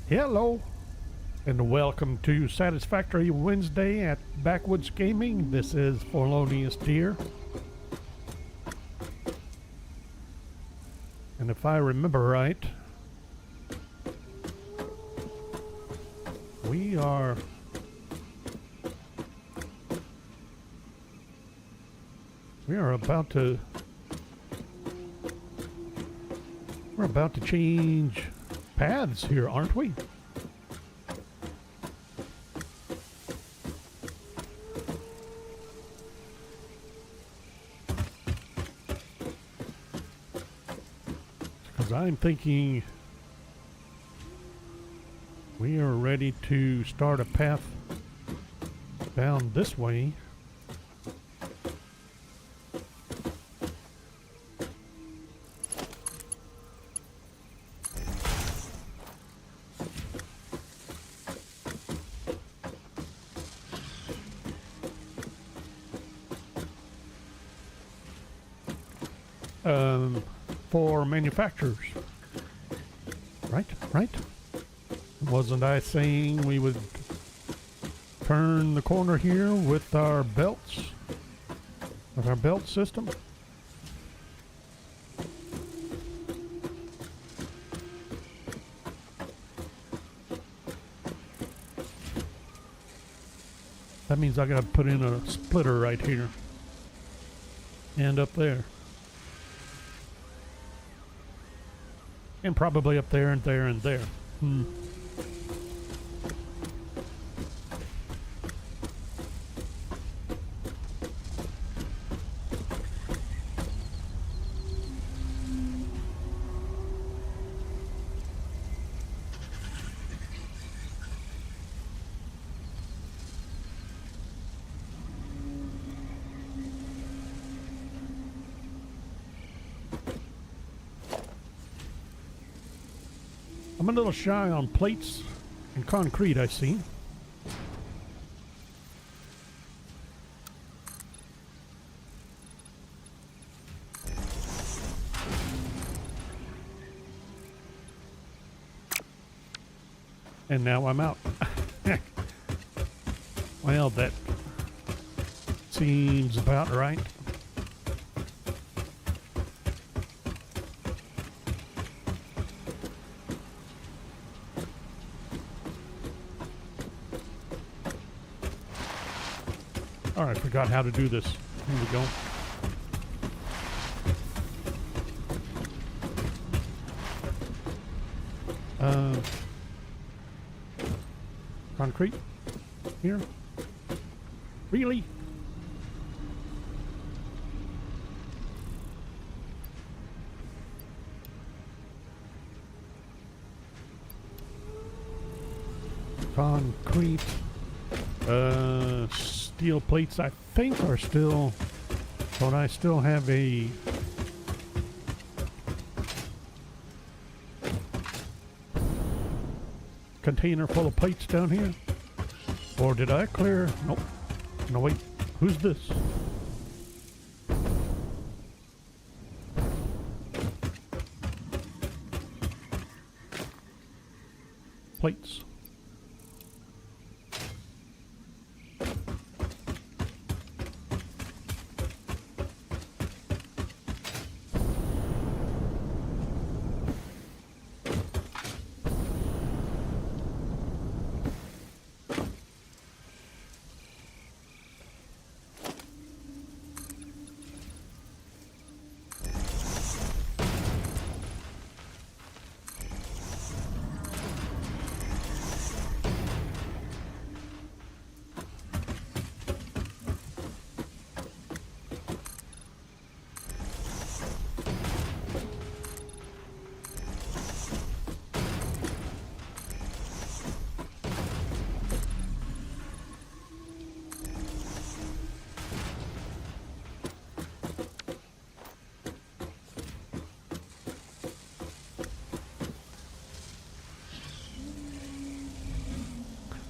Hello, and welcome to Satisfactory Wednesday at Backwoods Gaming. This is Forlonius Deer. And if I remember right, we are about to change paths here, aren't we? Because I'm thinking we are ready to start a path down this way. For manufacturers. Right? Wasn't I saying we would turn the corner here with our belts? With our belt system? That means I gotta put in a splitter right here. And up there. And probably up there and there and there. I'm a little shy on plates and concrete, I see. And now I'm out. Well, that seems about right. Oh, I forgot how to do this. Here we go. Concrete here. Really? Concrete. Steel plates, I think, are still. Don't I still have a container full of plates down here? Or did I clear? Nope. No, wait. Who's this? Plates.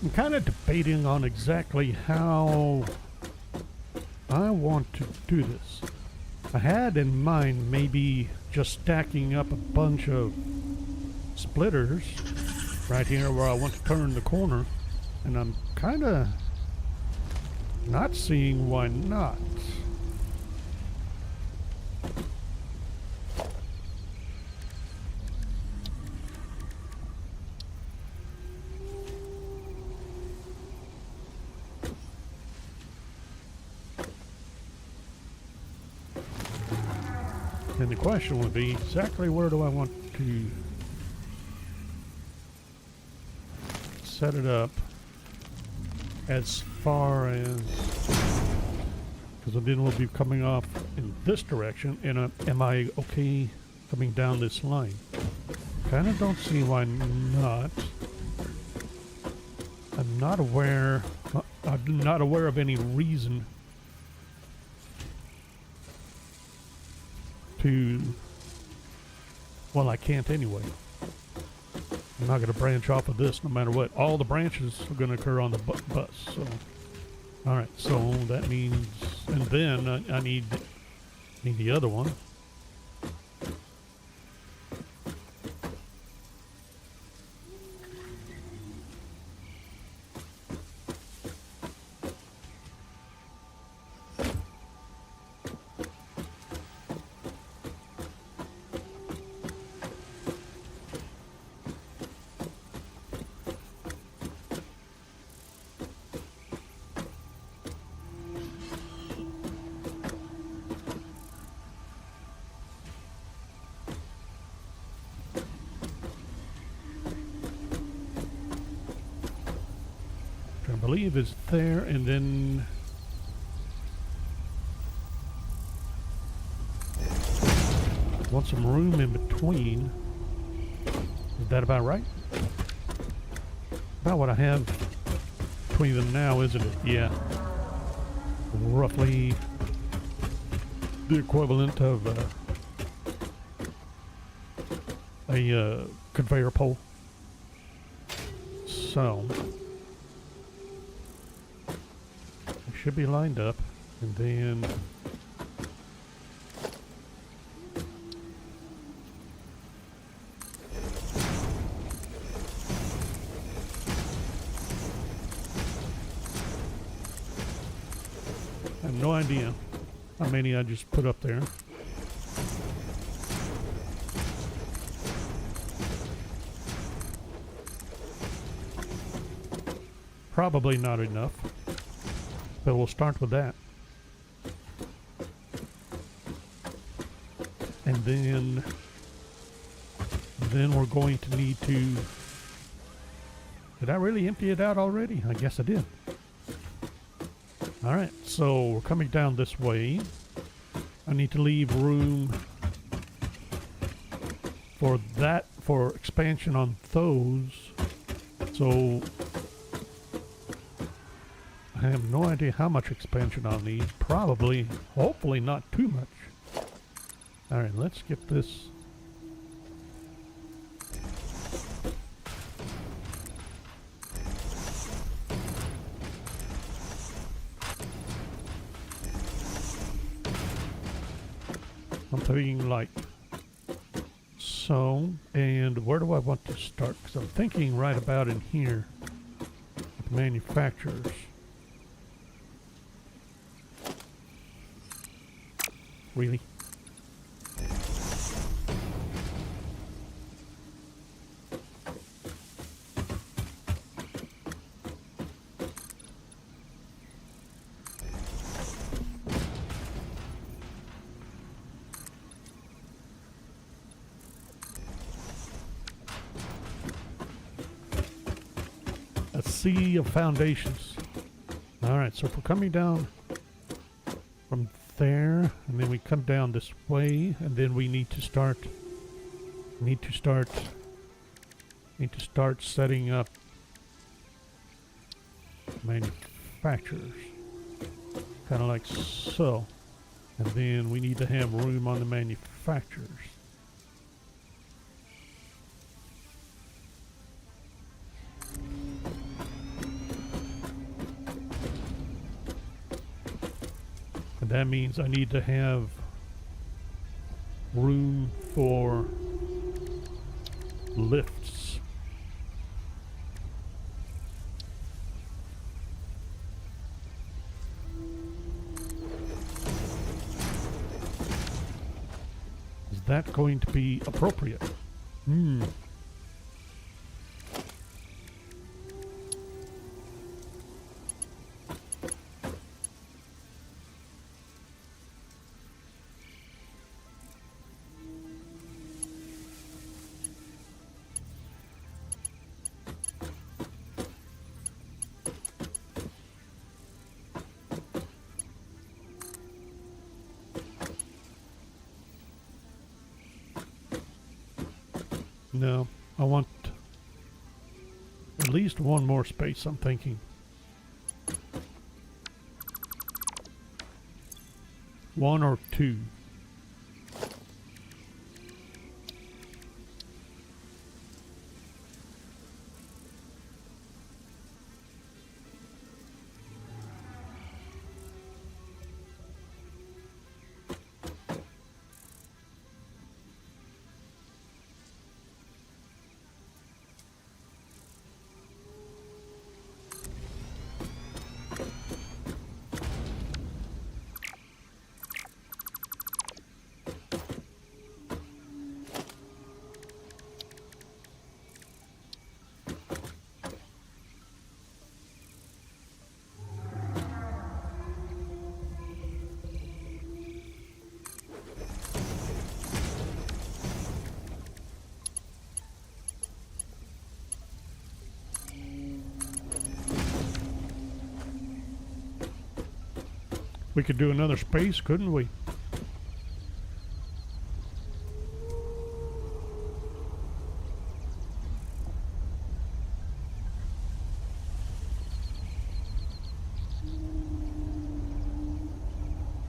I'm kind of debating on exactly how I want to do this. I had in mind maybe just stacking up a bunch of splitters right here where I want to turn the corner, and I'm kind of not seeing why not. And the question would be, exactly where do I want to set it up as far as, because then we'll be coming off in this direction, and am I okay coming down this line? Kind of don't see why not. I'm not aware of any reason to, well, I can't anyway. I'm not going to branch off of this no matter what. All the branches are going to occur on the bus. So, all right. So that means, and then I need the other one. I believe is there, and then want some room in between. Is that about right? About what I have between them now, isn't it? Yeah. Roughly the equivalent of a conveyor pole. So should be lined up, and then I have no idea how many I just put up there. Probably not enough. But we'll start with that. And then we're going to need to, did I really empty it out already? I guess I did. All right, so we're coming down this way. I need to leave room for that, for expansion on those. So I have no idea how much expansion I'll need. Probably, hopefully not too much. Alright, let's get this. I'm thinking like so. And where do I want to start? Because I'm thinking right about in here with manufacturers. Really? A sea of foundations. All right, so if we're coming down from there, and then we come down this way, and then we need to start setting up manufacturers, kind of like so, and then we need to have room on the manufacturers. And that means I need to have room for lifts. that going to be appropriate? Hmm. No, I want at least one more space, I'm thinking. One or two. We could do another space, couldn't we?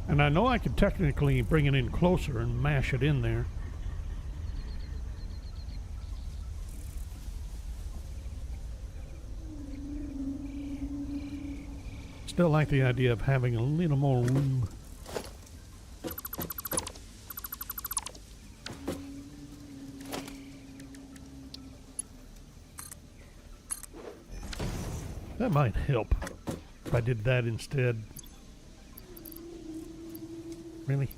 And I know I could technically bring it in closer and mash it in there. Still like the idea of having a little more room. That might help if I did that instead. Really?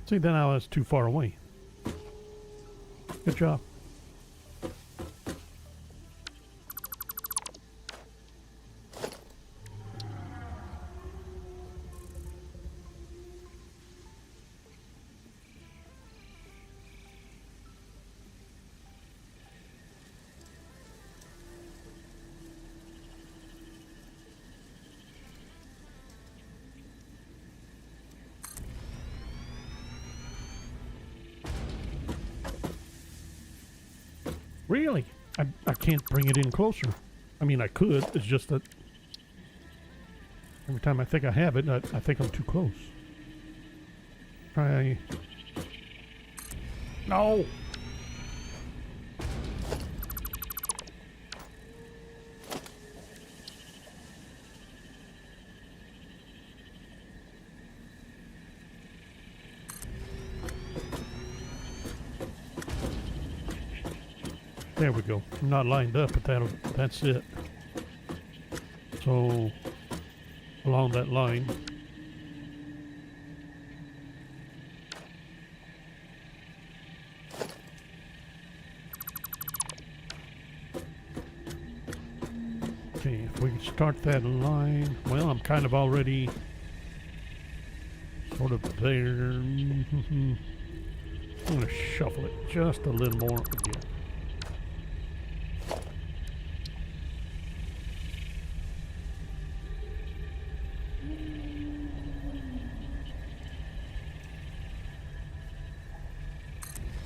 See, then I was too far away. Good job. Really? I can't bring it in closer. I mean, I could. It's just that every time I think I have it, I think I'm too close. Try. No! There we go. I'm not lined up, but that's it. So, along that line. Okay, if we can start that line. Well, I'm kind of already sort of there. I'm going to shuffle it just a little more again.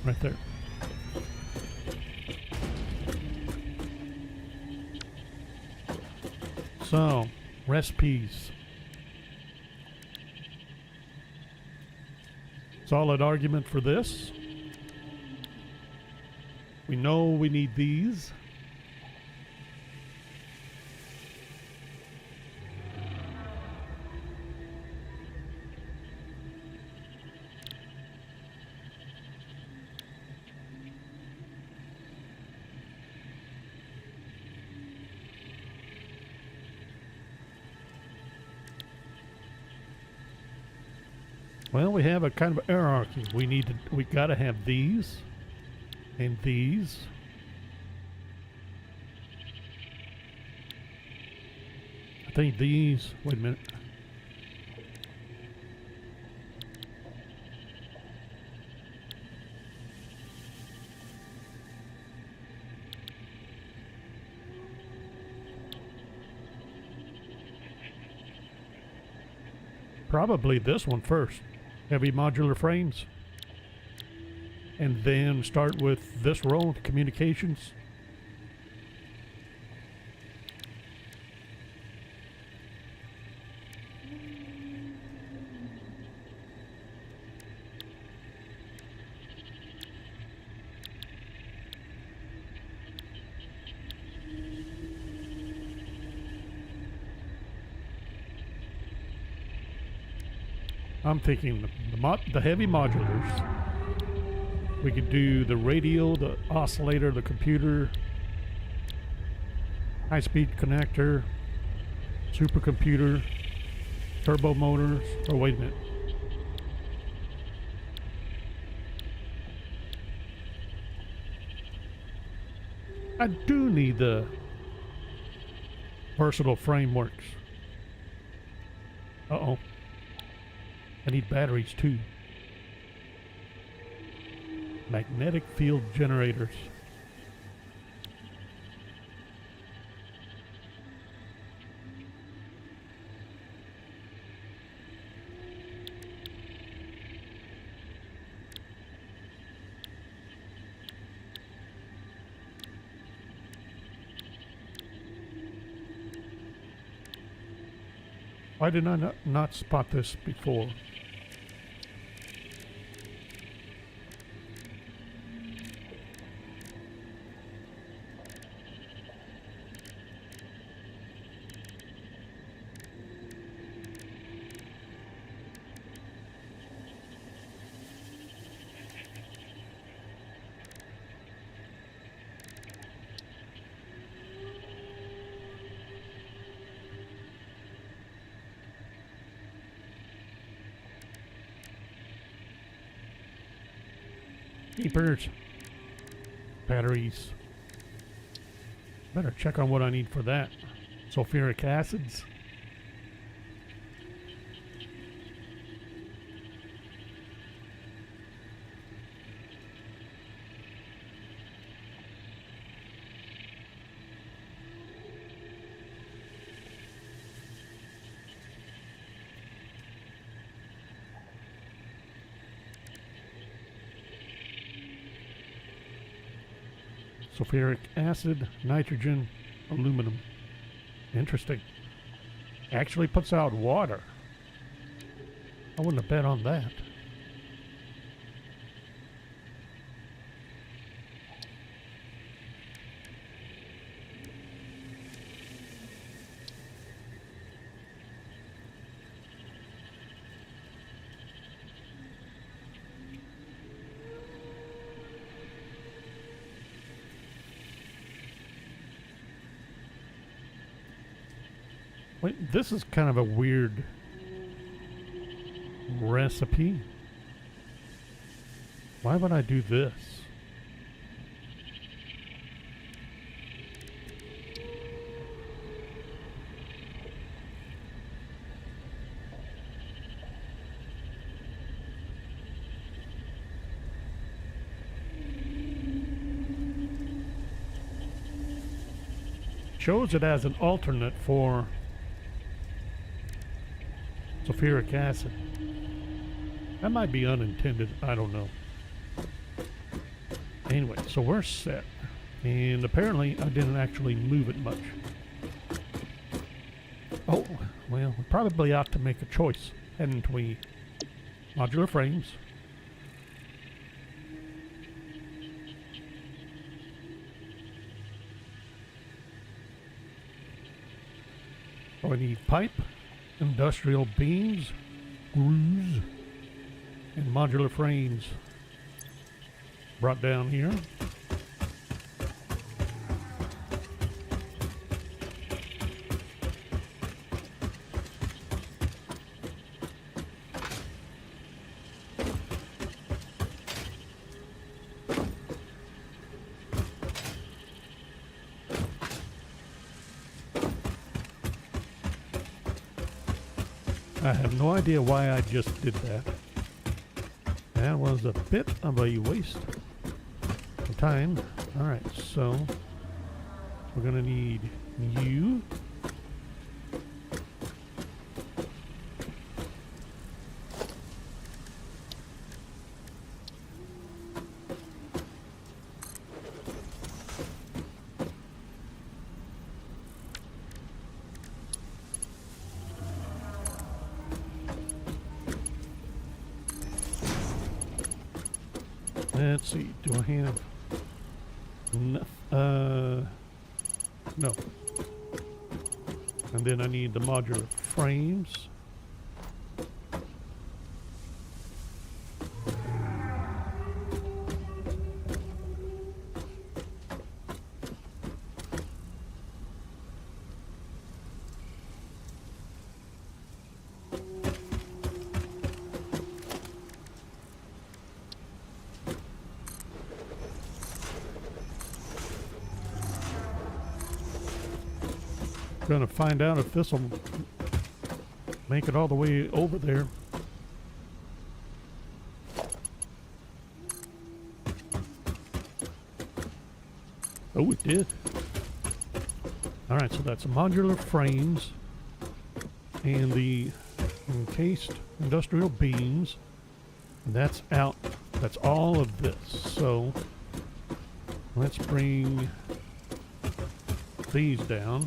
Right there. So, recipes. Solid argument for this. We know we need these. Well, we have a kind of hierarchy. We gotta have these and these. I think these, wait a minute. Probably this one first. Heavy modular frames. And then start with this row, communications. I'm thinking the heavy modulars. We could do the radio, the oscillator, the computer, high-speed connector, supercomputer, turbo motors. Oh, wait a minute. I do need the versatile frameworks. Uh-oh. I need batteries too. Magnetic field generators. Why did I not spot this before? Keepers, batteries. Better check on what I need for that. Sulfuric acids. Sulfuric acid, nitrogen, aluminum. Interesting. Actually puts out water. I wouldn't have bet on that. Wait, this is kind of a weird recipe. Why would I do this? Shows it as an alternate for sulfuric acid. That might be unintended, I don't know. Anyway, so we're set. And apparently I didn't actually move it much. Oh, well, we probably ought to make a choice, hadn't we? Modular frames. Oh, we need pipe, industrial beams, grooves, and modular frames brought down here. I have no idea why I just did that. That was a bit of a waste of time. Alright, so we're gonna need you. Let's see, do I have no. And then I need the modular frames. Gonna find out if this will make it all the way over there. Oh, it did. Alright, so that's modular frames and the encased industrial beams. And that's out. That's all of this. So let's bring these down.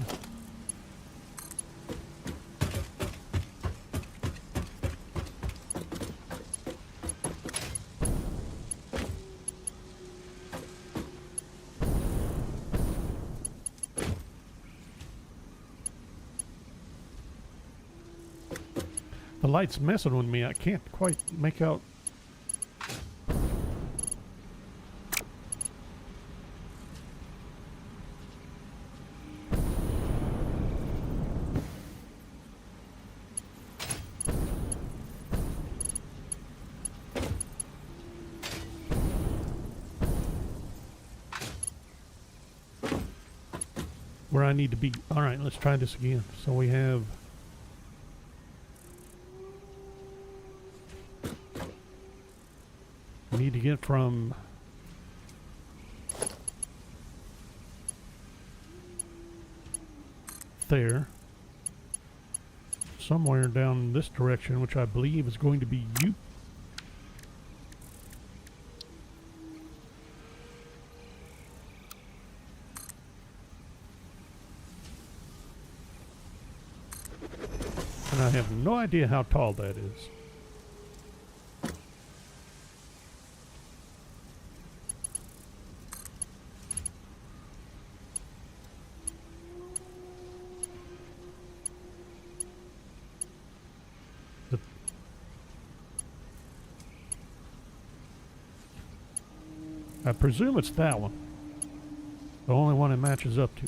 The light's messing with me. I can't quite make out. Where I need to be. All right, let's try this again. So we have need to get from there somewhere down this direction, which I believe is going to be you. And I have no idea how tall that is. I presume it's that one. The only one it matches up to.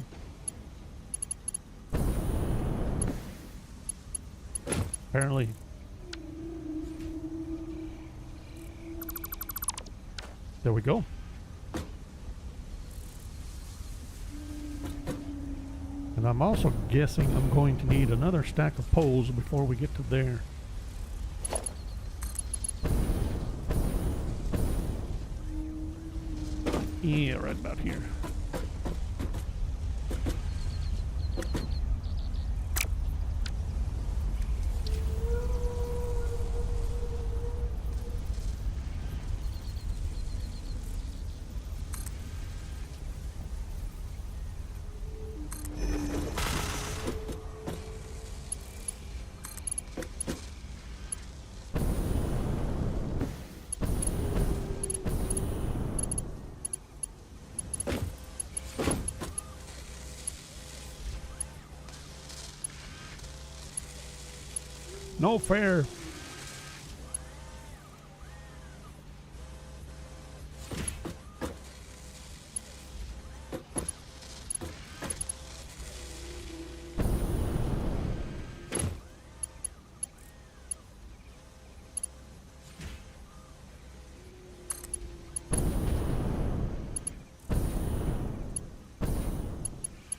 Apparently. There we go. And I'm also guessing I'm going to need another stack of poles before we get to there. Yeah, right about here. No fair.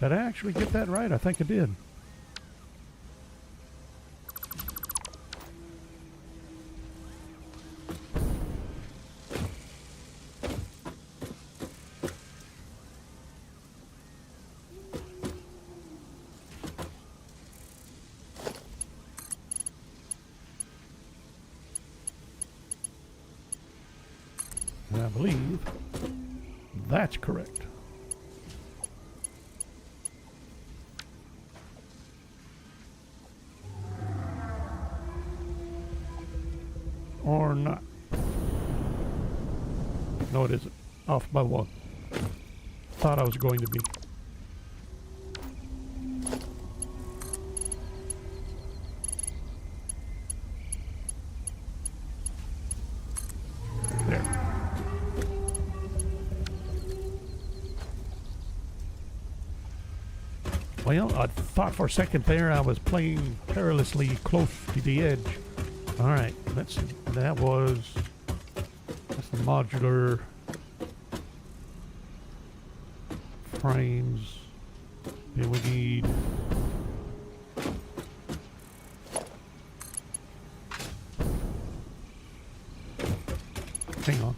Did I actually get that right? I think I did. And I believe that's correct. Or not. No, it isn't. Off by one. Thought I was going to be. There. Well, I thought for a second there I was playing perilously close to the edge. Alright, let's see. That's the modular frames. Then we need hang on.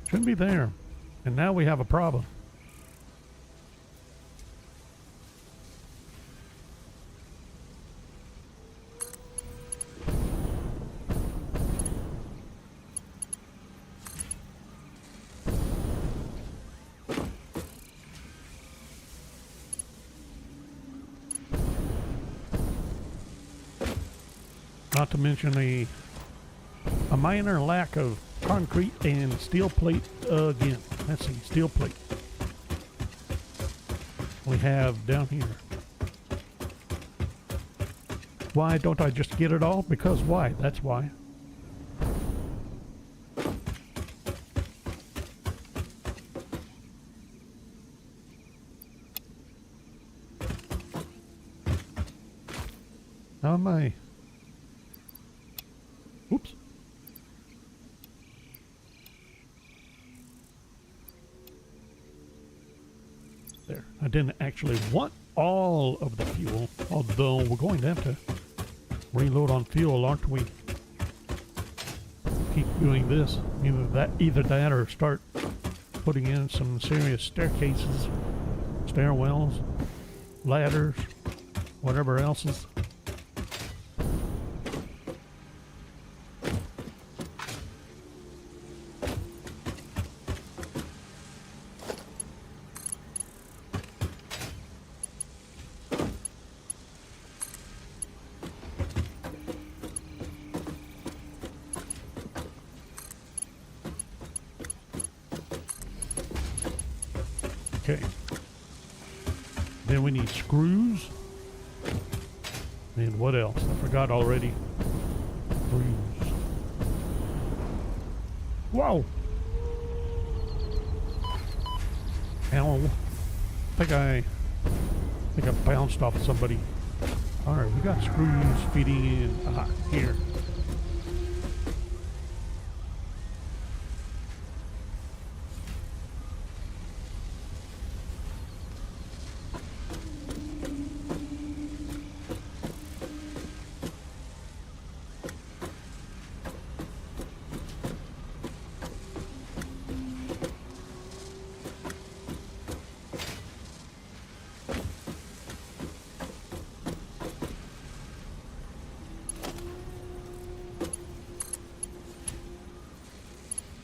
Shouldn't be there. And now we have a problem. Not to mention a minor lack of concrete and steel plate again. Let's see, steel plate. We have down here. Why don't I just get it all? Because why? That's why. How am I? Oops. There. I didn't actually want all of the fuel, although we're going to have to reload on fuel, aren't we? Keep doing this. Either that or start putting in some serious staircases, stairwells, ladders, whatever else is. Okay. Then we need screws. And what else? I forgot already. Screws. Whoa! Ow. I think I bounced off somebody. Alright, we got screws feeding in here.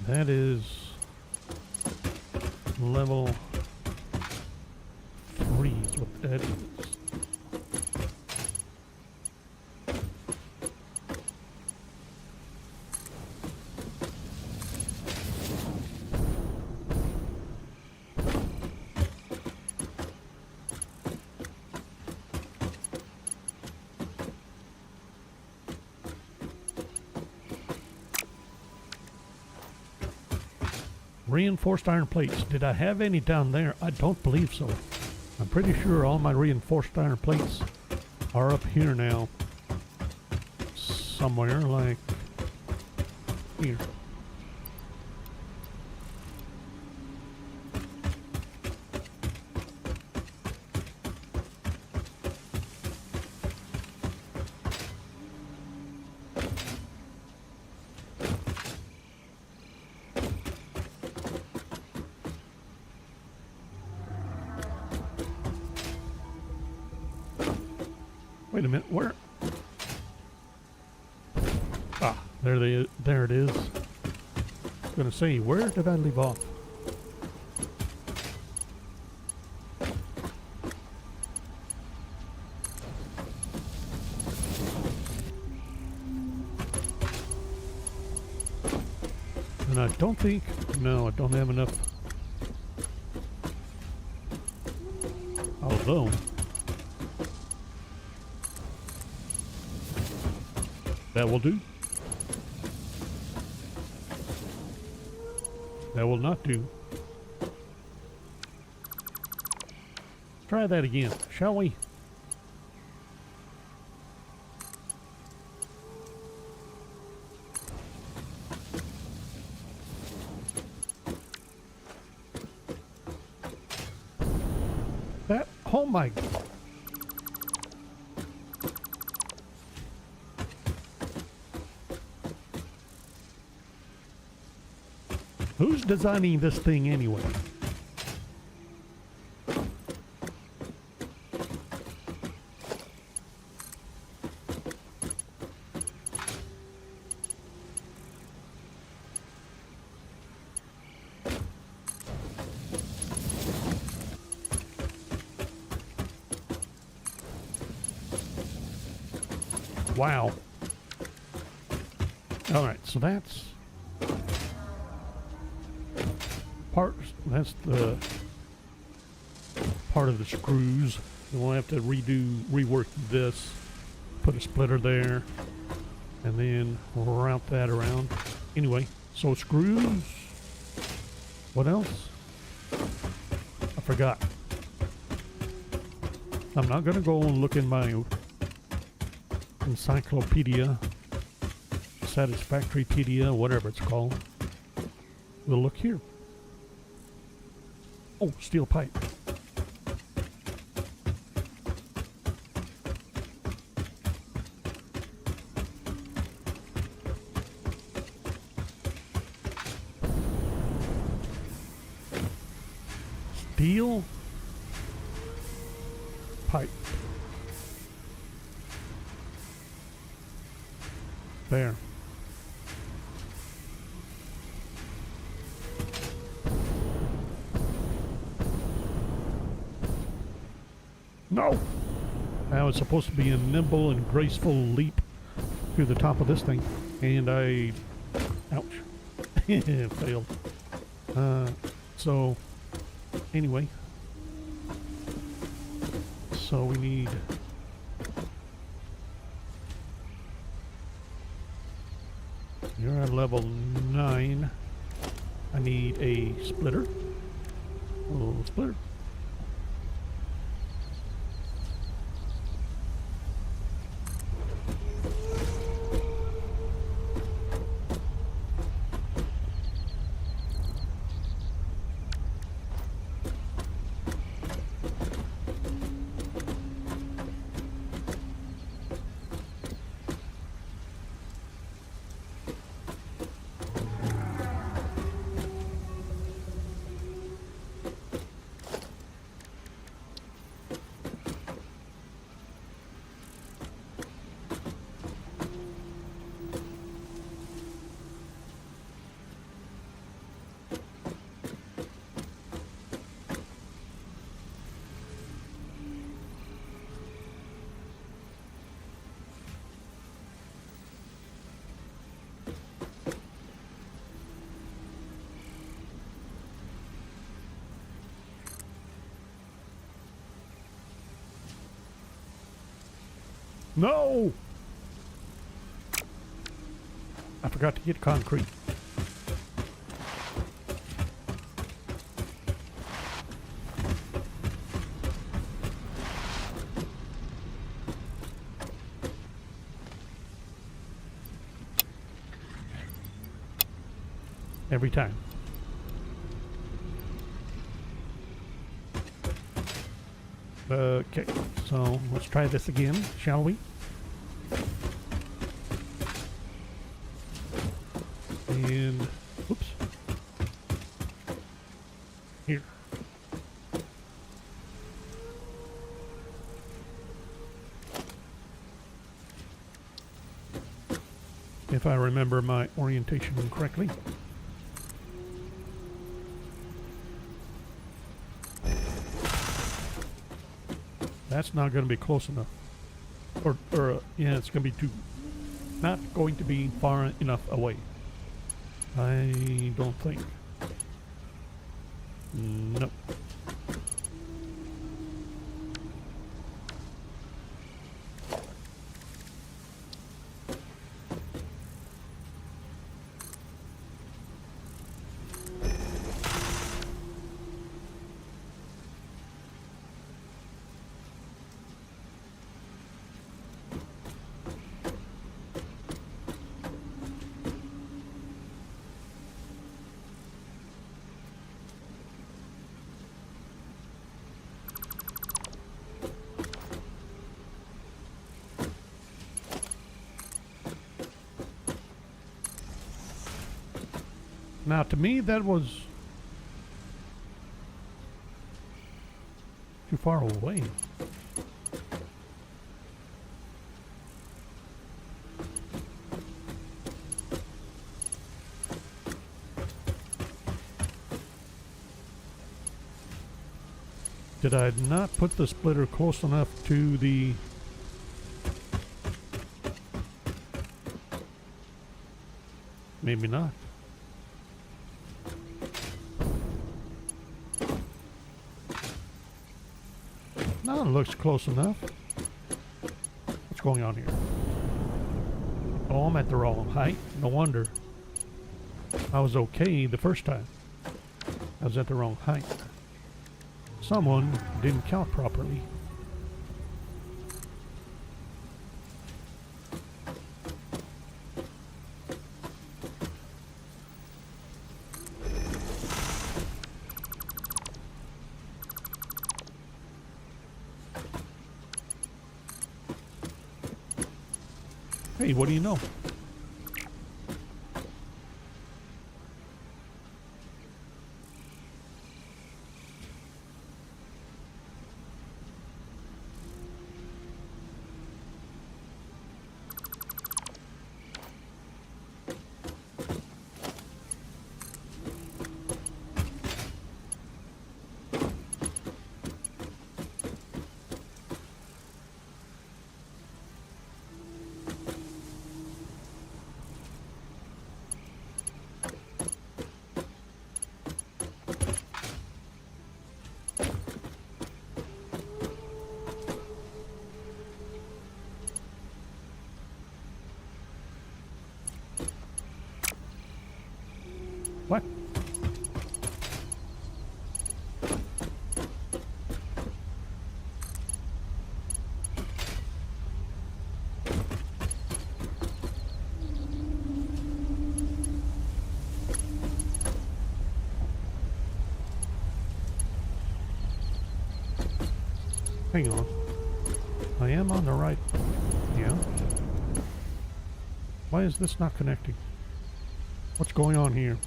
That is level That is. Reinforced iron plates. Did I have any down there? I don't believe so. I'm pretty sure all my reinforced iron plates are up here now. Somewhere like here. Wait a minute, where? Ah, there it is. I was gonna say, where did I leave off? And I don't think, no, I don't have enough. Although, that will do. That will not do. Let's try that again, shall we? That, oh my. Who's designing this thing anyway? Wow. All right, so that's that's the part of the screws. We'll have to rework this, put a splitter there, and then we'll route that around. Anyway, so screws. What else? I forgot. I'm not gonna go and look in my encyclopedia, Satisfactorypedia, whatever it's called. We'll look here. Oh, steel pipe. Steel pipe. There. No! That was supposed to be a nimble and graceful leap through the top of this thing. And I... ouch. Failed. So, anyway. So we need... You're at level 9. I need a splitter. A little splitter. No! I forgot to get concrete. Every time. Okay, so let's try this again, shall we? And, oops. Here. If I remember my orientation correctly. That's not going to be close enough. Yeah, it's going to be not going to be far enough away. I don't think. Nope. Now, to me, that was too far away. Did I not put the splitter close enough to the... Maybe not. No, it looks close enough. What's going on here? Oh, I'm at the wrong height. No wonder. I was okay the first time. I was at the wrong height. Someone didn't count properly. Hey, what do you know? What? Hang on. I am on the right. Yeah. Why is this not connecting? What's going on here?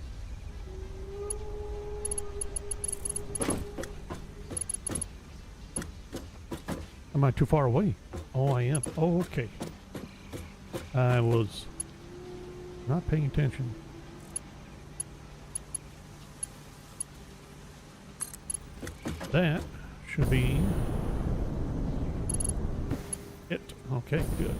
Am I too far away? Oh, I am. Oh, okay. I was not paying attention. That should be it. Okay, good.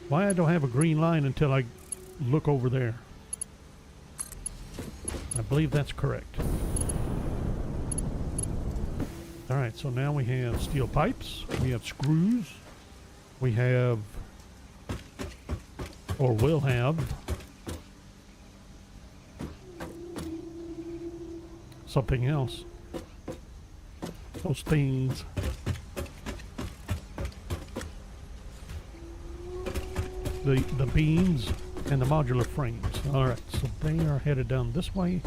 Why I don't have a green line until I look over there. I believe that's correct. Alright, so now we have steel pipes, we have screws, we have, or will have, something else. Those things. The beams and the modular frames. Alright, so they are headed down this way.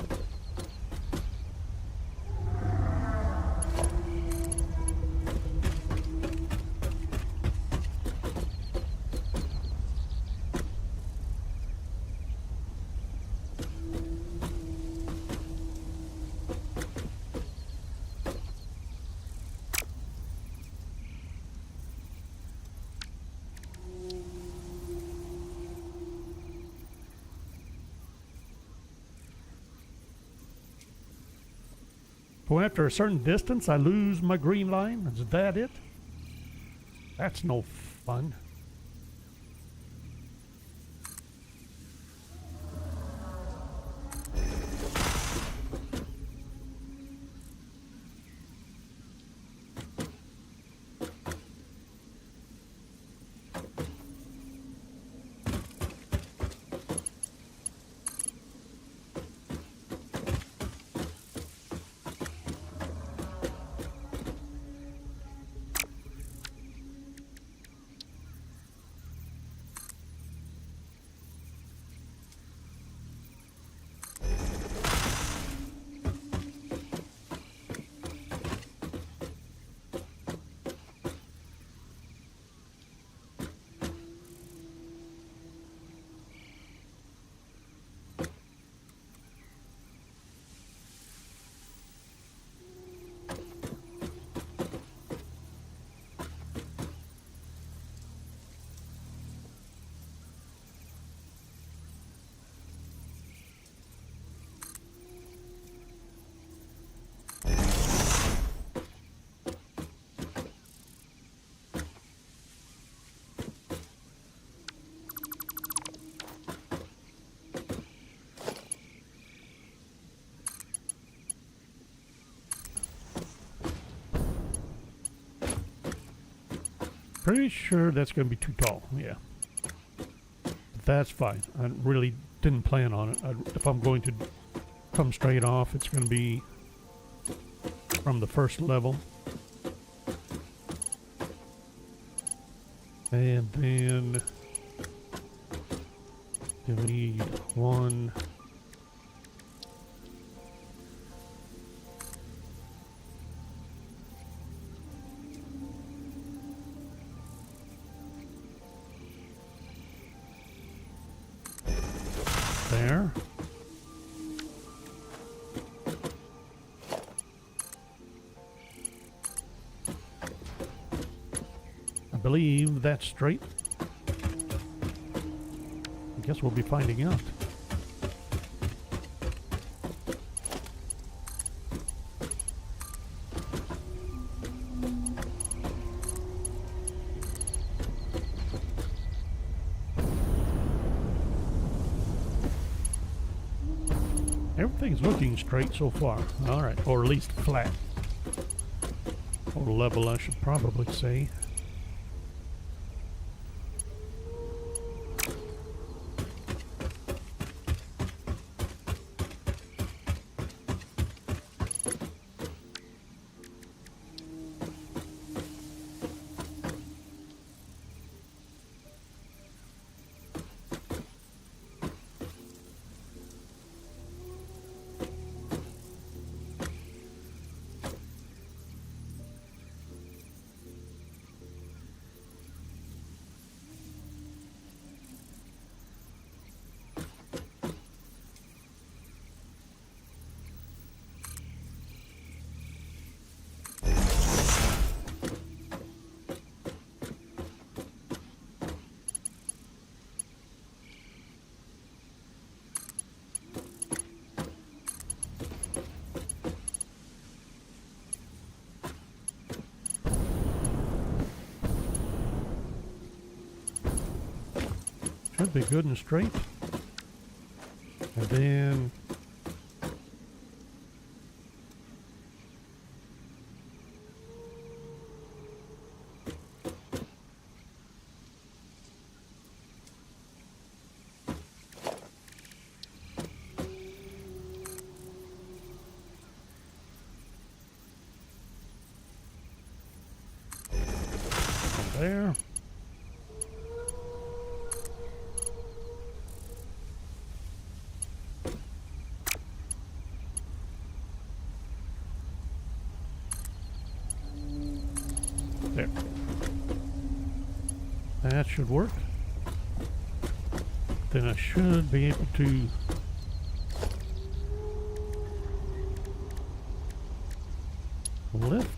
So after a certain distance, I lose my green line? Is that it? That's no fun. Pretty sure that's going to be too tall, yeah. That's fine. I really didn't plan on it. If I'm going to come straight off, it's going to be from the first level. And then you need one. There. I believe that's straight. I guess we'll be finding out. Everything's looking straight so far. Alright, or at least flat. Or level, I should probably say. Should be good and straight. And then there. There. That should work. Then I should be able to lift.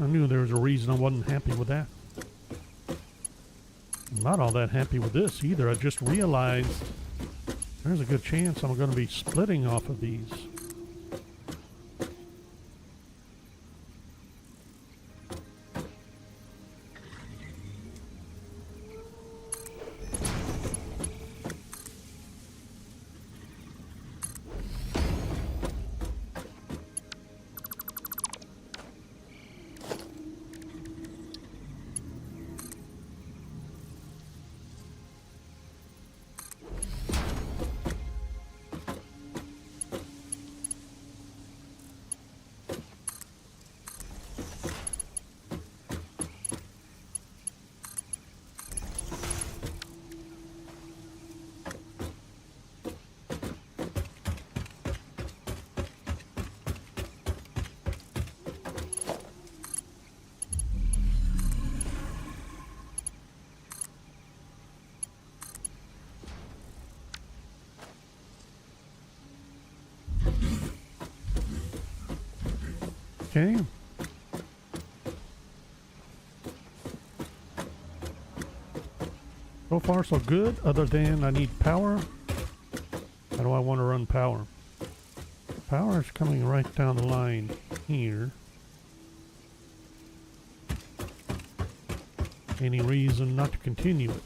I knew there was a reason I wasn't happy with that. I'm not all that happy with this either. I just realized there's a good chance I'm going to be splitting off of these. Okay. So far so good, other than I need power. How do I want to run power? Power is coming right down the line here. Any reason not to continue it?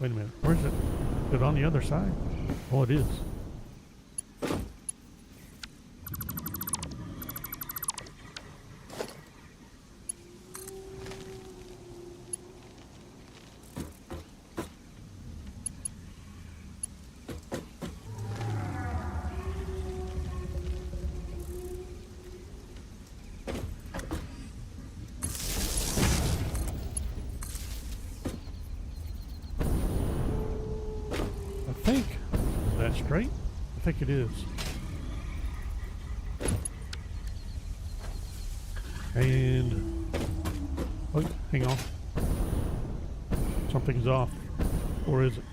Wait a minute, where's it? Is it on the other side? Oh, it is. Straight? I think it is. And oh, hang on. Something's off. Or is it?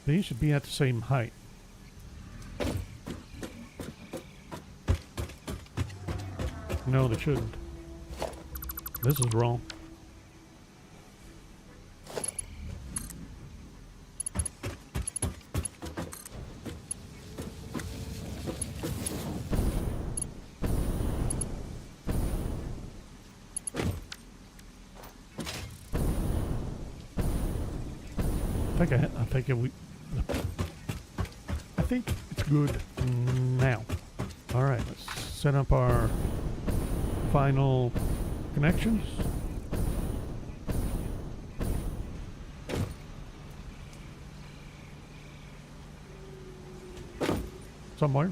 These should be at the same height. No, they shouldn't. This is wrong. I think it's good now. All right, let's set up our final connections. Somewhere.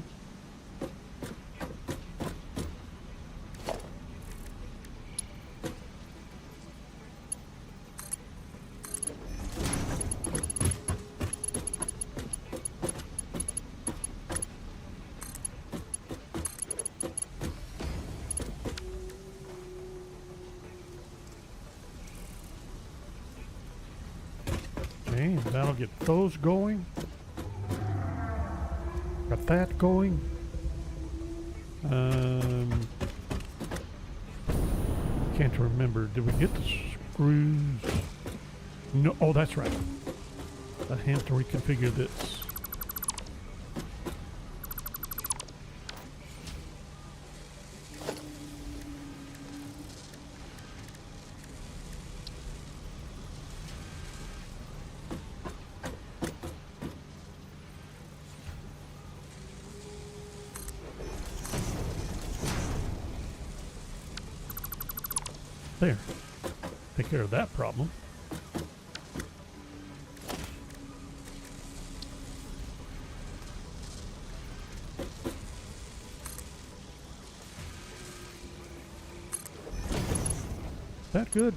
Okay, that'll get those going. Got that going. Can't remember. Did we get the screws? No. Oh, that's right. I have to reconfigure this. There. Take care of that problem. That good?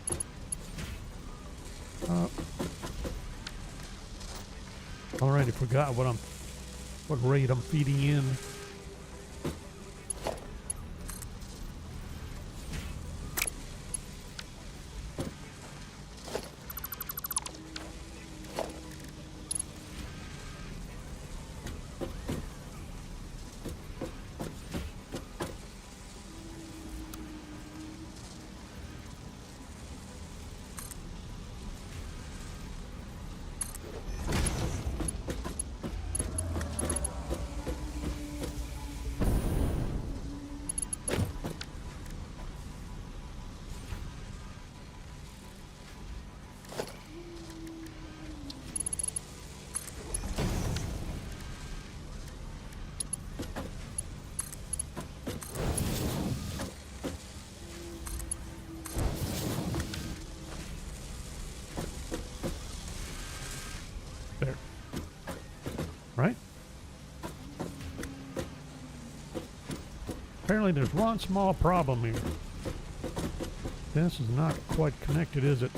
Alrighty, forgot what rate I'm feeding in. There. Right? Apparently there's one small problem here. This is not quite connected, is it?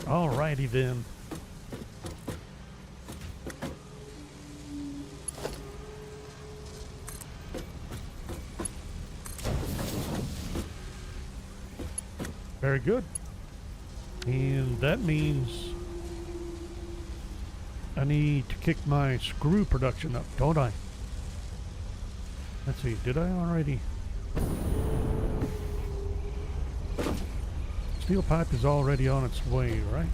Alrighty then. Very good. And that means I need to kick my screw production up, don't I? Let's see, did I already? Steel pipe is already on its way, right?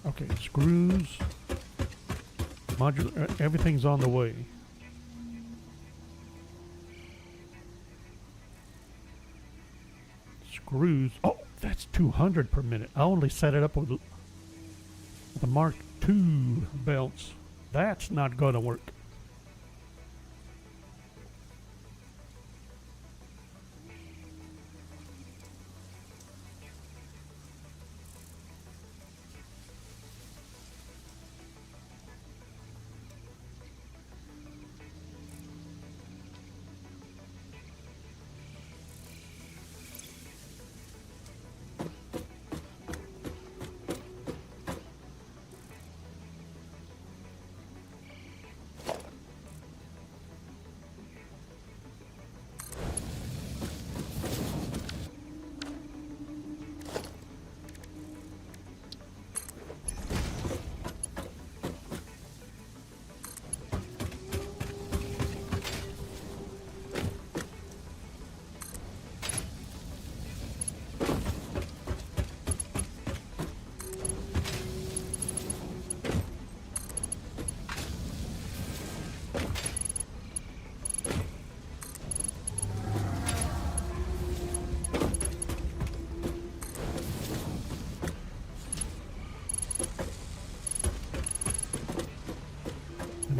Okay, screws, modular, everything's on the way. Screws, oh, that's 200 per minute. I only set it up with the Mark II belts. That's not gonna work.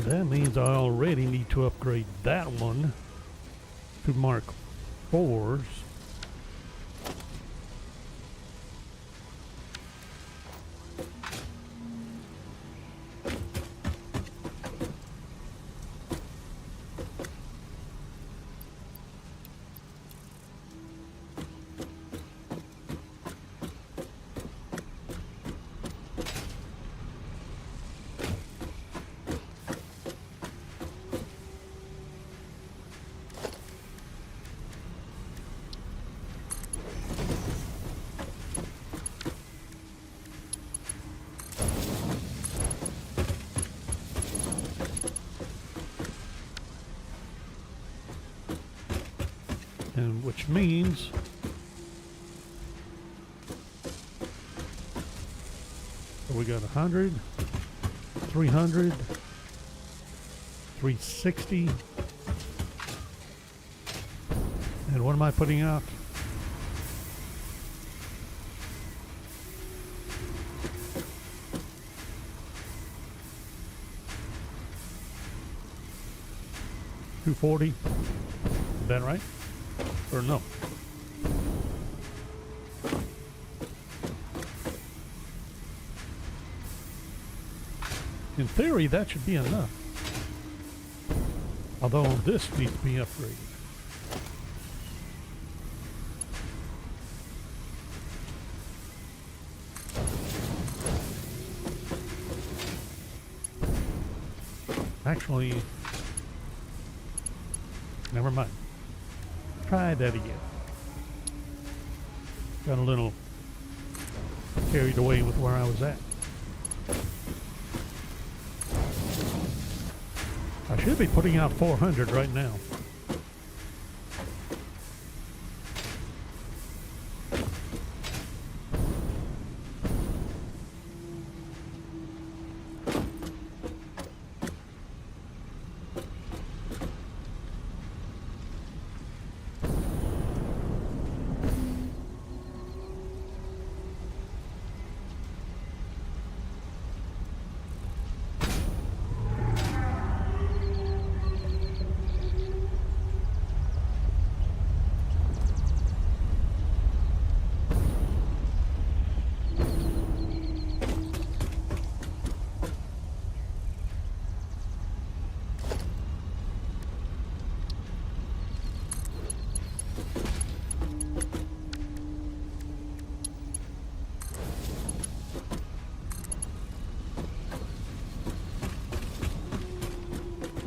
that means I already need to upgrade that one to Mark 4s. And which means we got 100, 300, 360. And what am I putting out? $240. Is that right? Or no? In theory, that should be enough. Although this needs to be upgraded. Actually, never mind. Try that again. Got a little carried away with where I was at. I should be putting out 400 right now.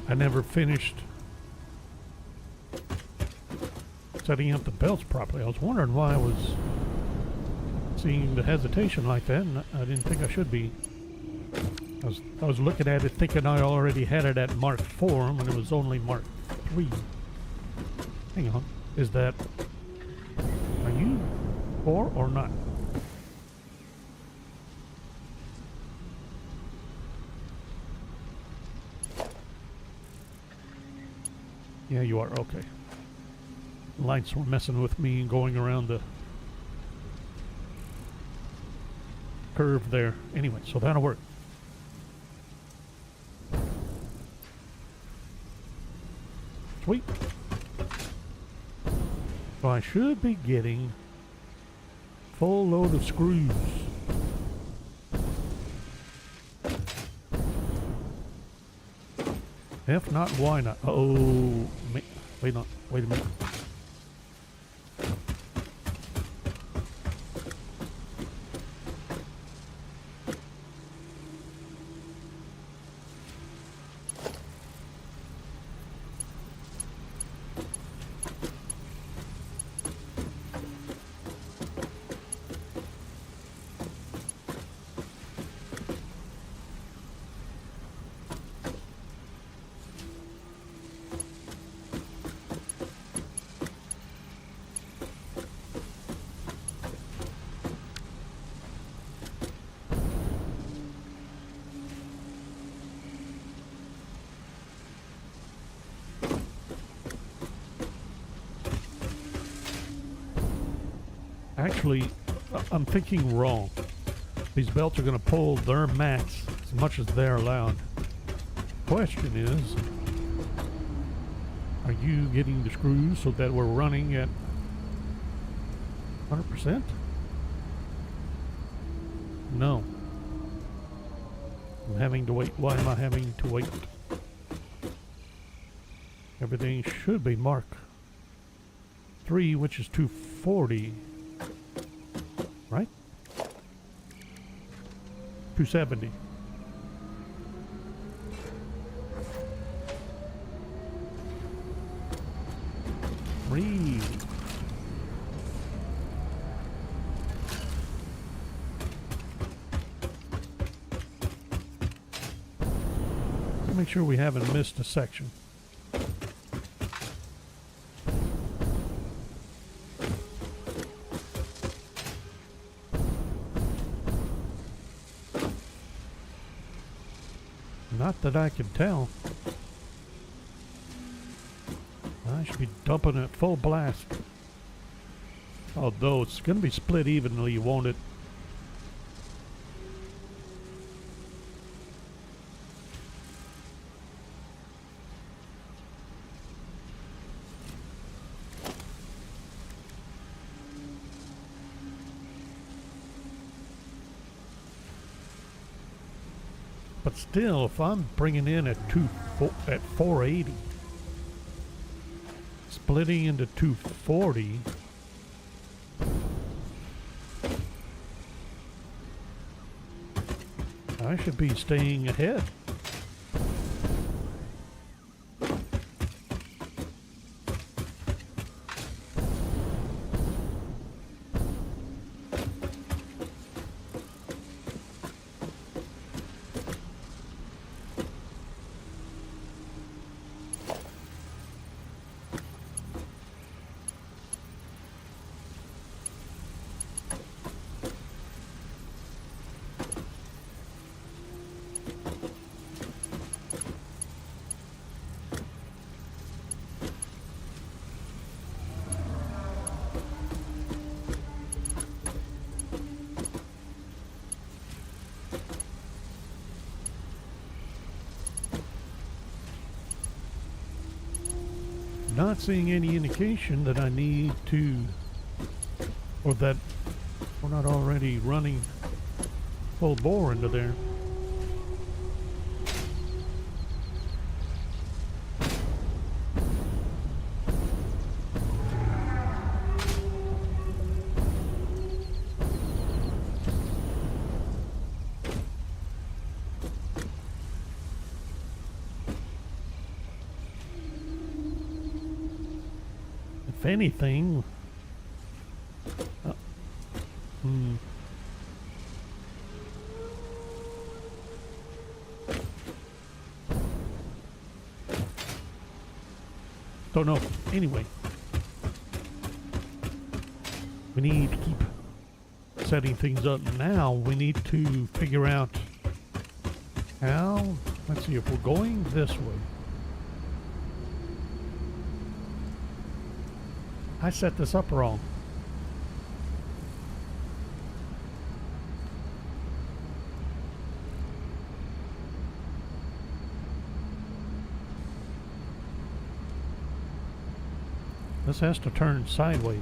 I never finished setting up the belts properly. I was wondering why I was seeing the hesitation like that, and I didn't think I should be. I was looking at it thinking I already had it at Mark 4 when it was only Mark 3. Hang on. Is that... Are you 4 or not? Yeah, you are. Okay. Lights were messing with me going around the curve there. Anyway, so that'll work. Sweet. So I should be getting full load of screws. If not, why not? Oh, wait a minute. Actually, I'm thinking wrong. These belts are going to pull their max as much as they're allowed. question is, are you getting the screws so that we're running at 100%? No. I'm having to wait. Why am I having to wait? Everything should be Mark 3, which is 240. Right? 270. Read. Make sure we haven't missed a section. Not that I can tell. I should be dumping it full blast. Although it's going to be split evenly, won't it? But still, if I'm bringing in at 480, splitting into 240, I should be staying ahead. Not seeing any indication that I need to, or that we're not already running full bore into there. If anything, don't know. Anyway, we need to keep setting things up. Now we need to figure out how. Let's see if we're going this way. I set this up wrong. This has to turn sideways.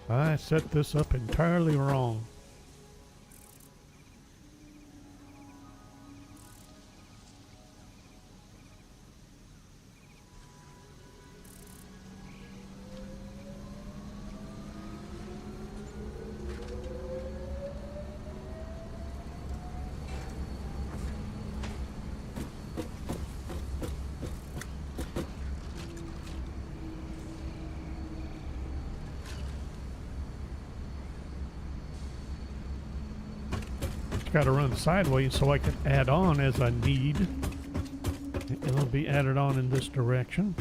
I set this up entirely wrong. Got to run sideways so I can add on as I need. It'll be added on in this direction,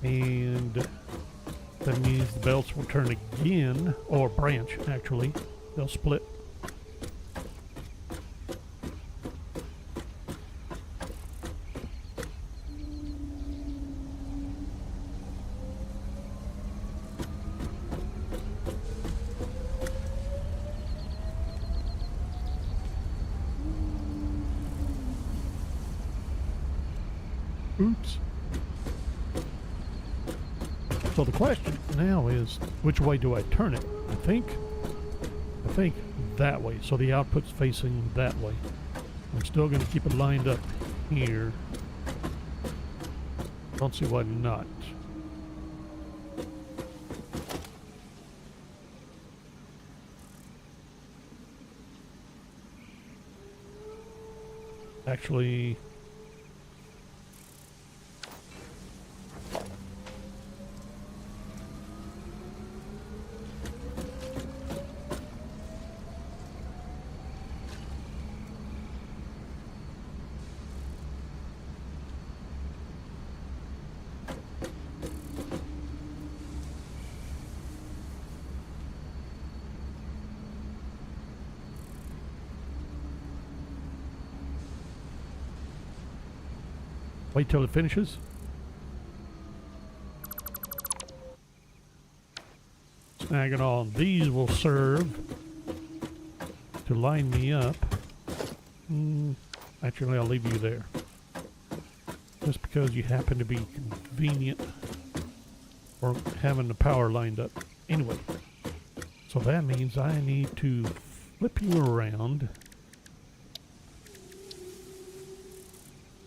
and that means the belts will turn again, or branch actually. They'll split. Oops. So the question now is, which way do I turn it? I think that way. So the output's facing that way. I'm still going to keep it lined up here. Don't see why not. Actually, wait till it finishes. Snag it on. These will serve to line me up. Actually, I'll leave you there. Just because you happen to be convenient for having the power lined up. Anyway, so that means I need to flip you around.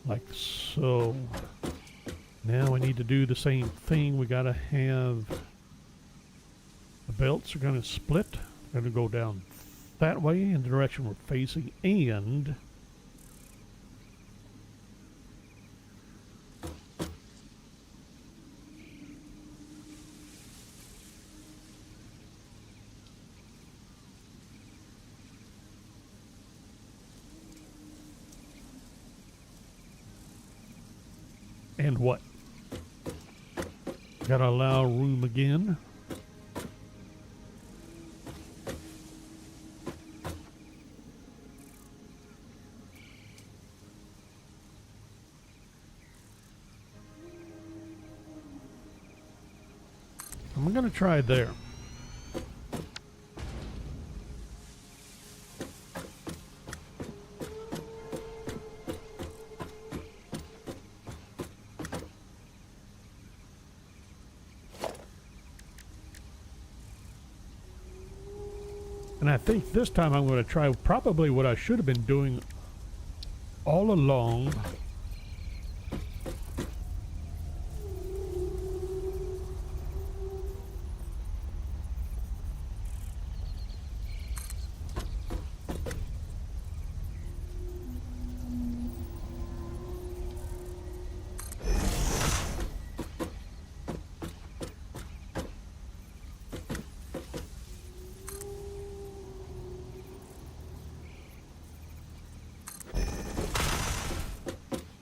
Like so. Now we need to do the same thing. We gotta have the belts are gonna split. They're gonna go down that way in the direction we're facing, and what? Gotta allow room again. I'm gonna try there. And I think this time I'm going to try probably what I should have been doing all along.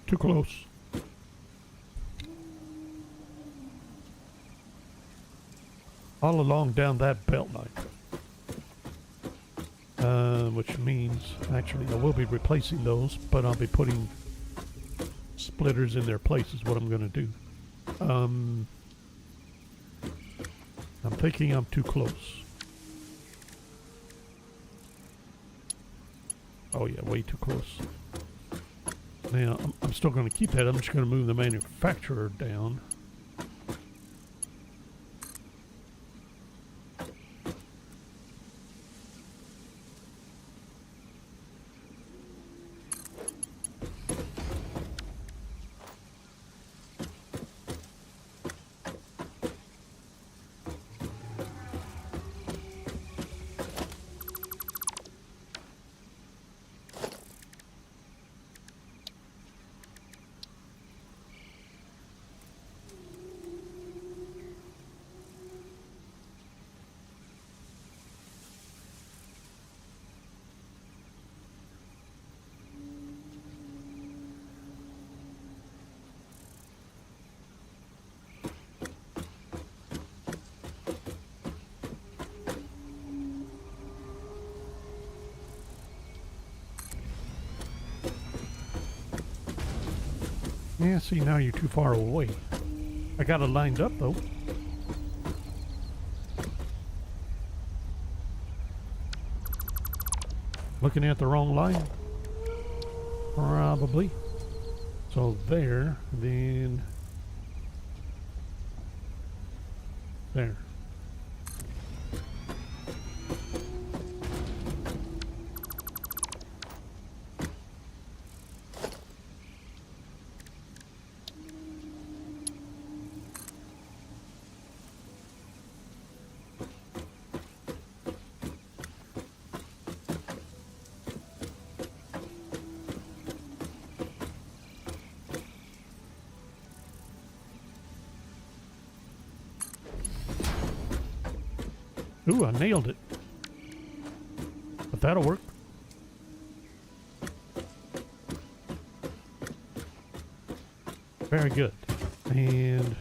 Too close. All along down that belt line. Which means, actually, I will be replacing those, but I'll be putting splitters in their place is what I'm going to do. I'm thinking I'm too close. Oh yeah, way too close. Now, I'm still going to keep that. I'm just going to move the manufacturer down. Yeah, see, now you're too far away. I got it lined up, though. Looking at the wrong line? Probably. So there, then there. Ooh, I nailed it. But that'll work. Very good. And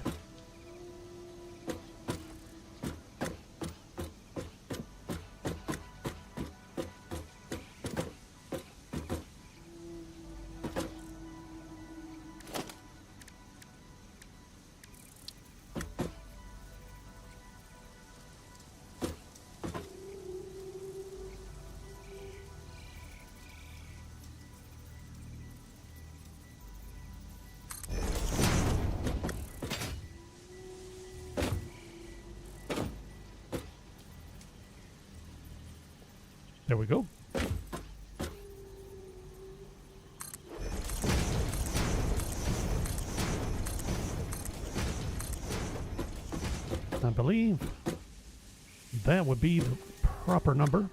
there we go. I believe that would be the proper number.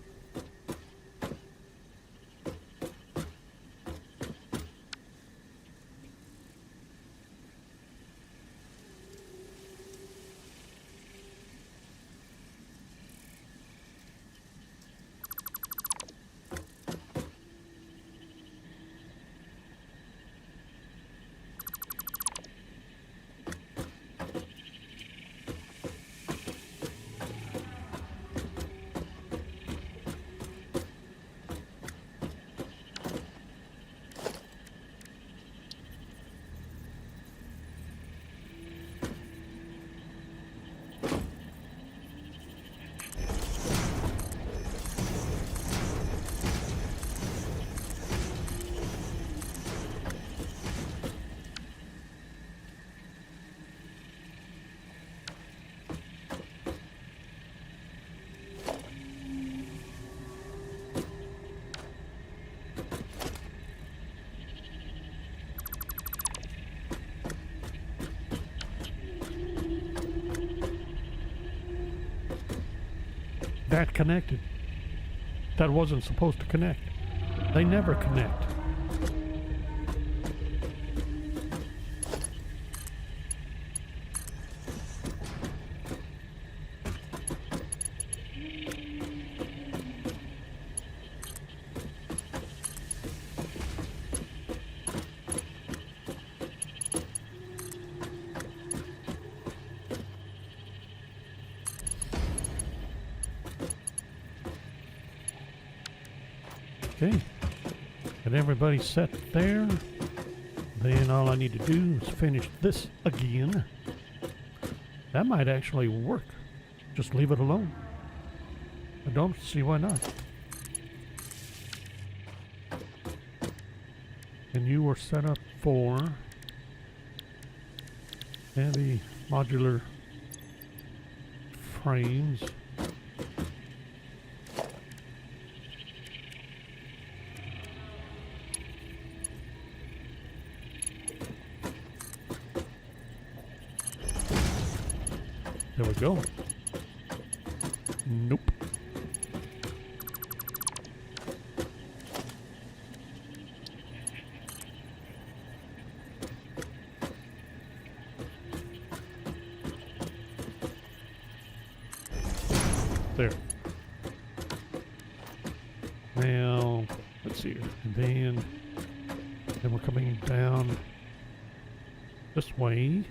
That connected. That wasn't supposed to connect. They never connect. Okay, got everybody set there. Then all I need to do is finish this again. That might actually work. Just leave it alone. I don't see why not. And you were set up for heavy modular frames. There we go. Nope. There. Now, let's see here. And then we're coming down this way.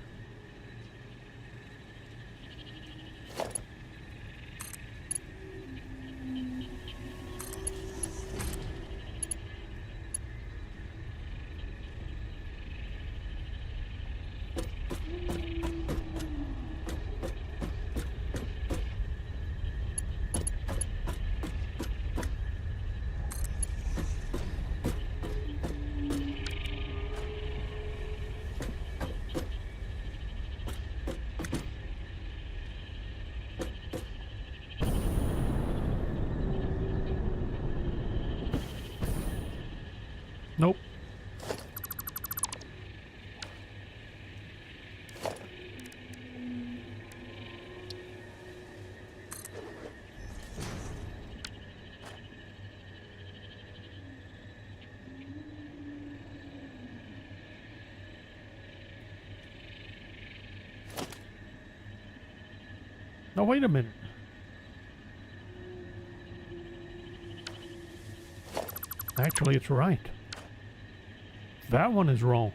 No, wait a minute. Actually, it's right. That one is wrong.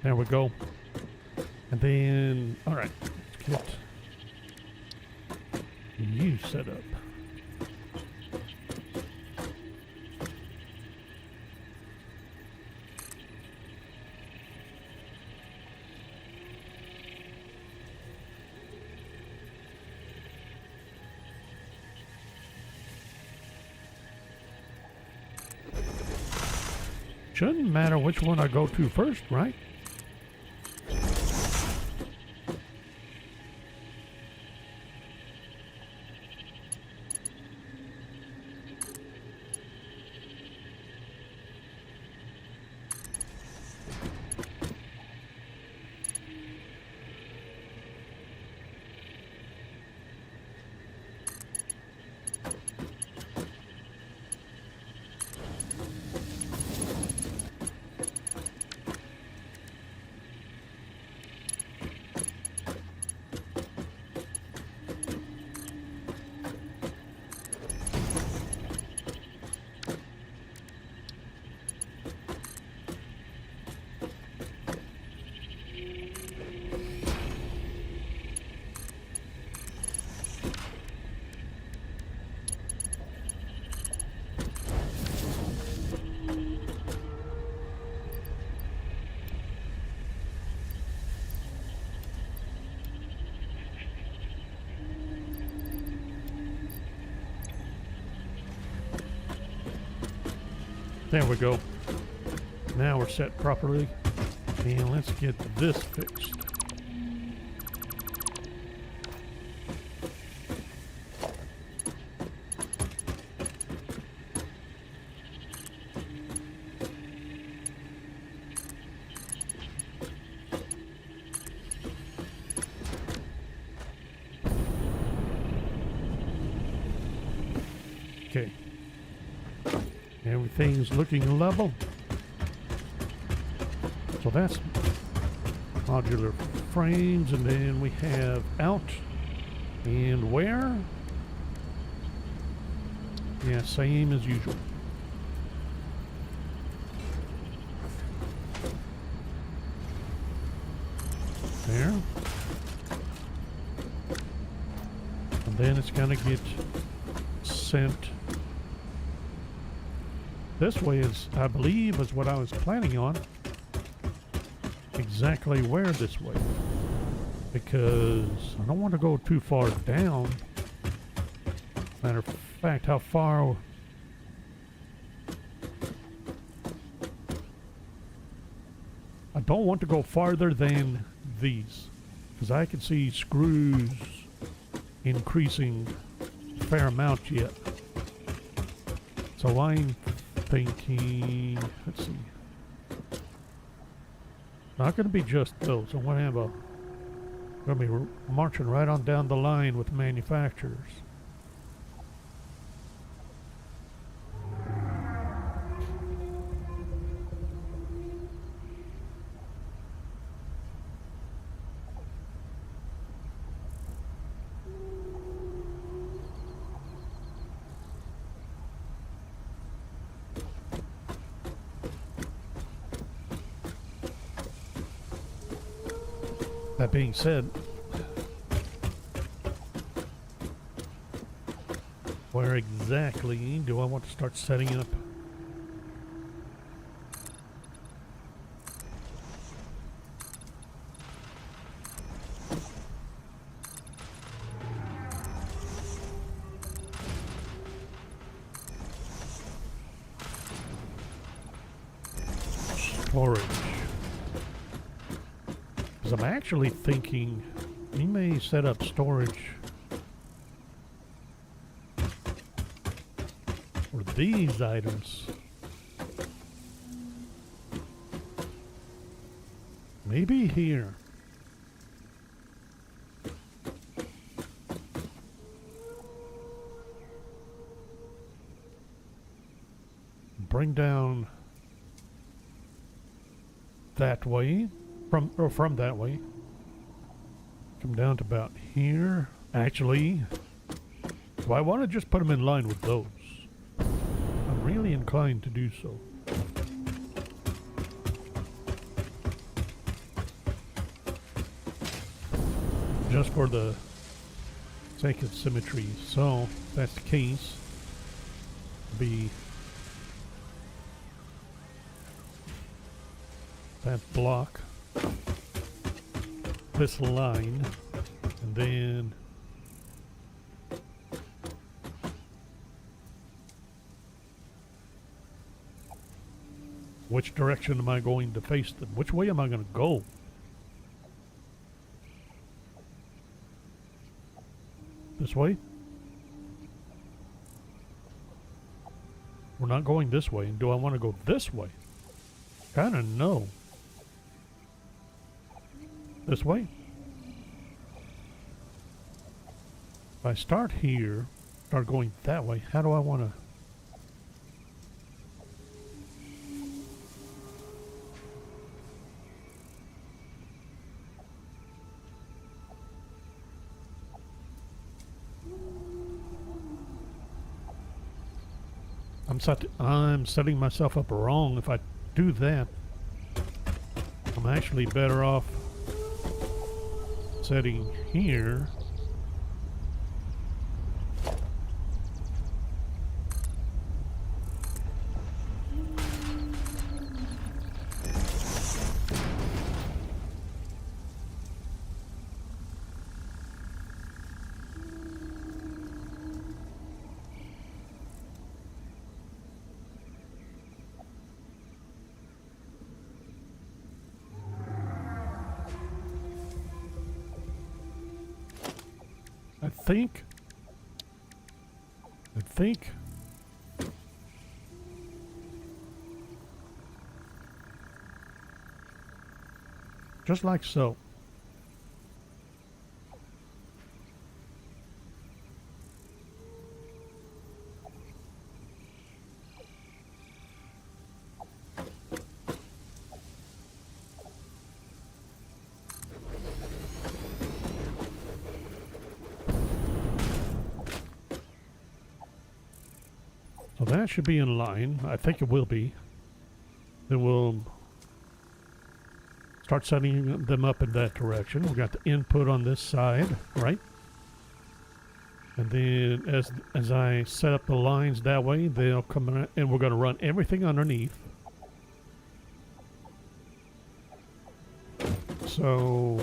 There we go. And then, all right, let's get you set up. Shouldn't matter which one I go to first, right? There we go. Now we're set properly. And let's get this fixed. Okay. Everything's looking level. So that's modular frames, and then we have out and where. Yeah, same as usual. There. And then it's gonna get sent this way, is I believe is what I was planning on. Exactly where this way, because I don't want to go too far down. Matter of fact, how far I don't want to go farther than these, because I can see screws increasing a fair amount yet. So I'm thinking, let's see, not going to be just those. I'm going to have going to be marching right on down the line with manufacturers. That being said, where exactly do I want to start setting up? Storage. Because I'm actually thinking we may set up storage for these items. Maybe here. Bring down that way, from that way. Come down to about here. Actually, do I want to just put them in line with those? I'm really inclined to do so. Just for the sake of symmetry. So, if that's the case, be that block, this line, and then which direction am I going to face them? Which way am I going to go? This way? We're not going this way. Do I want to go this way? Kinda no. This way? If I start here, start going that way, how do I want to... I'm setting myself up wrong. If I do that, I'm actually better off setting here. I think just like so. So that should be in line. I think it will be. Then we'll start setting them up in that direction. We got the input on this side, right? And then as I set up the lines that way, they'll come in, and we're going to run everything underneath. So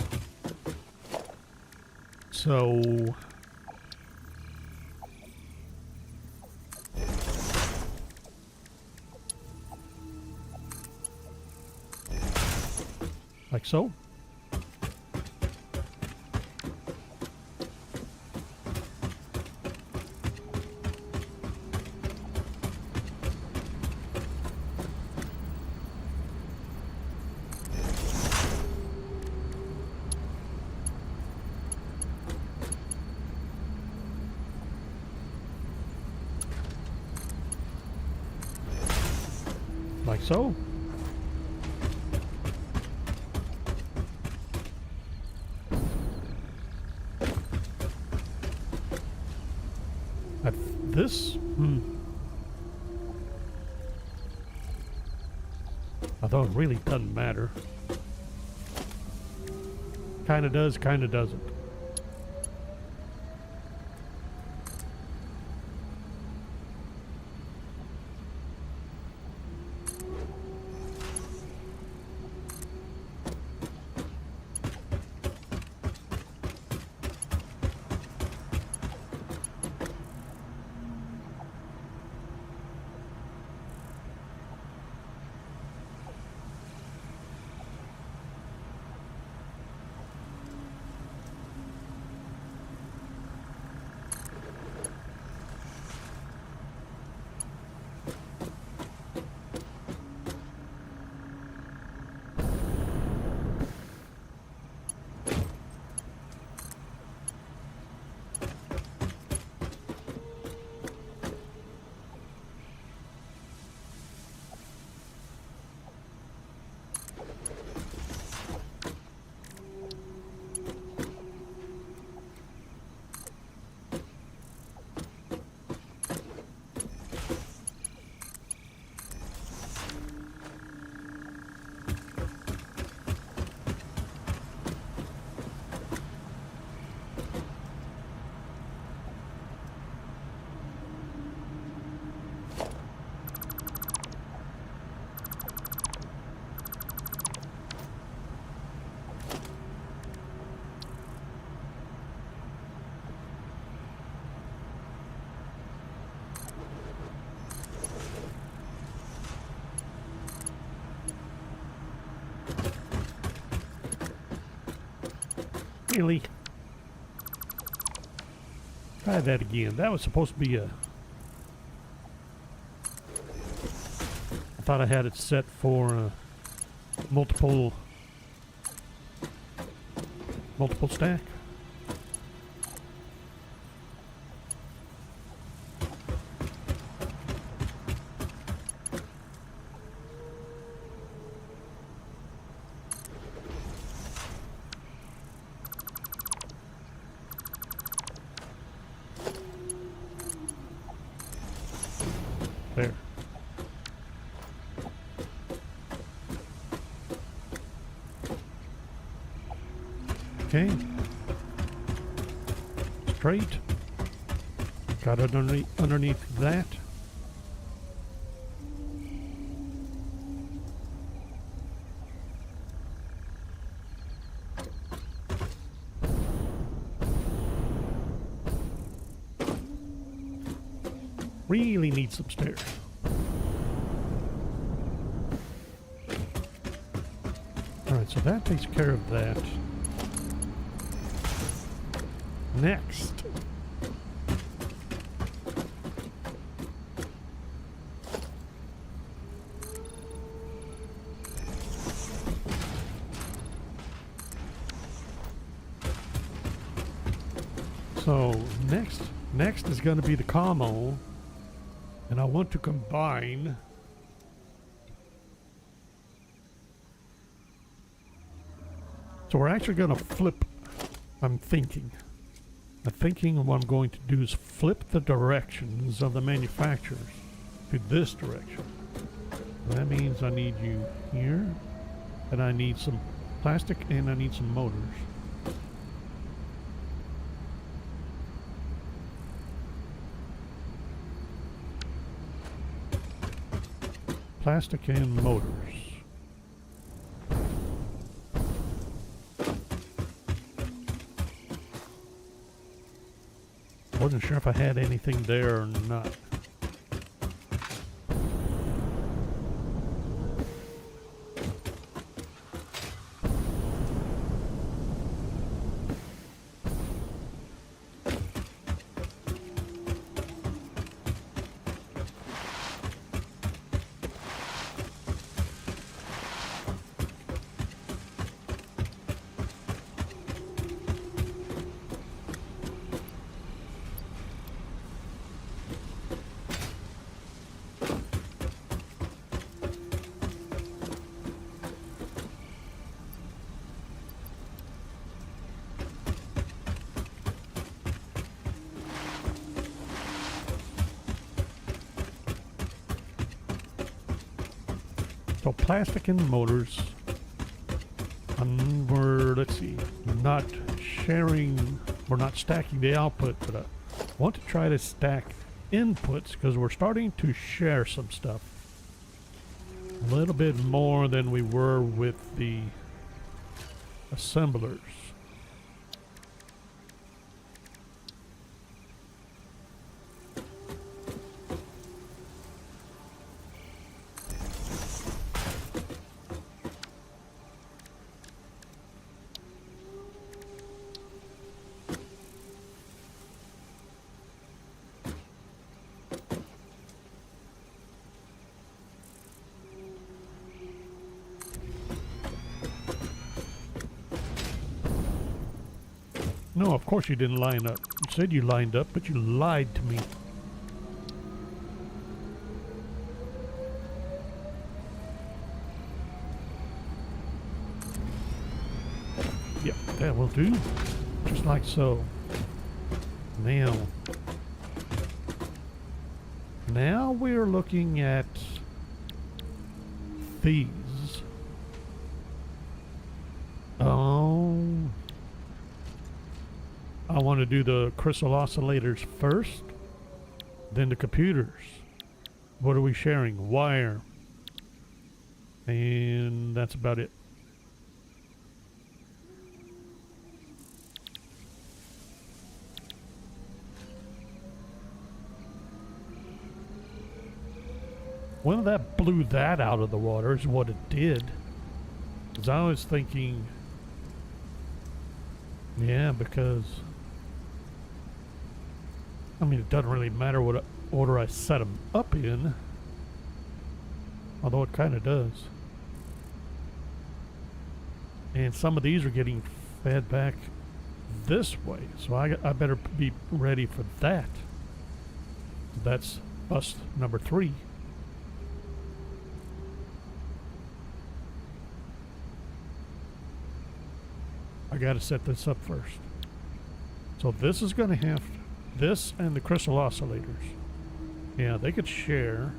like so. Like so. This, although it really doesn't matter. Kinda does, kinda doesn't. Really? Try that again. That was supposed to be a... I thought I had it set for multiple stack. There. Okay. Straight. Got it underneath that. Really need some stairs. Alright, so that takes care of that. Next. So next is going to be the commo, and I want to combine so we're actually going to flip. I'm thinking what I'm going to do is flip the directions of the manufacturers to this direction. That means I need you here, and I need some plastic, and I need some motors. Plastic and motors. Wasn't sure if I had anything there or not. So plastic and motors, let's see, not sharing, we're not stacking the output, but I want to try to stack inputs because we're starting to share some stuff. A little bit more than we were with the assemblers. No, of course you didn't line up. You said you lined up, but you lied to me. Yep, that will do. Just like so. Now we're looking at these. I want to do the crystal oscillators first, then the computers. What are we sharing? Wire. And that's about it. Well, that blew that out of the water is what it did. Because I was thinking Yeah, because I mean, it doesn't really matter what order I set them up in, although it kind of does. And some of these are getting fed back this way, so I better be ready for that. That's bus number 3. I got to set this up first. So this is going to have this and the crystal oscillators. Yeah, they could share.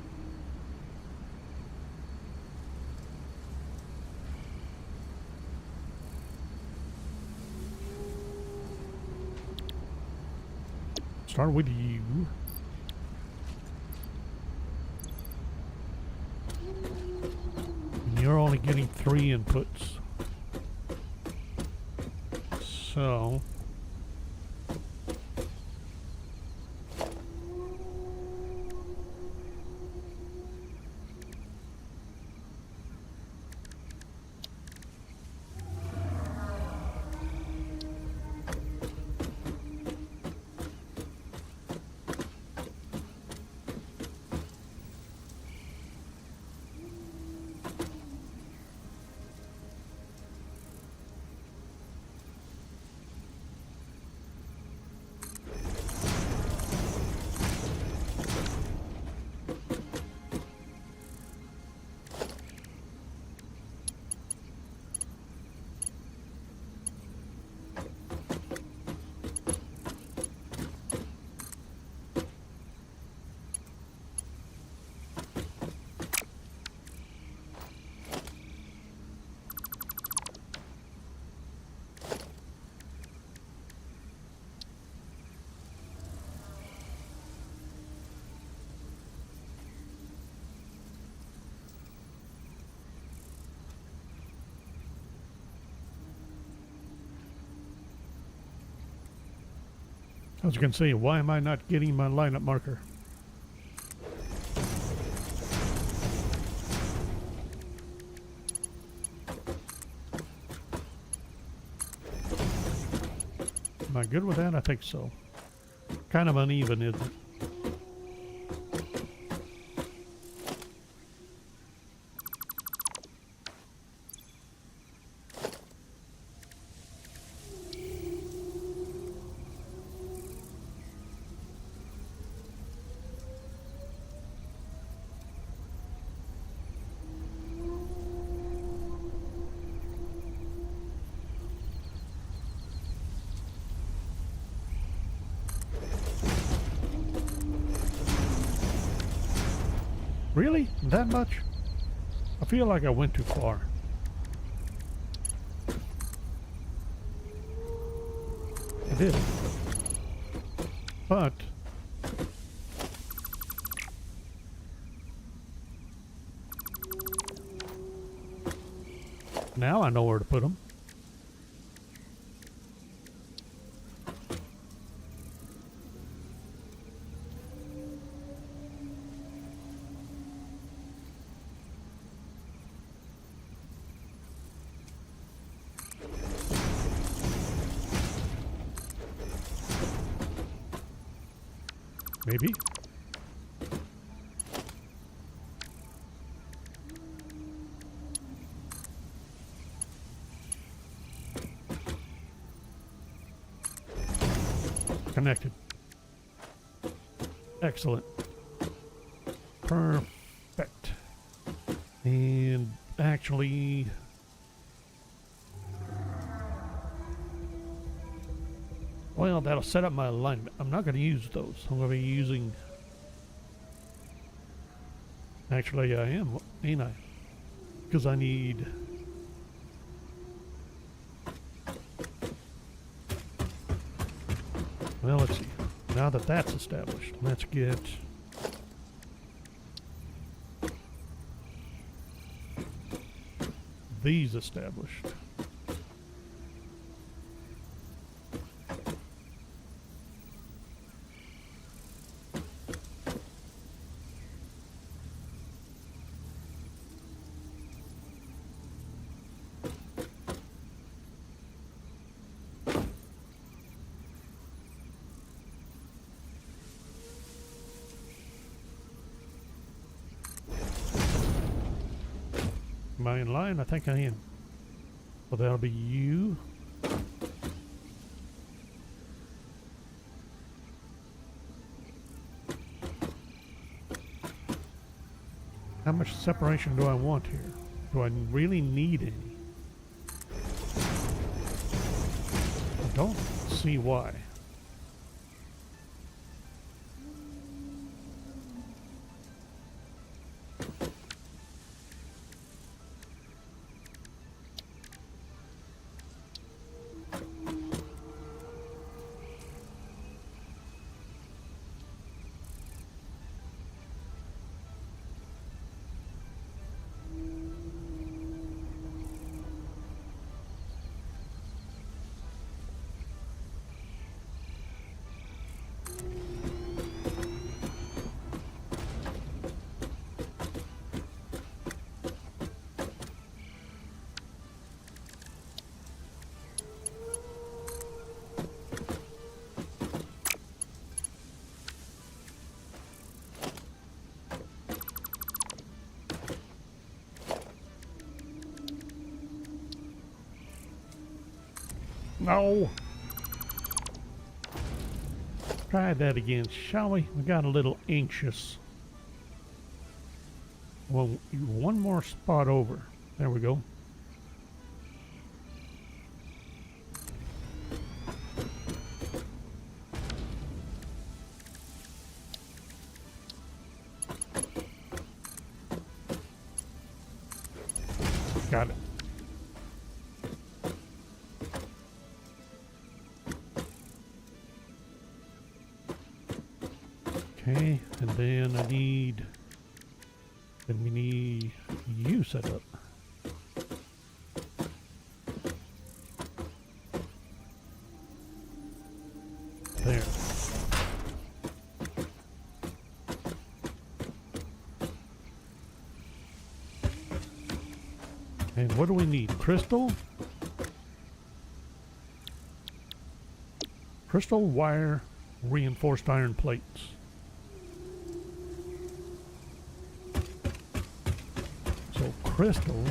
Start with you. And you're only getting 3 inputs. So I was going to say, why am I not getting my lineup marker? Am I good with that? I think so. Kind of uneven, isn't it? Really? That much? I feel like I went too far. I did. But now I know where to put them. Maybe. Connected. Excellent. Perfect. And actually, well, that'll set up my alignment. I'm not going to use those. I'm going to be using... Actually, I am, ain't I? Because I need... Well, let's see. Now that that's established, let's get... these established. Am I in line? I think I am. So that'll be you. How much separation do I want here? Do I really need any? I don't see why. No. Try that again, shall we? We got a little anxious. Well, one more spot over. There we go. Got it. Okay, and then we need you set up. There. And what do we need? Crystal? Crystal wire reinforced iron plates. Crystal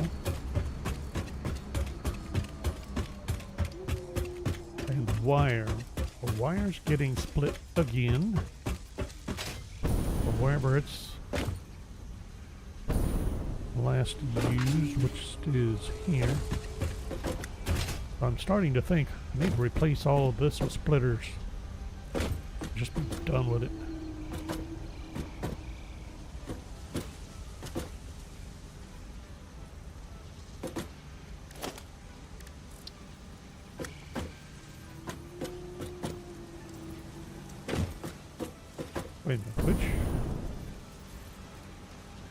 and wire. The wire's getting split again, or wherever it's last used, which is here. I'm starting to think I need to replace all of this with splitters. Just be done with it. Wait a minute, which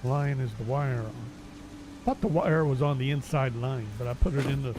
line is the wire on? I thought the wire was on the inside line, but I put it in the...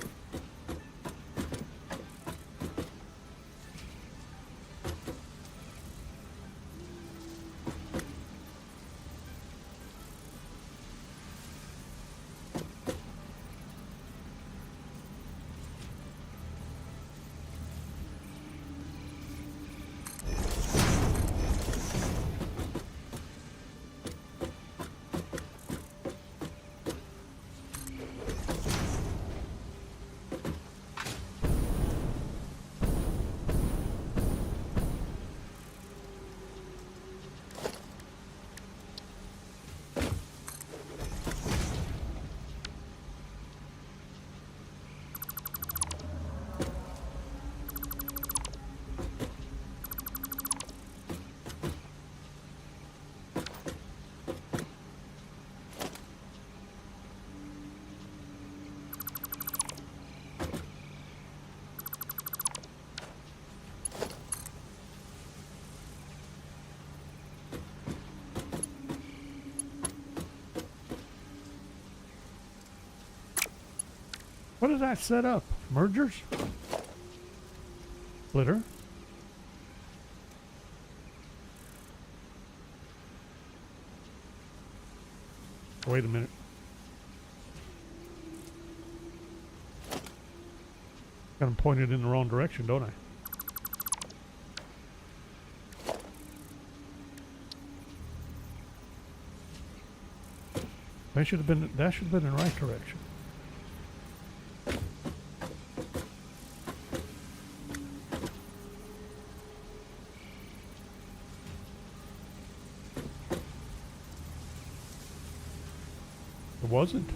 What does that set up? Mergers? Splitter? Wait a minute. Got them pointed in the wrong direction, don't I? That should have been in the right direction. It wasn't.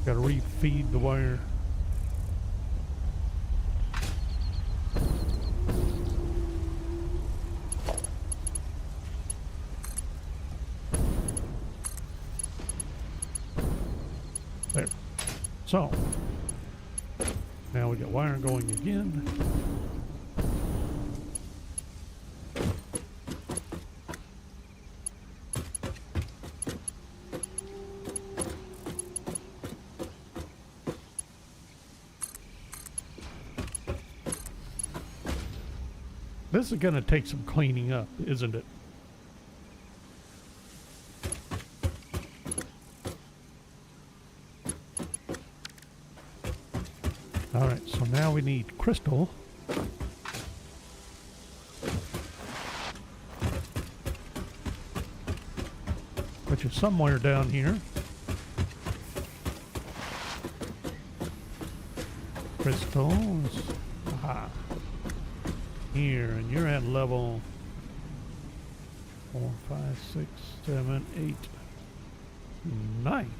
Gotta refeed the wire. There. So, now we got wire going again. This is going to take some cleaning up, isn't it? All right, so now we need crystal. Which is somewhere down here. Crystals. Aha. Here, and you're at level 4, 5, 6, 7, 8, 9.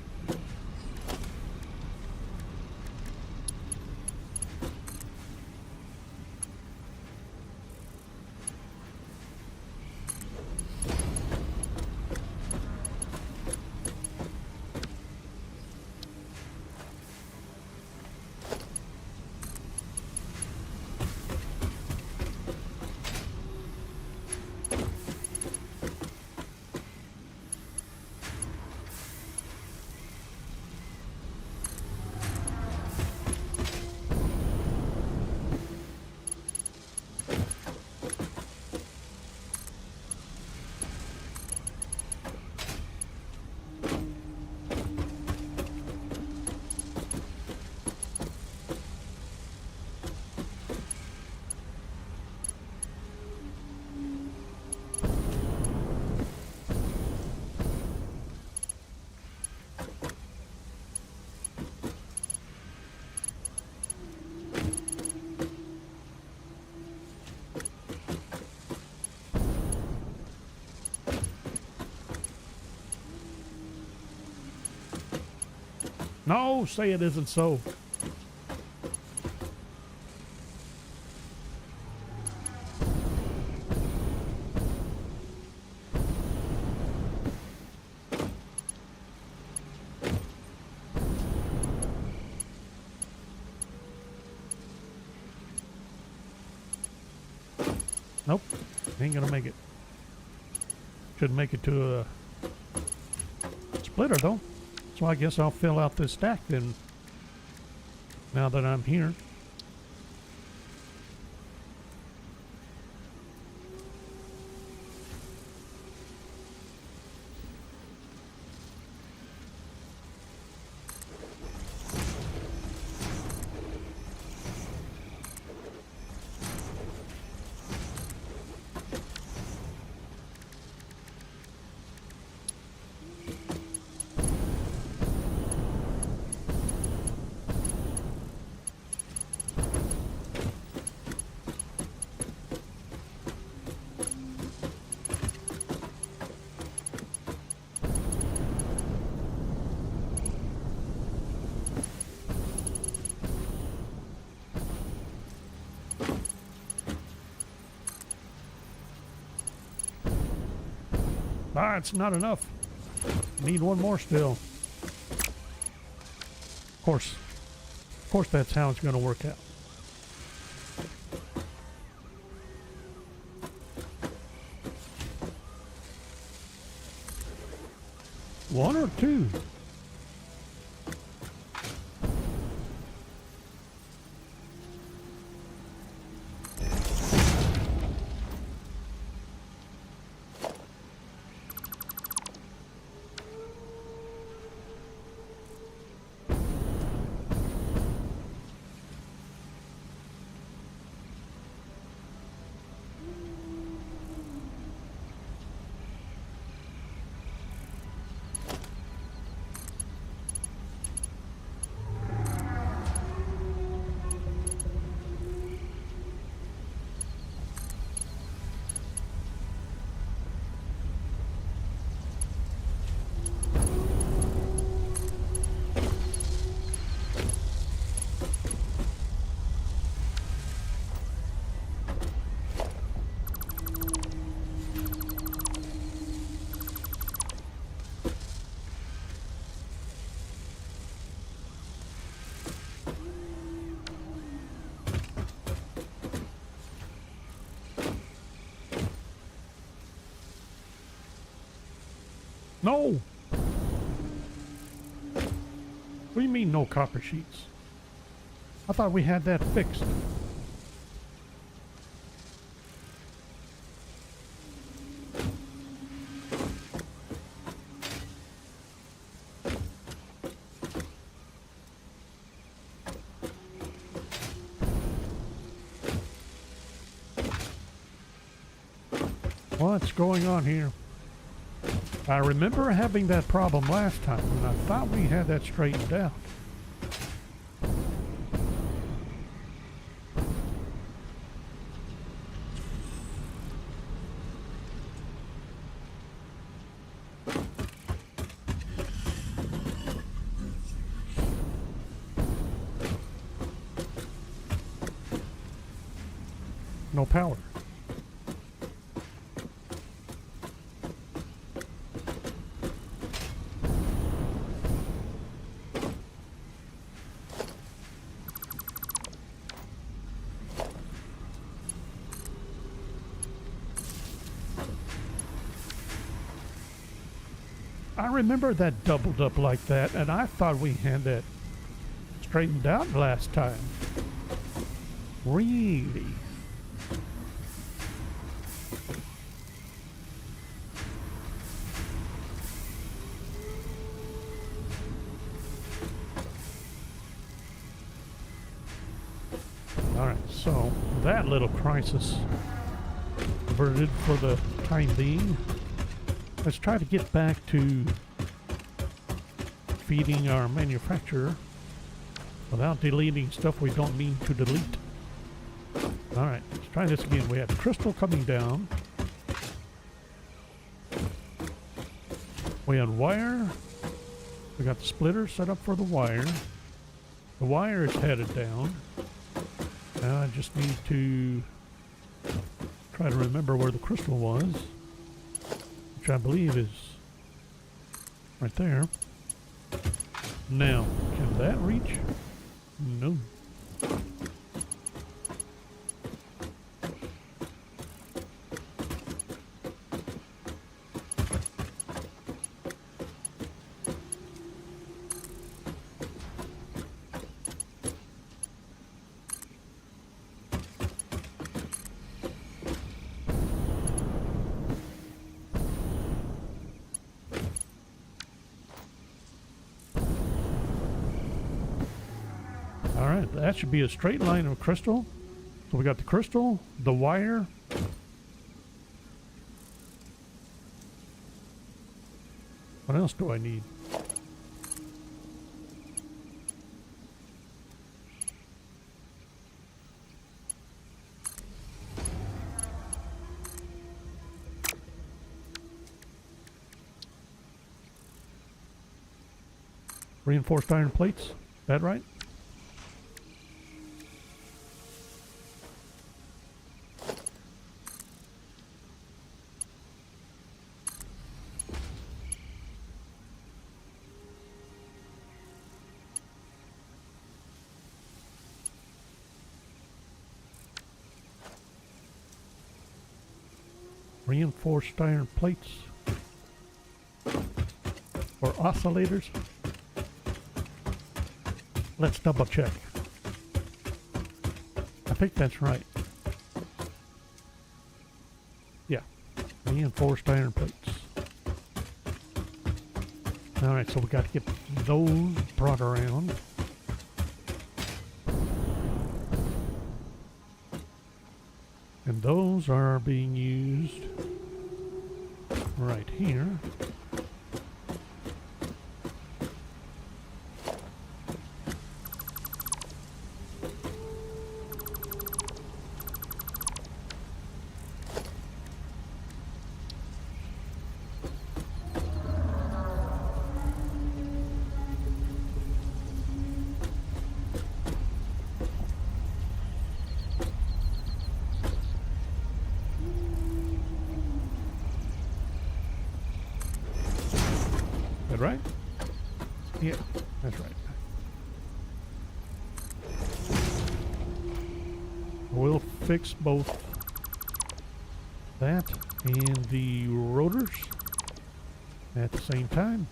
No, say it isn't so. Nope, ain't gonna make it. Should make it to a splitter though. So I guess I'll fill out this stack then, now that I'm here. Ah, it's not enough. Need one more still. Of course, that's how it's going to work out. One or two? No! What do you mean no copper sheets? I thought we had that fixed. What's going on here? I remember having that problem last time, and I thought we had that straightened out. No power. I remember that doubled up like that, and I thought we had that straightened out last time. Really? Alright, so that little crisis averted for the time being. Let's try to get back to feeding our manufacturer without deleting stuff we don't mean to delete. Alright, let's try this again. We have crystal coming down. We had wire. We got the splitter set up for the wire. The wire is headed down. Now I just need to try to remember where the crystal was, which I believe is right there. Now, can that reach? No. Alright, that should be a straight line of crystal. So we got the crystal, the wire. What else do I need? Reinforced iron plates, that right? Reinforced iron plates. or oscillators. Let's double check. I think that's right. Yeah, reinforced iron plates. Alright, so we got to get those brought around. And those are being used right here. That right? Yeah, that's right. We'll fix both that and the rotors at the same time.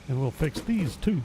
And we'll fix these too.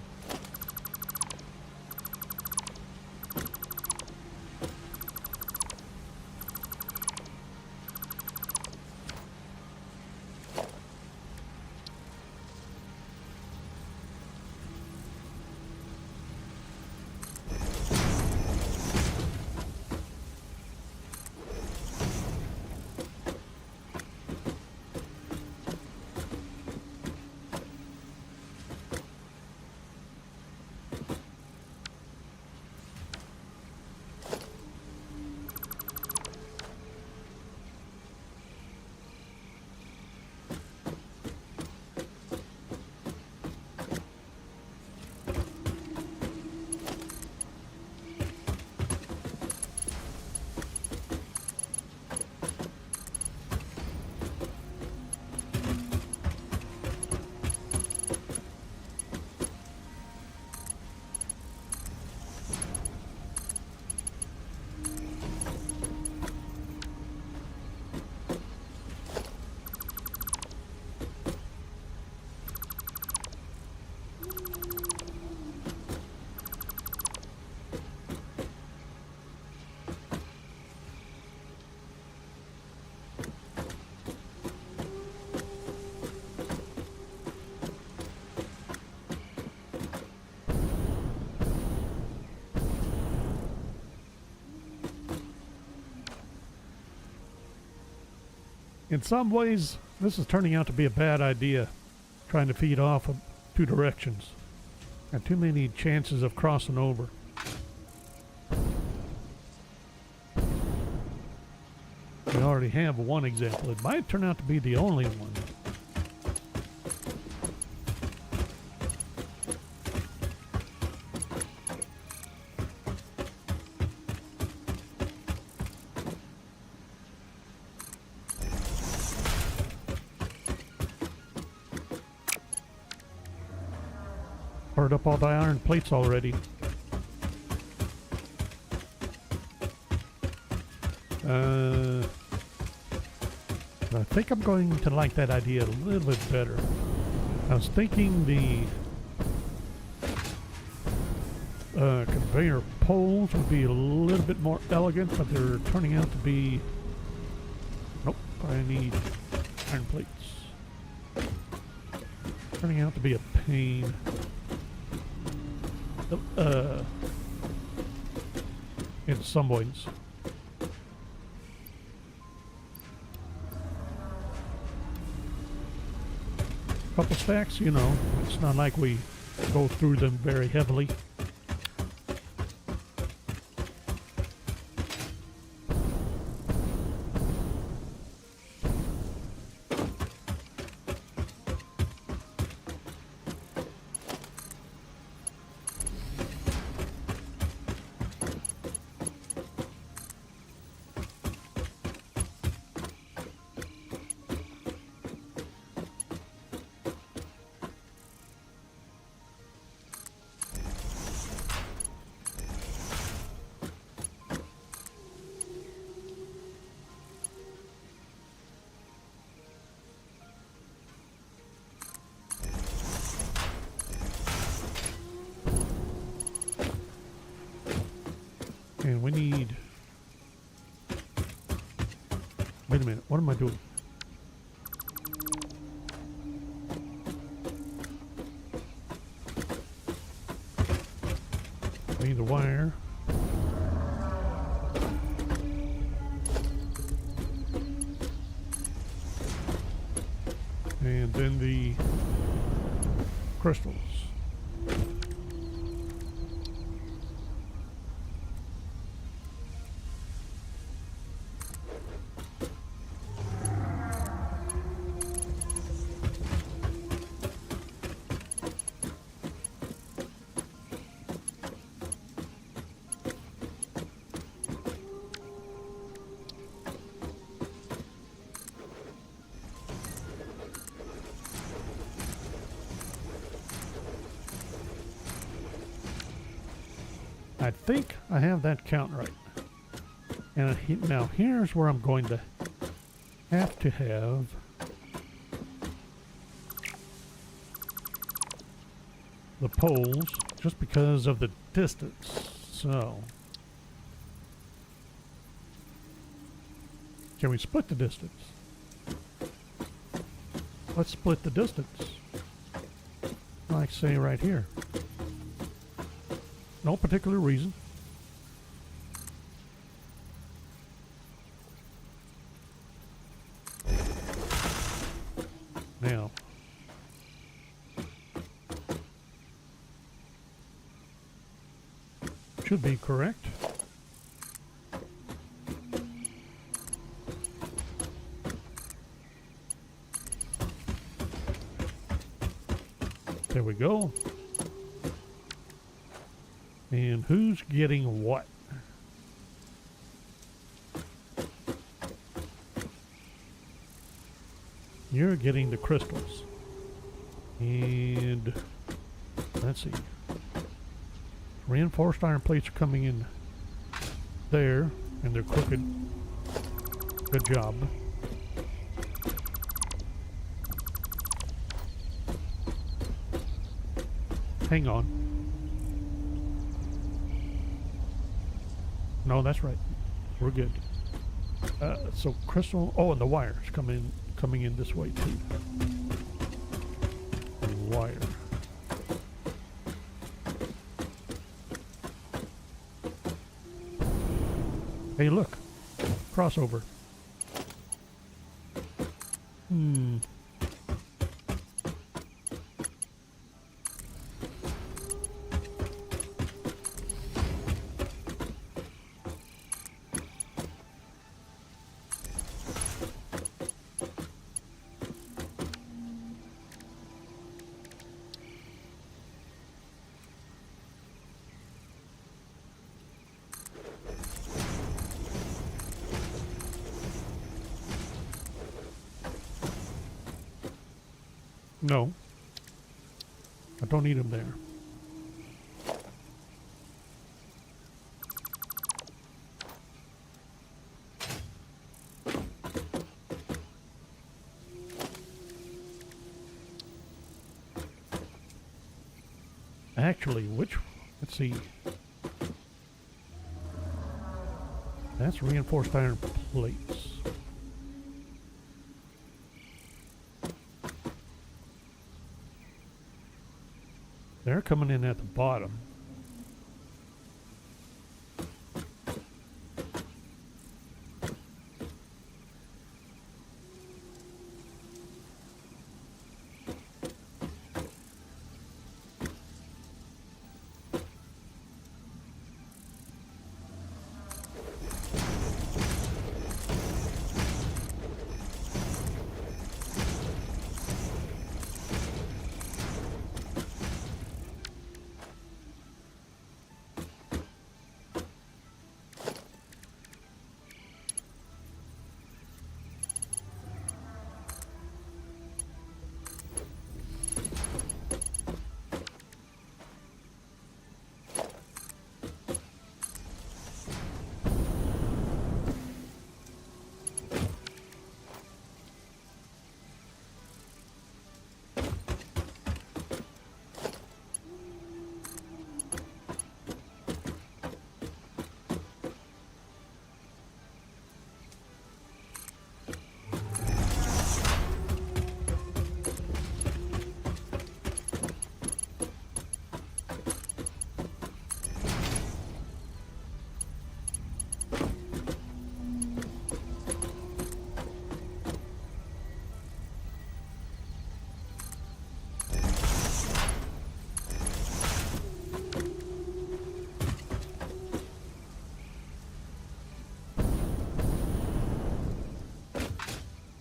In some ways, this is turning out to be a bad idea, trying to feed off of two directions. Got too many chances of crossing over. We already have one example. It might turn out to be the only one. Fired up all the iron plates already. I think I'm going to like that idea a little bit better. I was thinking the conveyor poles would be a little bit more elegant, but they're turning out to be... Nope, I need iron plates. Turning out to be a pain. In some ways. Couple stacks, you know, it's not like we go through them very heavily. we need... Wait a minute, what am I doing? We need the wire. And then the crystals. I think I have that count right. And now here's where I'm going to have the poles, just because of the distance. So, can we split the distance? Let's split the distance. Like say right here. No particular reason. Now, should be correct. There we go. And who's getting what? You're getting the crystals. And let's see. Reinforced iron plates are coming in there, and they're crooked. Good job. Hang on. No, that's right. We're good. So crystal. Oh, and the wires coming in this way too. The wire. Hey, look. Crossover. No. I don't need them there. Actually, let's see. That's reinforced iron plates. They're coming in at the bottom.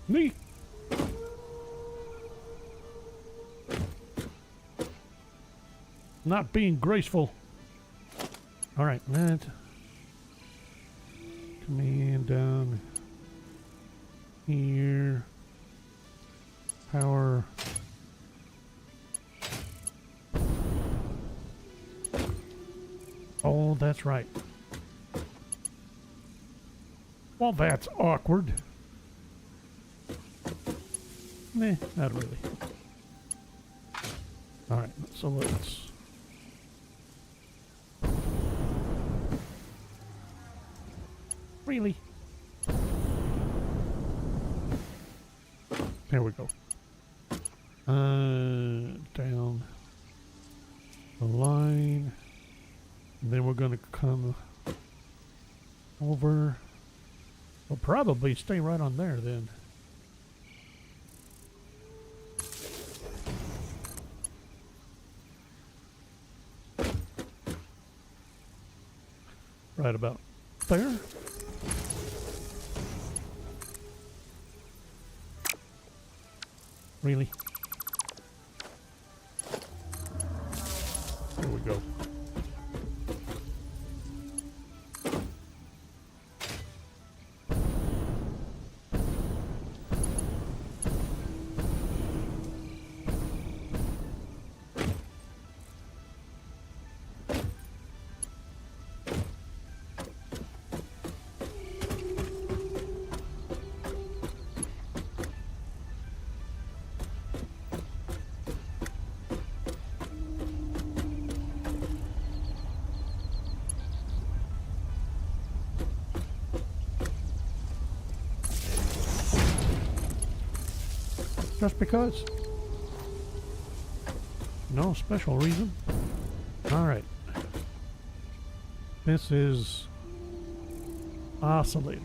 Me. Not being graceful. All right, that. Come in down here. Power. Oh, that's right. Well, that's awkward. Nah, not really. All right, so let's. Really? There we go. Down the line. And then we're going to come over. We'll probably stay right on there then. Right about there. Really? There we go. Just because. No special reason. Alright. This is oscillators.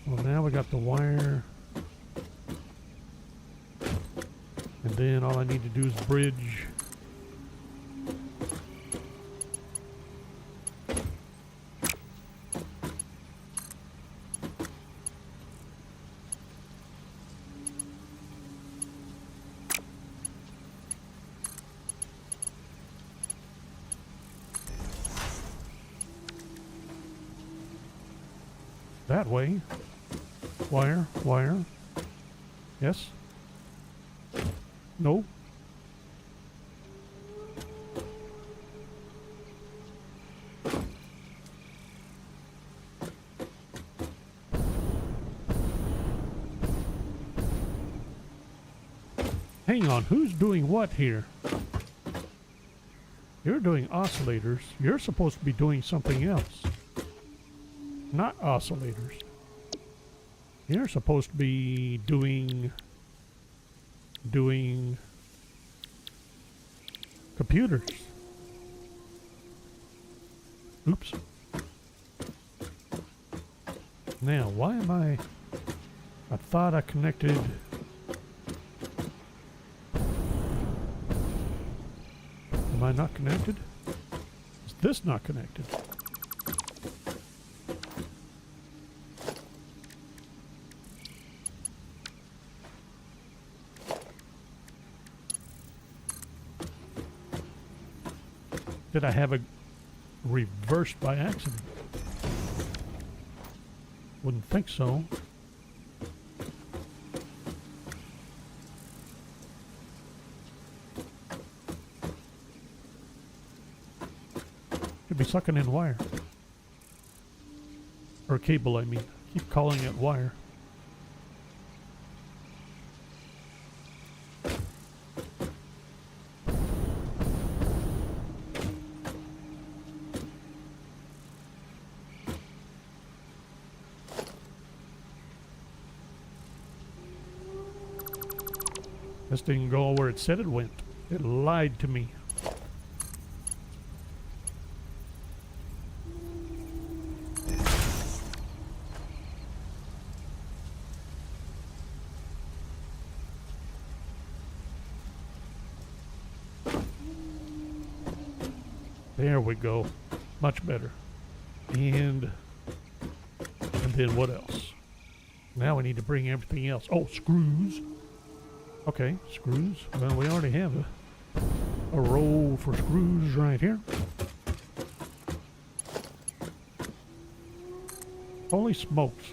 Well, now we got the wire. And then all I need to do is bridge. That way. Wire, wire. Yes. No. Hang on, who's doing what here? You're doing oscillators. You're supposed to be doing something else. Not oscillators. You're supposed to be doing computers. Oops. Now, why am I thought I connected. Am I not connected? Is this not connected? Did I have it reversed by accident? Wouldn't think so. Could be sucking in wire. Or cable, I mean. Keep calling it wire. This didn't go where it said it went. It lied to me. There we go. Much better. And then what else? Now we need to bring everything else. Oh, screws. Okay, screws. Well, we already have a roll for screws right here. Holy smokes.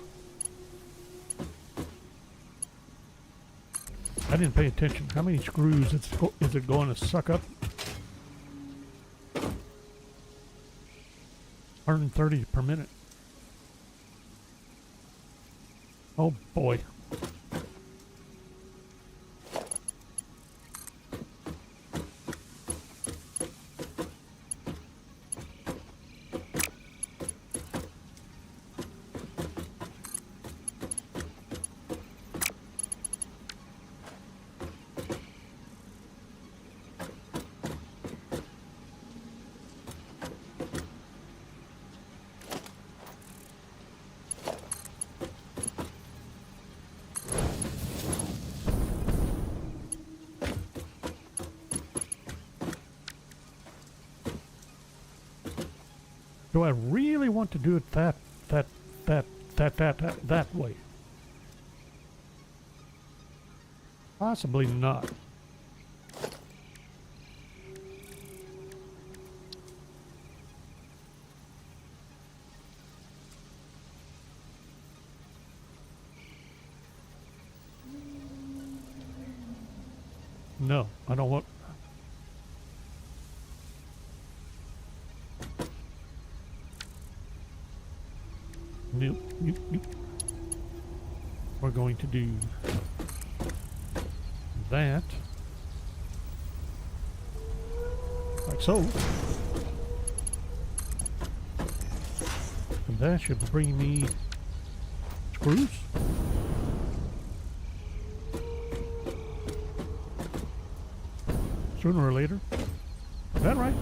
I didn't pay attention. How many screws is it going to suck up? 130 per minute. Oh boy. Do I really want to do it that way? Possibly not. No, I don't want... Nope, nope, nope. We're going to do that, like so. And that should bring me screws. Sooner or later. Is that right?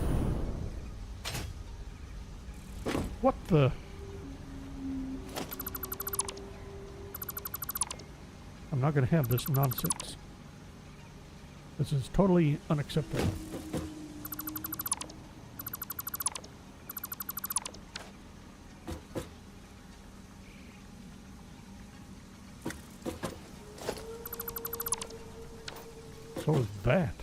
What the... I'm not going to have this nonsense. This is totally unacceptable. So is that.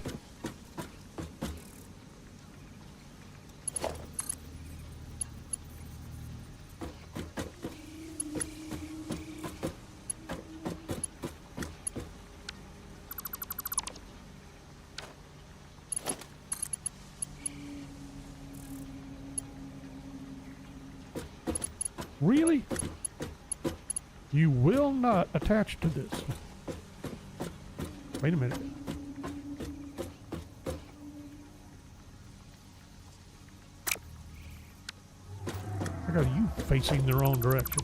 Really? You will not attach to this. Wait a minute. I got you facing the wrong direction.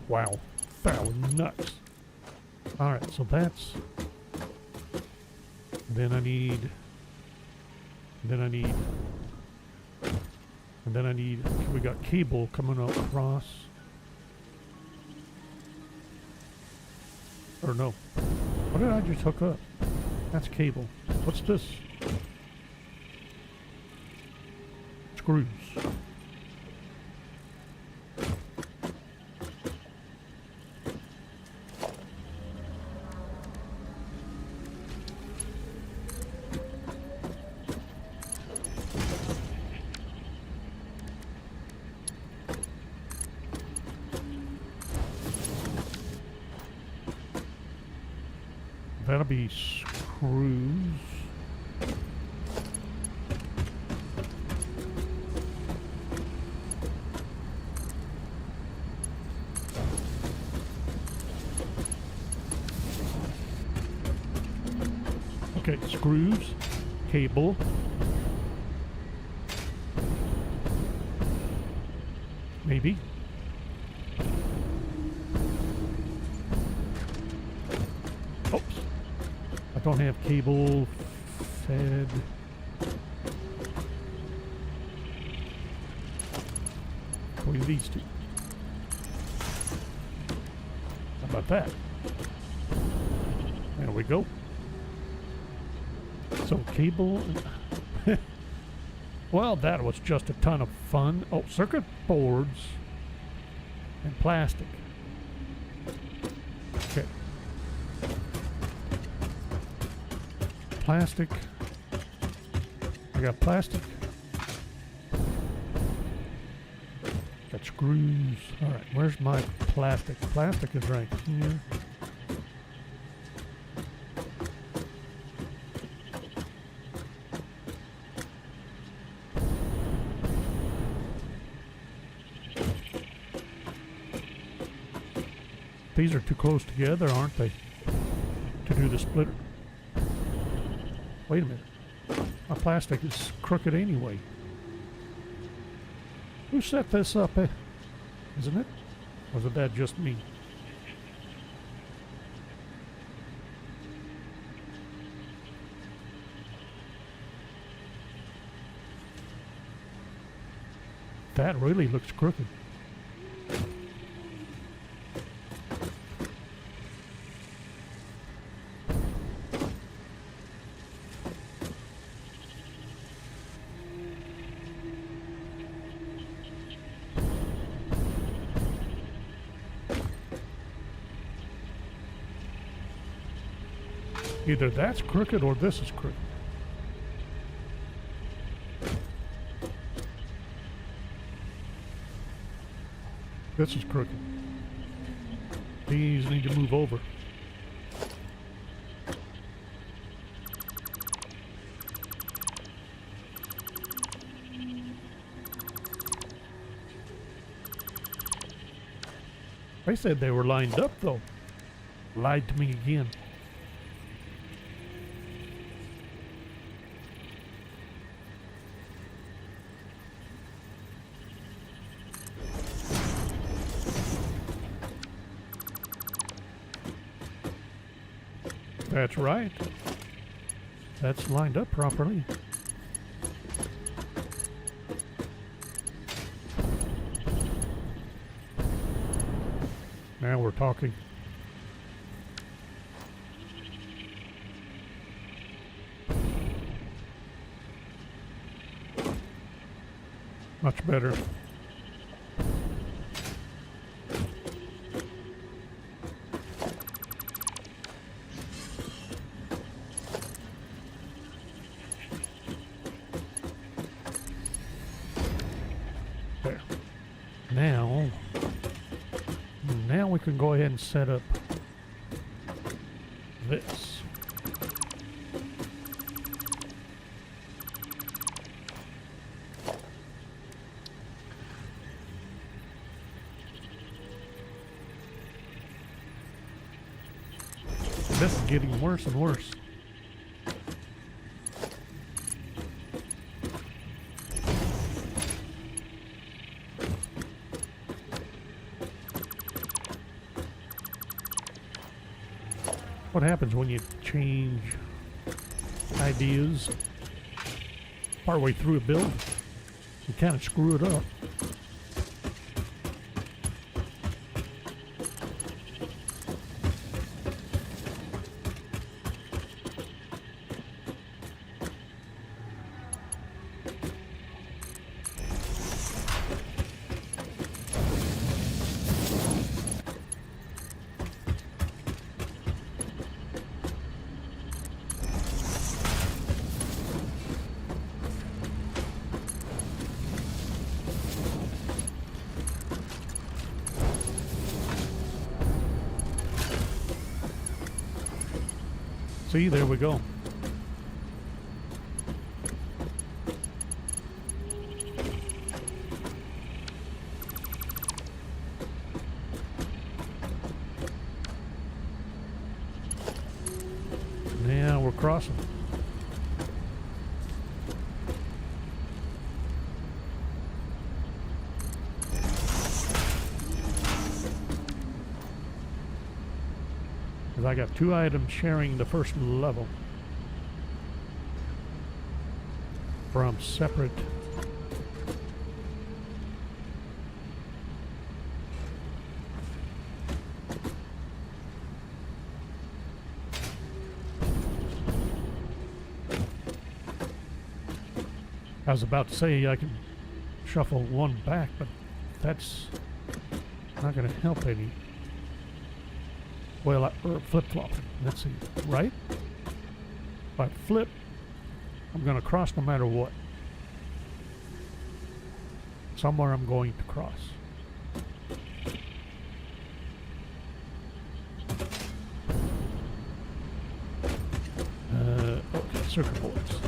Wow, that was nuts. Alright, so that's... Then I need... We got cable coming across. Or no. What did I just hook up? That's cable. What's this? Screws. That'll be screws. Okay, screws, cable. Maybe. Oops. I don't have cable said. Between these two. How about that? There we go. So cable. Well, that was just a ton of fun. Oh, circuit boards and plastic. Okay. Plastic. I got plastic. Got screws. All right, where's my plastic? Plastic is right here. These are too close together, aren't they? To do the splitter. Wait a minute. My plastic is crooked anyway. Who set this up, Isn't it? Or was that just me? That really looks crooked. Either that's crooked or this is crooked. This is crooked. These need to move over. They said they were lined up though. Lied to me again. That's right. That's lined up properly. Now we're talking. Much better. There. Now we can go ahead and set up this. This is getting worse and worse. What happens when you change ideas partway through a build? You kind of screw it up. See, there we go. Now we're crossing. I got two items sharing the first level. from separate. I was about to say I can shuffle one back, but that's not going to help any. Well, or flip-flop. Let's see. Right? If I flip, I'm going to cross no matter what. Somewhere I'm going to cross. Okay, circuit boards.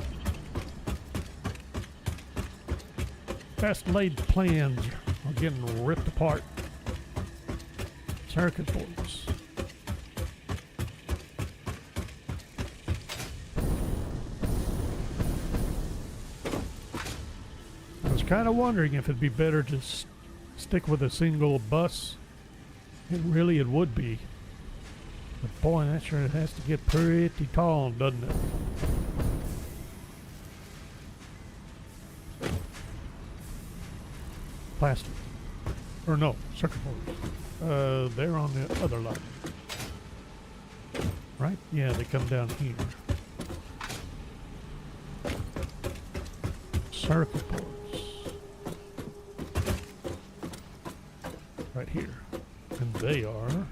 Best laid plans are getting ripped apart. Circuit boards. I was kind of wondering if it'd be better to stick with a single bus. And really it would be. But boy, that sure has to get pretty tall, doesn't it? Plastic. Or no, circuit boards. They're on the other line. Right? Yeah, they come down here. Circuit boards. Right here. And they are...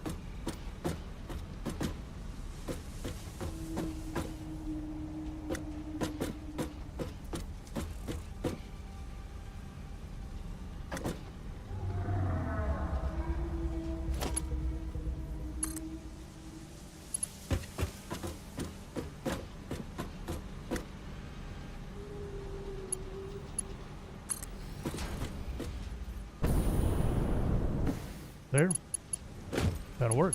there. That'll work.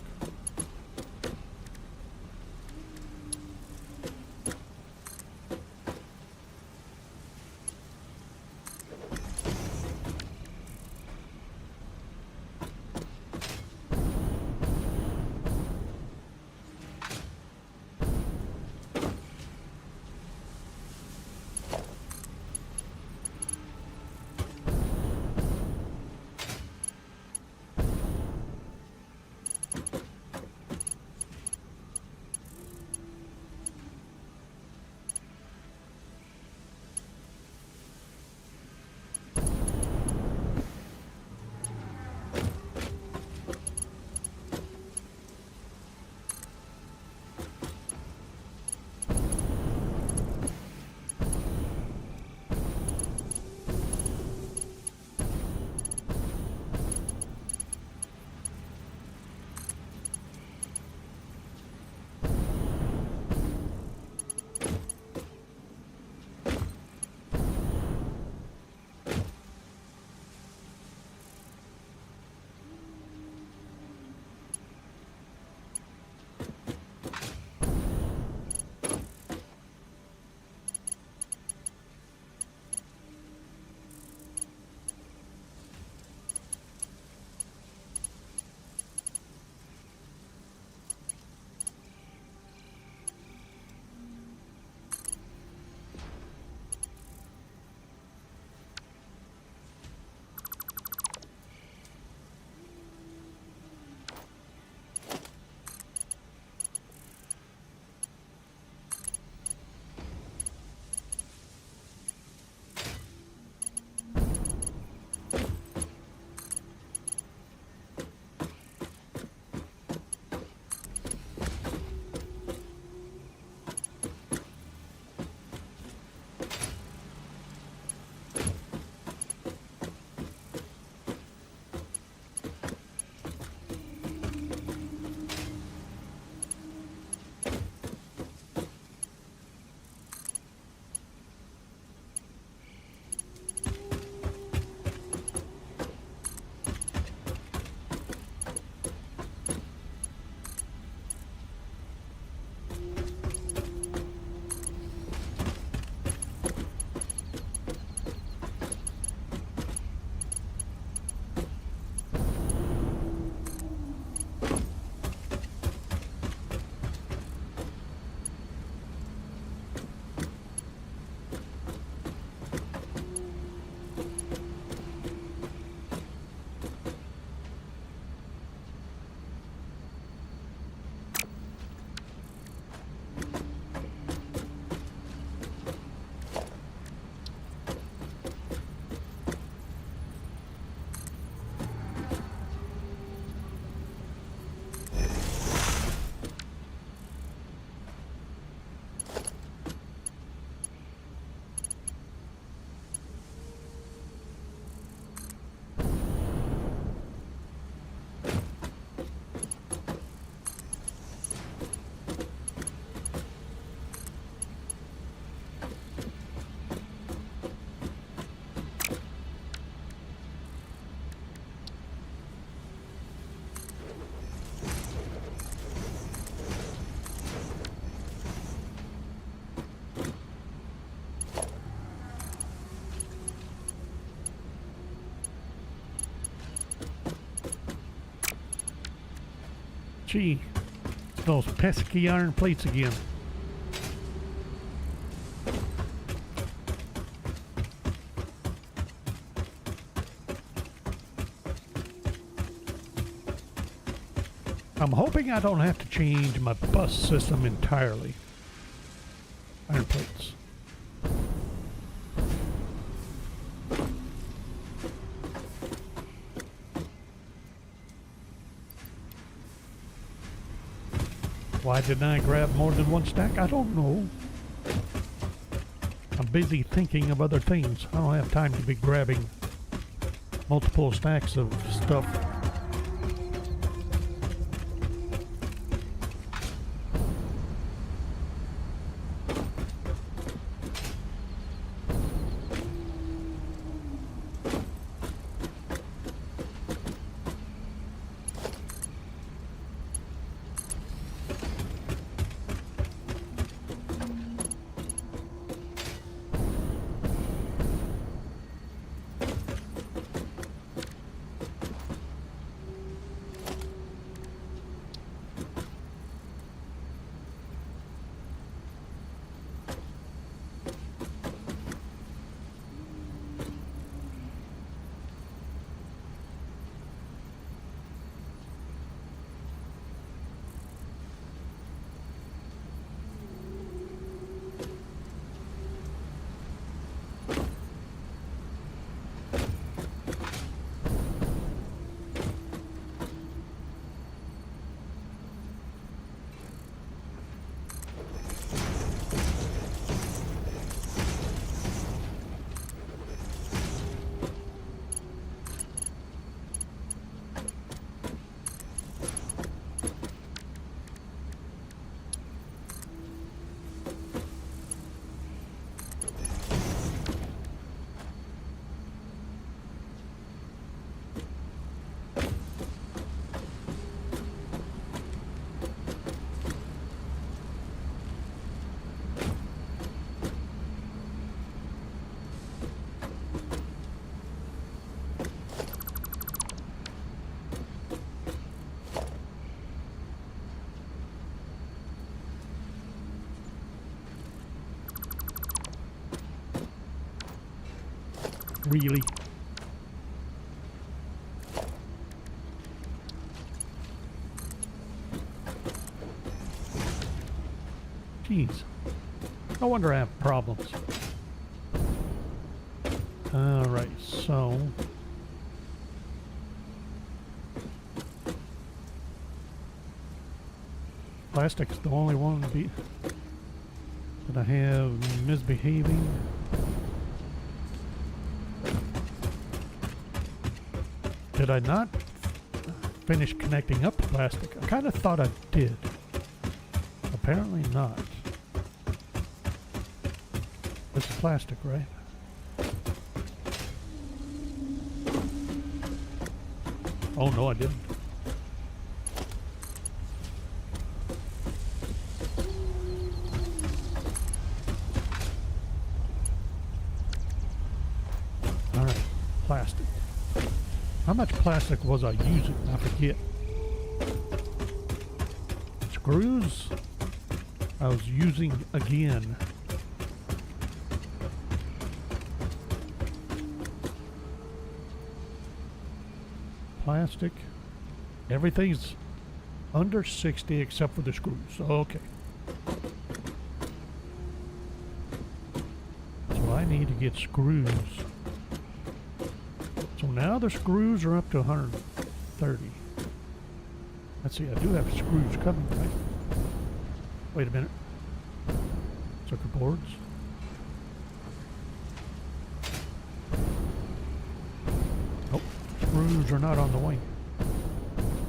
Gee, it's those pesky iron plates again. I'm hoping I don't have to change my bus system entirely. Iron plates. Why didn't I grab more than one stack? I don't know. I'm busy thinking of other things. I don't have time to be grabbing multiple stacks of stuff. Really? Jeez. No wonder I have problems. Alright, so... Plastic's the only one that I have misbehaving. Did I not finish connecting up the plastic? I kind of thought I did. Apparently not. This is plastic, right? Oh no, I didn't. Alright, plastic. How much plastic was I using? I forget. Screws I was using again. Plastic. Everything's under 60 except for the screws. Okay. So I need to get screws. So now the screws are up to 130. Let's see, I do have screws coming, right? Wait a minute. Circuit boards. Nope, screws are not on the way.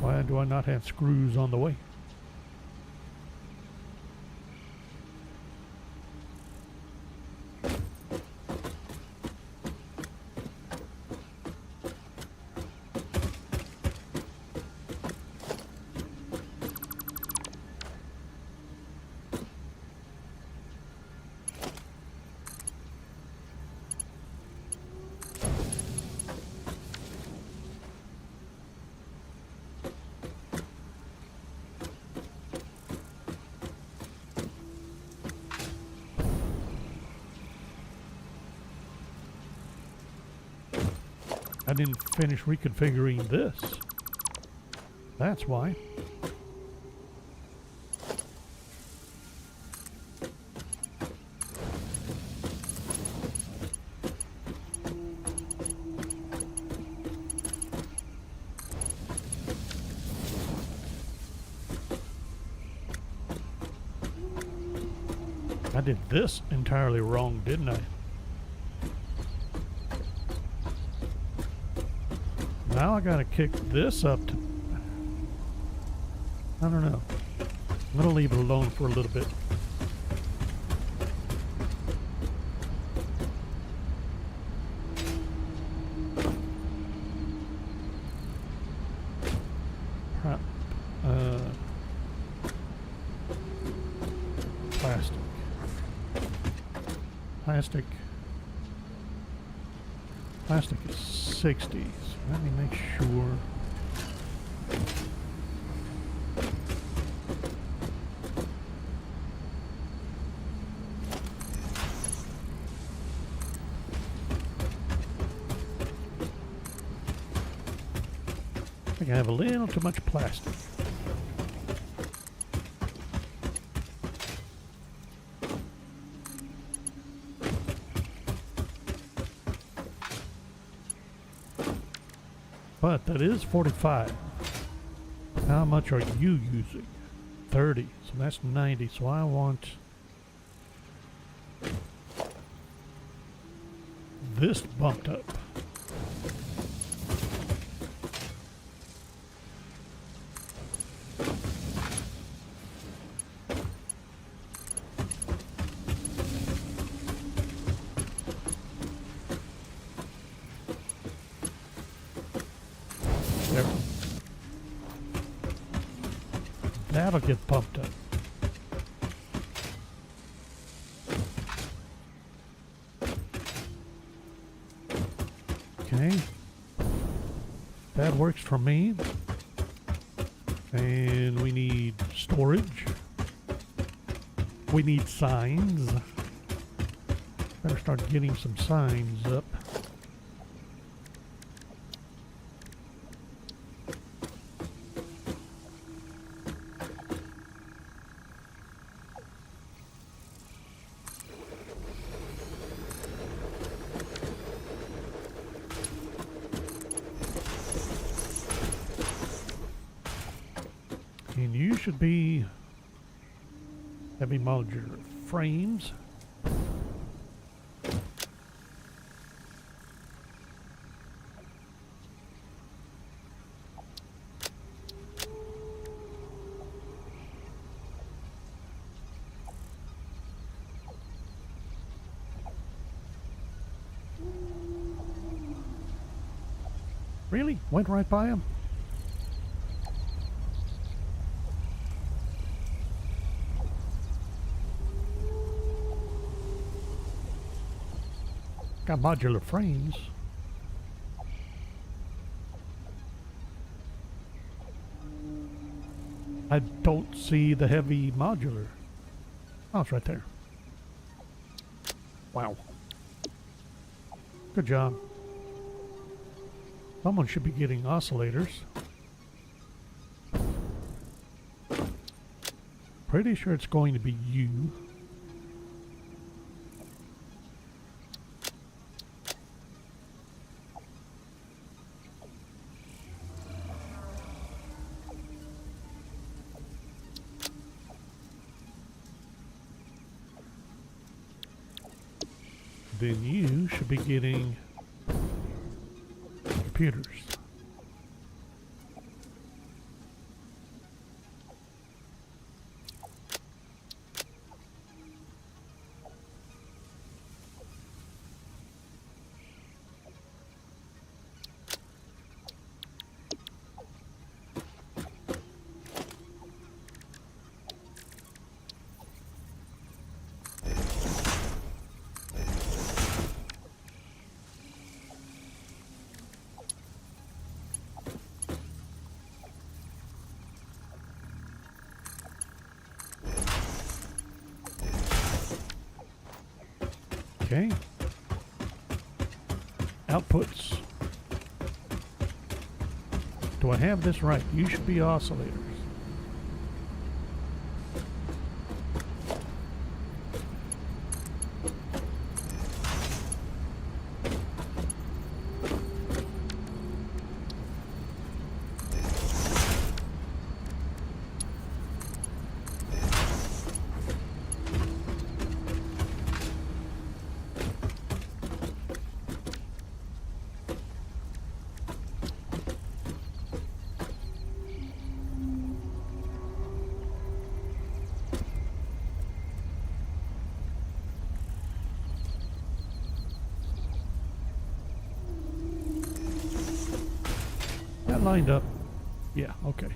Why do I not have screws on the way? I didn't finish reconfiguring this. That's why. I did this entirely wrong, didn't I? Now I gotta kick this up to... I don't know. I'm gonna leave it alone for a little bit. Plastic. Plastic is 60. So let me make sure. I think I have a little too much plastic. But that is 45. How much are you using? 30. So that's 90. So I want this bumped up. There. That'll get pumped up. Okay. That works for me. And we need storage. We need signs. Better start getting some signs up. And you should be heavy modular frames. Really? Went right by him? Got modular frames. I don't see the heavy modular. Oh, it's right there. Wow. Good job. Someone should be getting oscillators. Pretty sure it's going to be you. Then you should be getting computers. Okay. Outputs. Do I have this right? You should be oscillators. That lined up. Yeah, okay.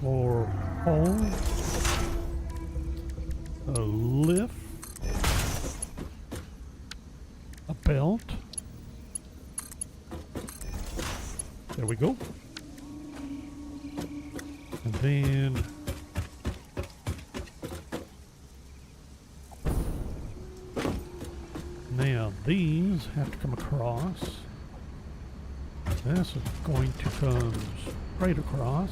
For home, a lift, a belt. There we go. And then now these have to come across. This is going to come straight across.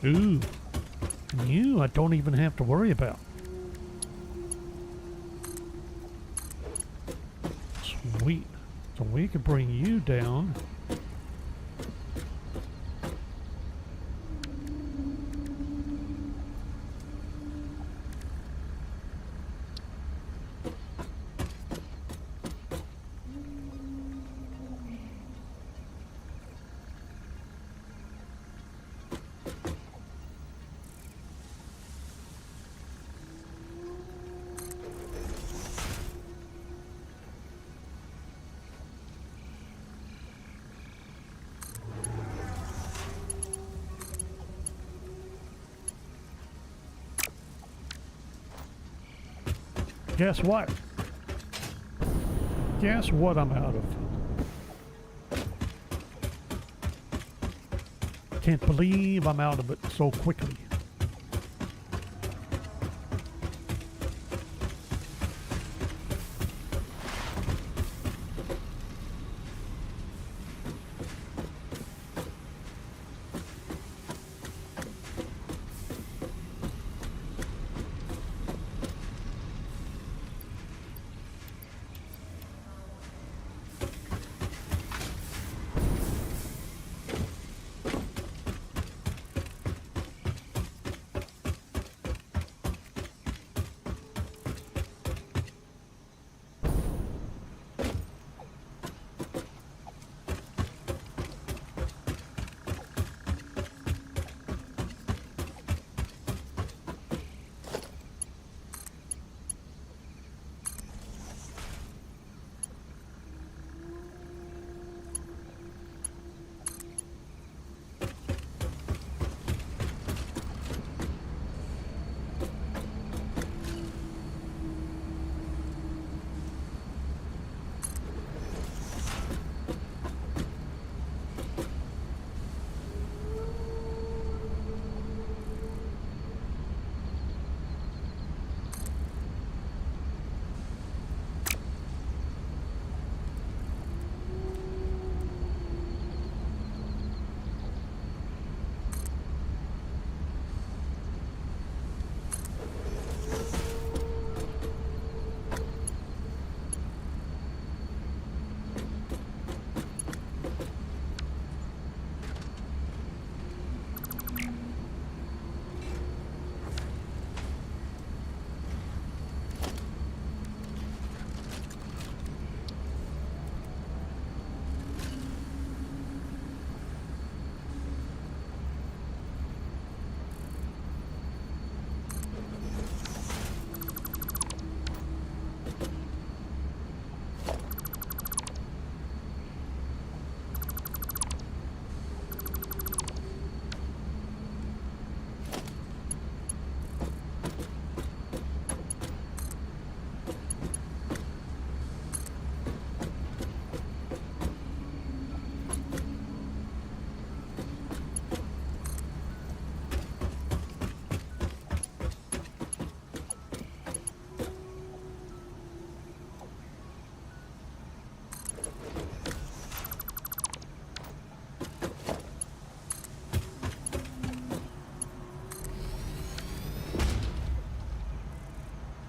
Ooh, you I don't even have to worry about. Sweet. So we could bring you down. Guess what? Guess what I'm out of? Can't believe I'm out of it so quickly.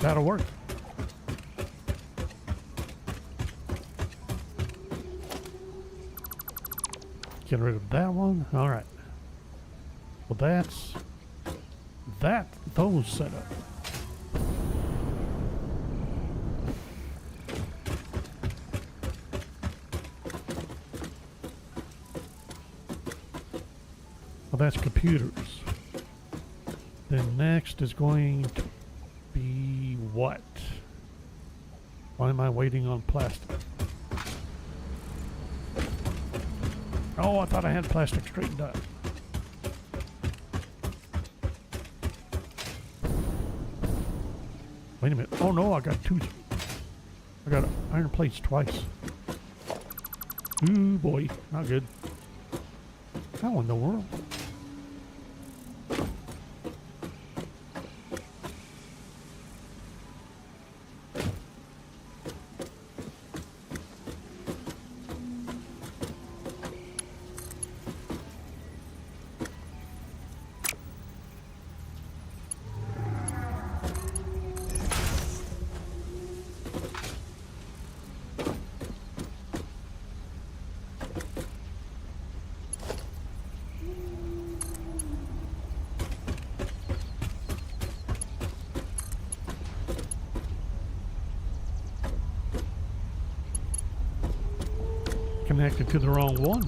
That'll work. Get rid of that one. All right. Well, that's those set up. Well, that's computers. Then next is going to be what? Why am I waiting on plastic? Oh, I thought I had plastic straightened up. Wait a minute. Oh no, I got iron plates twice. Ooh boy, not good. How in the world? Connected to the wrong one.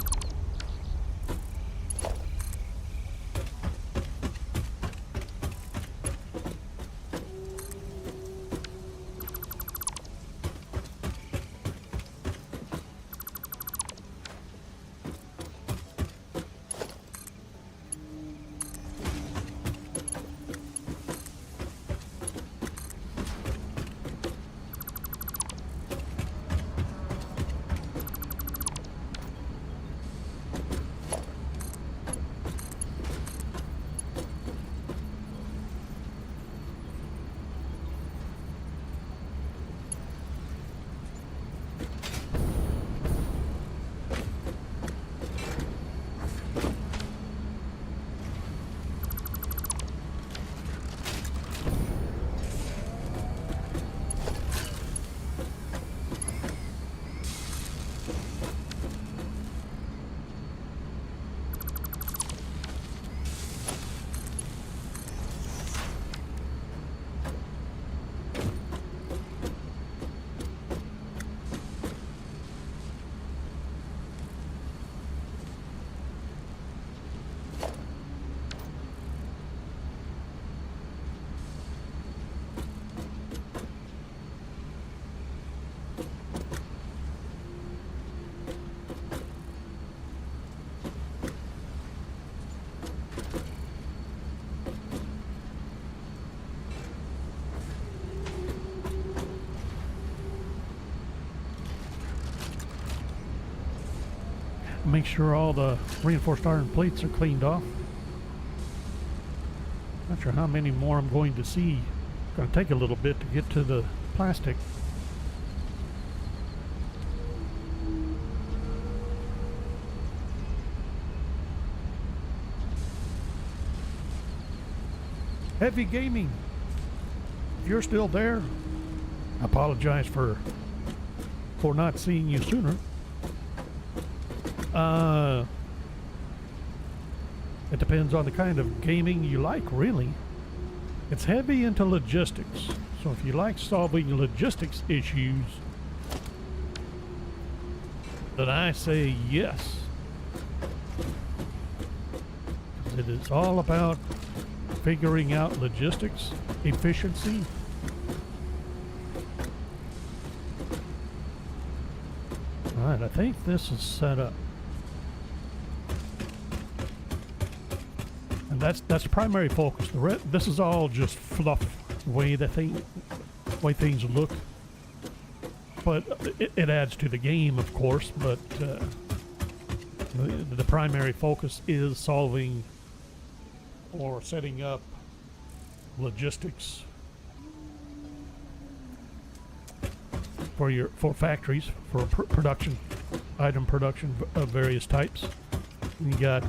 Make sure all the reinforced iron plates are cleaned off. Not sure how many more I'm going to see. It's going to take a little bit to get to the plastic. Heavy Gaming, if you're still there, I apologize for not seeing you sooner. It depends on the kind of gaming you like, really. It's heavy into logistics, so if you like solving logistics issues, then I say yes. It is all about figuring out logistics, efficiency. Alright, I think this is set up. And that's the primary focus. This is all just fluff, the way things look. But it adds to the game, of course, but the primary focus is solving or setting up logistics for factories, for item production of various types. You got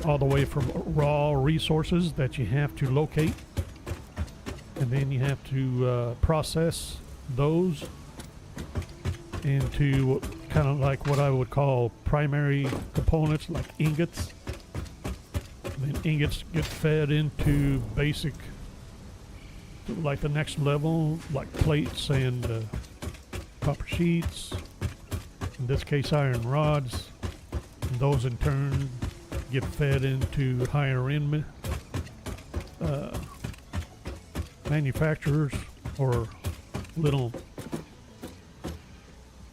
all the way from raw resources that you have to locate and then you have to process those into kind of like what I would call primary components, like ingots. And then ingots get fed into basic, like the next level, like plates and copper sheets, in this case iron rods, and those in turn get fed into higher end manufacturers or little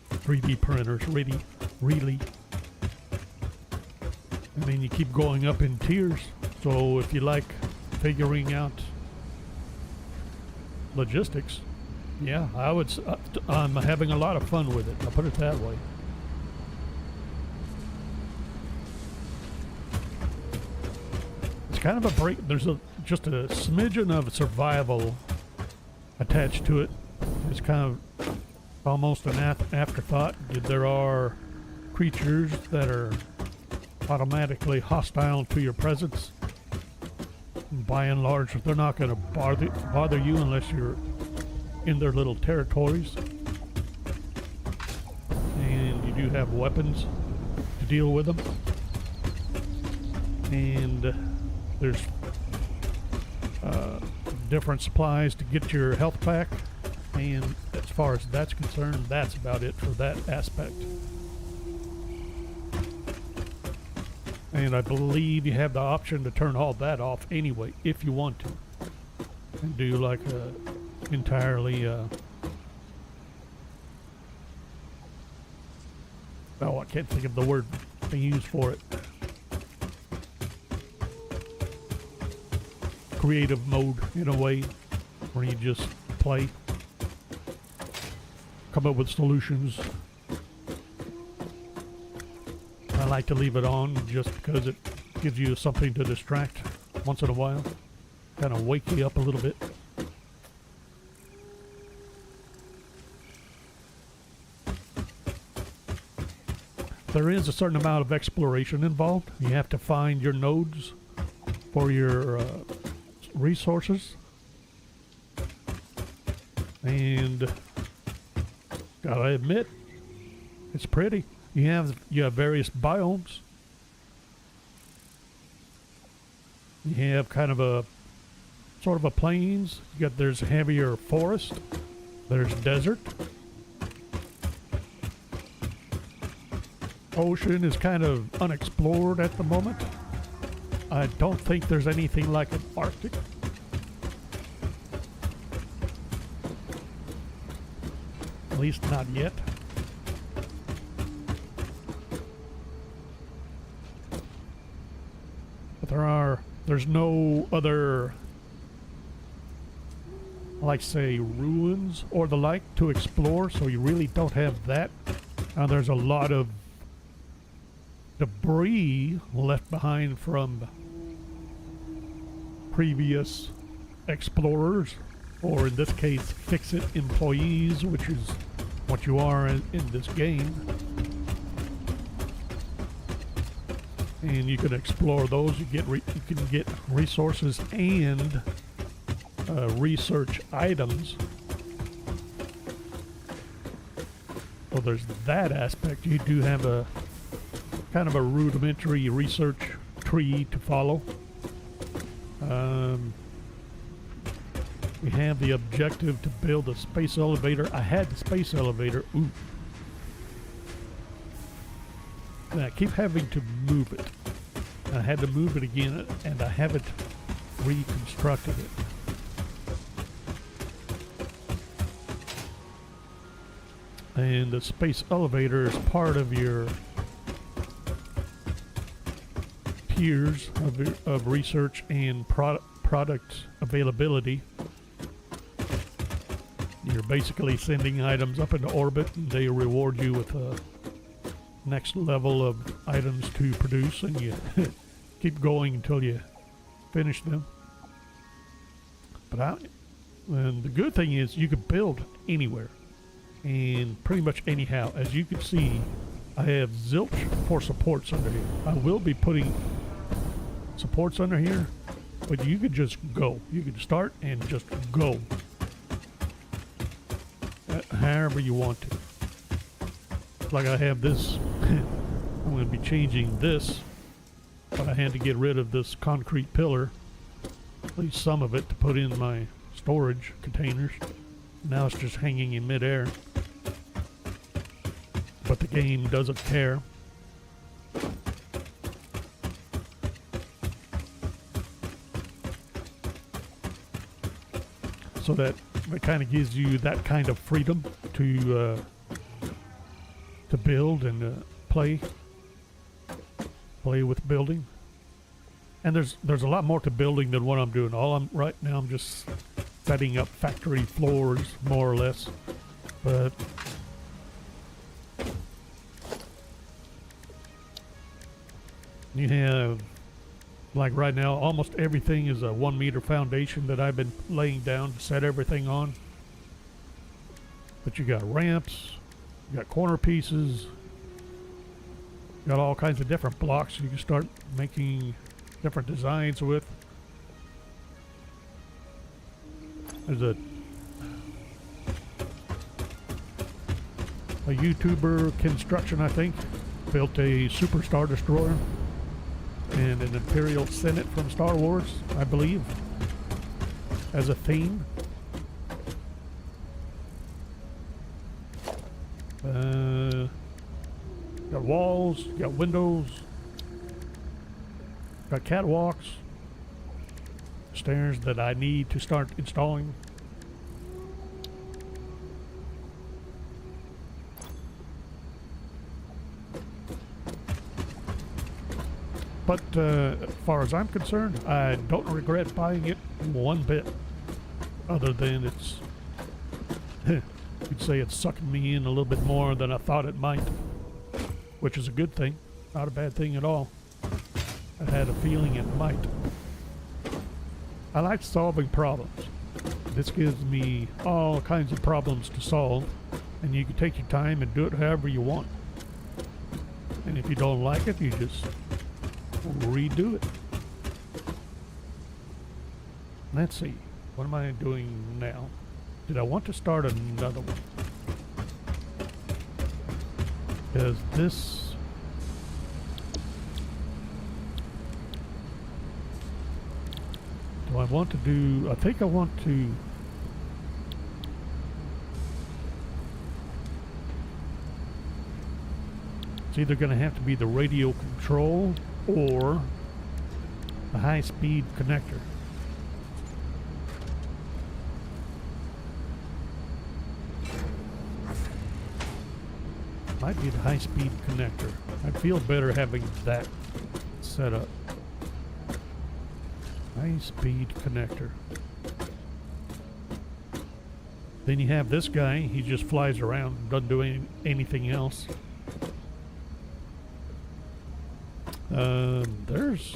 3D printers, really. And then you keep going up in tiers. So if you like figuring out logistics, yeah, I'm having a lot of fun with it. I'll put it that way. It's kind of a break. There's just a smidgen of survival attached to it. It's kind of almost an afterthought. There are creatures that are automatically hostile to your presence. And by and large, they're not going to bother you unless you're in their little territories. And you do have weapons to deal with them. And there's different supplies to get your health back. And as far as that's concerned, that's about it for that aspect. And I believe you have the option to turn all that off anyway, if you want to. And do like a entirely, oh, I can't think of the word they use for it. Creative mode, in a way, where you just play. Come up with solutions. I like to leave it on just because it gives you something to distract once in a while. Kind of wake you up a little bit. There is a certain amount of exploration involved. You have to find your nodes for your resources. And gotta admit, it's pretty. You have various biomes. You have kind of a sort of a plains. There's heavier forest. There's desert. Ocean is kind of unexplored at the moment. I don't think there's anything like an Arctic. At least not yet. But there's no other, like say, ruins or the like to explore, so you really don't have that. There's a lot of debris left behind from previous explorers, or in this case, fix-it employees, which is what you are in this game. And you can explore those. You can get resources and research items. So there's that aspect. You do have a kind of a rudimentary research tree to follow. We have the objective to build a space elevator. I had the space elevator. Ooh. And I keep having to move it. I had to move it again, and I haven't reconstructed it. And the space elevator is part of your tiers of research and product availability. You're basically sending items up into orbit, and they reward you with a next level of items to produce, and you keep going until you finish them. And the good thing is you can build anywhere and pretty much anyhow. As you can see, I have zilch for supports under here. I will be putting supports under here But you could just go. You could start and just go. However you want to. Like I have this. I'm going to be changing this. But I had to get rid of this concrete pillar. At least some of it to put in my storage containers. Now it's just hanging in midair. But the game doesn't care. So that it kind of gives you that kind of freedom to build and play with building. And there's a lot more to building than what I'm doing. Right now I'm just setting up factory floors more or less. But you have, like right now, almost everything is a 1 meter foundation that I've been laying down to set everything on. But you got ramps, you got corner pieces, you got all kinds of different blocks you can start making different designs with. There's a YouTuber construction, I think, built a Super Star Destroyer and an Imperial Senate from Star Wars, I believe, as a theme. Got walls, got windows, got catwalks, stairs that I need to start installing. But as far as I'm concerned, I don't regret buying it one bit. Other than it's, you'd say it's sucking me in a little bit more than I thought it might. Which is a good thing. Not a bad thing at all. I had a feeling it might. I like solving problems. This gives me all kinds of problems to solve. And you can take your time and do it however you want. And if you don't like it, you just redo it. Let's see. What am I doing now? Did I want to start another one? Because this... do I want to do... I think I want to... it's either going to have to be the radio control or the high-speed connector. Might be the high-speed connector. I'd feel better having that set up. High-speed connector. Then you have this guy. He just flies around and doesn't do anything else. There's...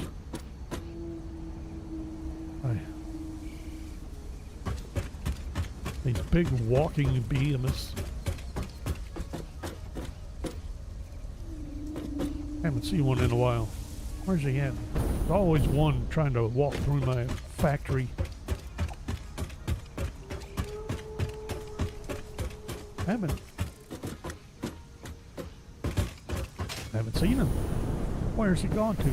these big walking behemoths. Haven't seen one in a while. Where's he at? There's always one trying to walk through my factory. Haven't seen him. Where's he gone to?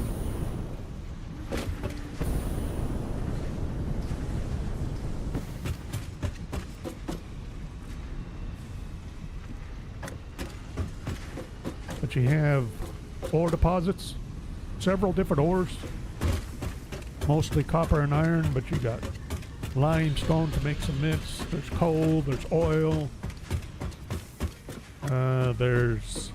But you have ore deposits, several different ores, mostly copper and iron, but you got limestone to make cements, there's coal, there's oil, there's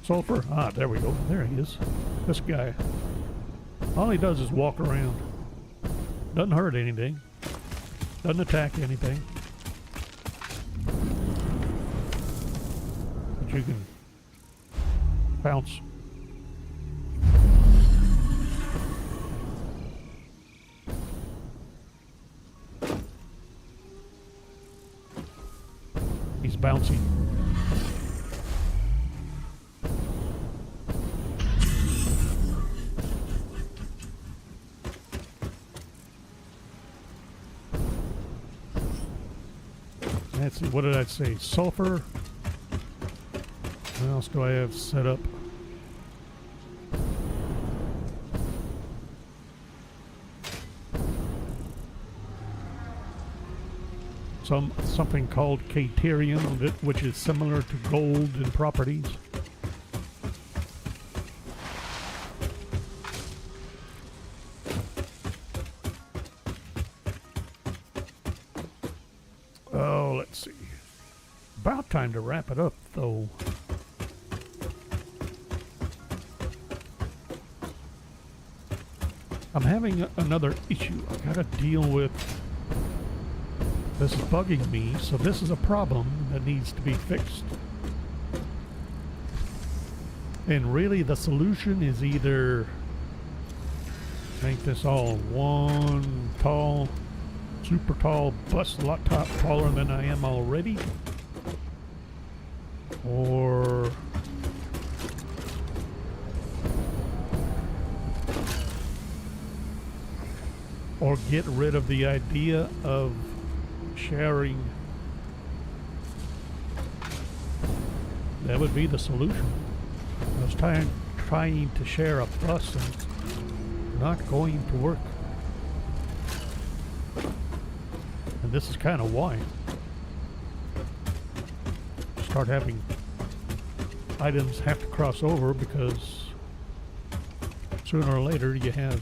sulfur. Ah, there we go. There he is. This guy. All he does is walk around. Doesn't hurt anything. Doesn't attack anything. But you can bounce. He's bouncy. Let's see, what did I say? Sulfur. What else do I have set up? Something called Caterium, which is similar to gold in properties. Oh, let's see. About time to wrap it up, though. I'm having another issue I gotta deal with. This is bugging me, so this is a problem that needs to be fixed. And really the solution is either make this all one tall, super tall bus, a lot taller than I am already, or get rid of the idea of sharing. That would be the solution. I was trying to share a bus and it's not going to work. And this is kind of why. Start having items have to cross over because sooner or later you have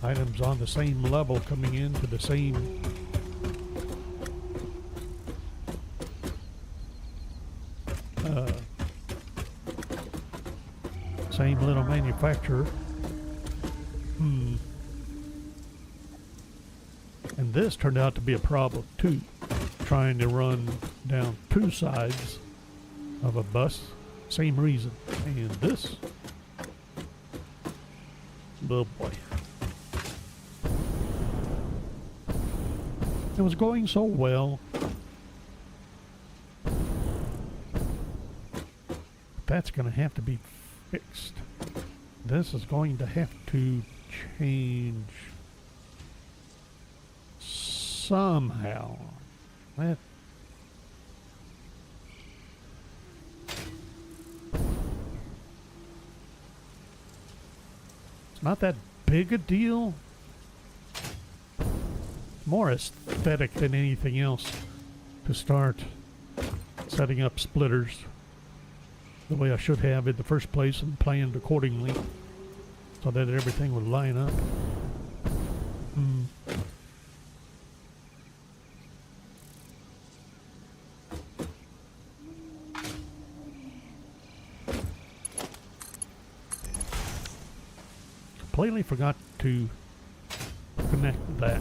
items on the same level coming into the same little manufacturer. And this turned out to be a problem too, trying to run down two sides of a bus, same reason. And this, oh boy. It was going so well. That's going to have to be fixed. This is going to have to change somehow. It's not that big a deal. More aesthetic than anything else to start setting up splitters the way I should have in the first place and planned accordingly so that everything would line up. Completely forgot to connect that.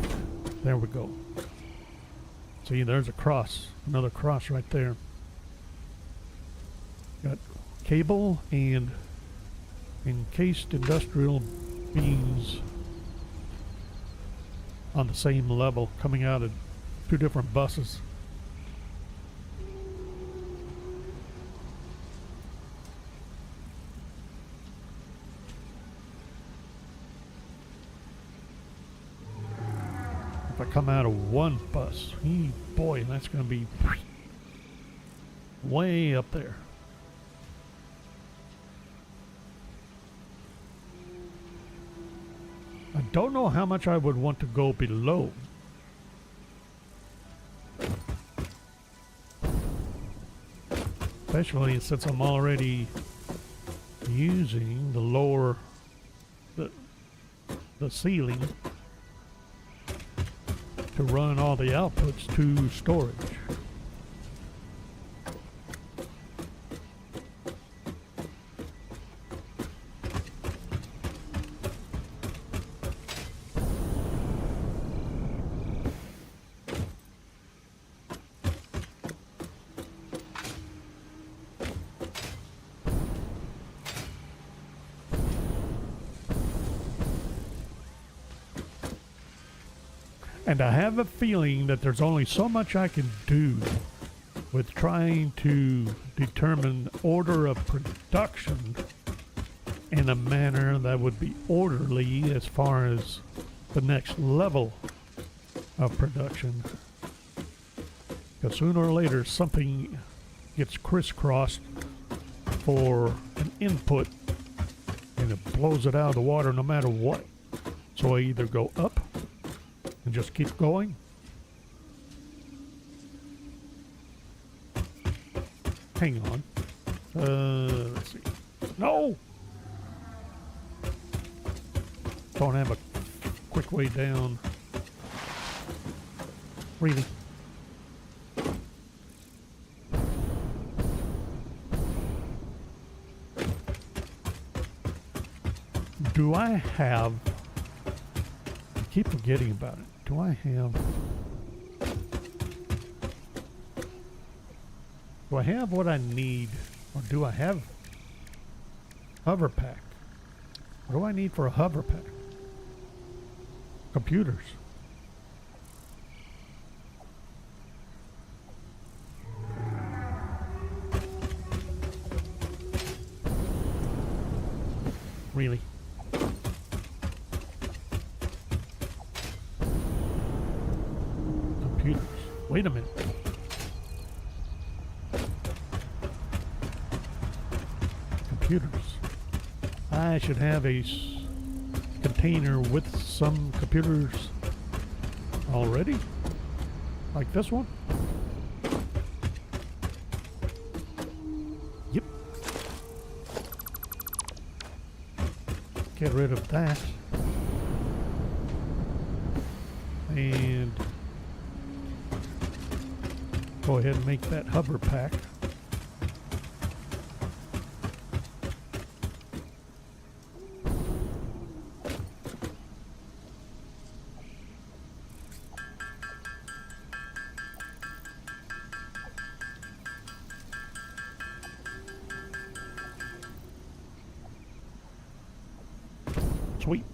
There we go. See, there's a cross, another cross right there. Got cable and encased industrial beams on the same level coming out of two different buses. If I come out of one bus, boy, that's going to be way up there. I don't know how much I would want to go below. Especially since I'm already using the lower, the ceiling to run all the outputs to storage. And I have a feeling that there's only so much I can do with trying to determine order of production in a manner that would be orderly as far as the next level of production. Because sooner or later something gets crisscrossed for an input and it blows it out of the water no matter what. So I either go up and just keep going. Hang on. Let's see. No! Don't have a quick way down. Really? Do I have... I keep forgetting about it. Do I have... Do I have what I need? Or do I have hover pack? What do I need for a hover pack? Computers. Really? Computers. Wait a minute. Computers. I should have a container with some computers already, like this one. Yep. Get rid of that. And go ahead and make that hover pack. Sweet.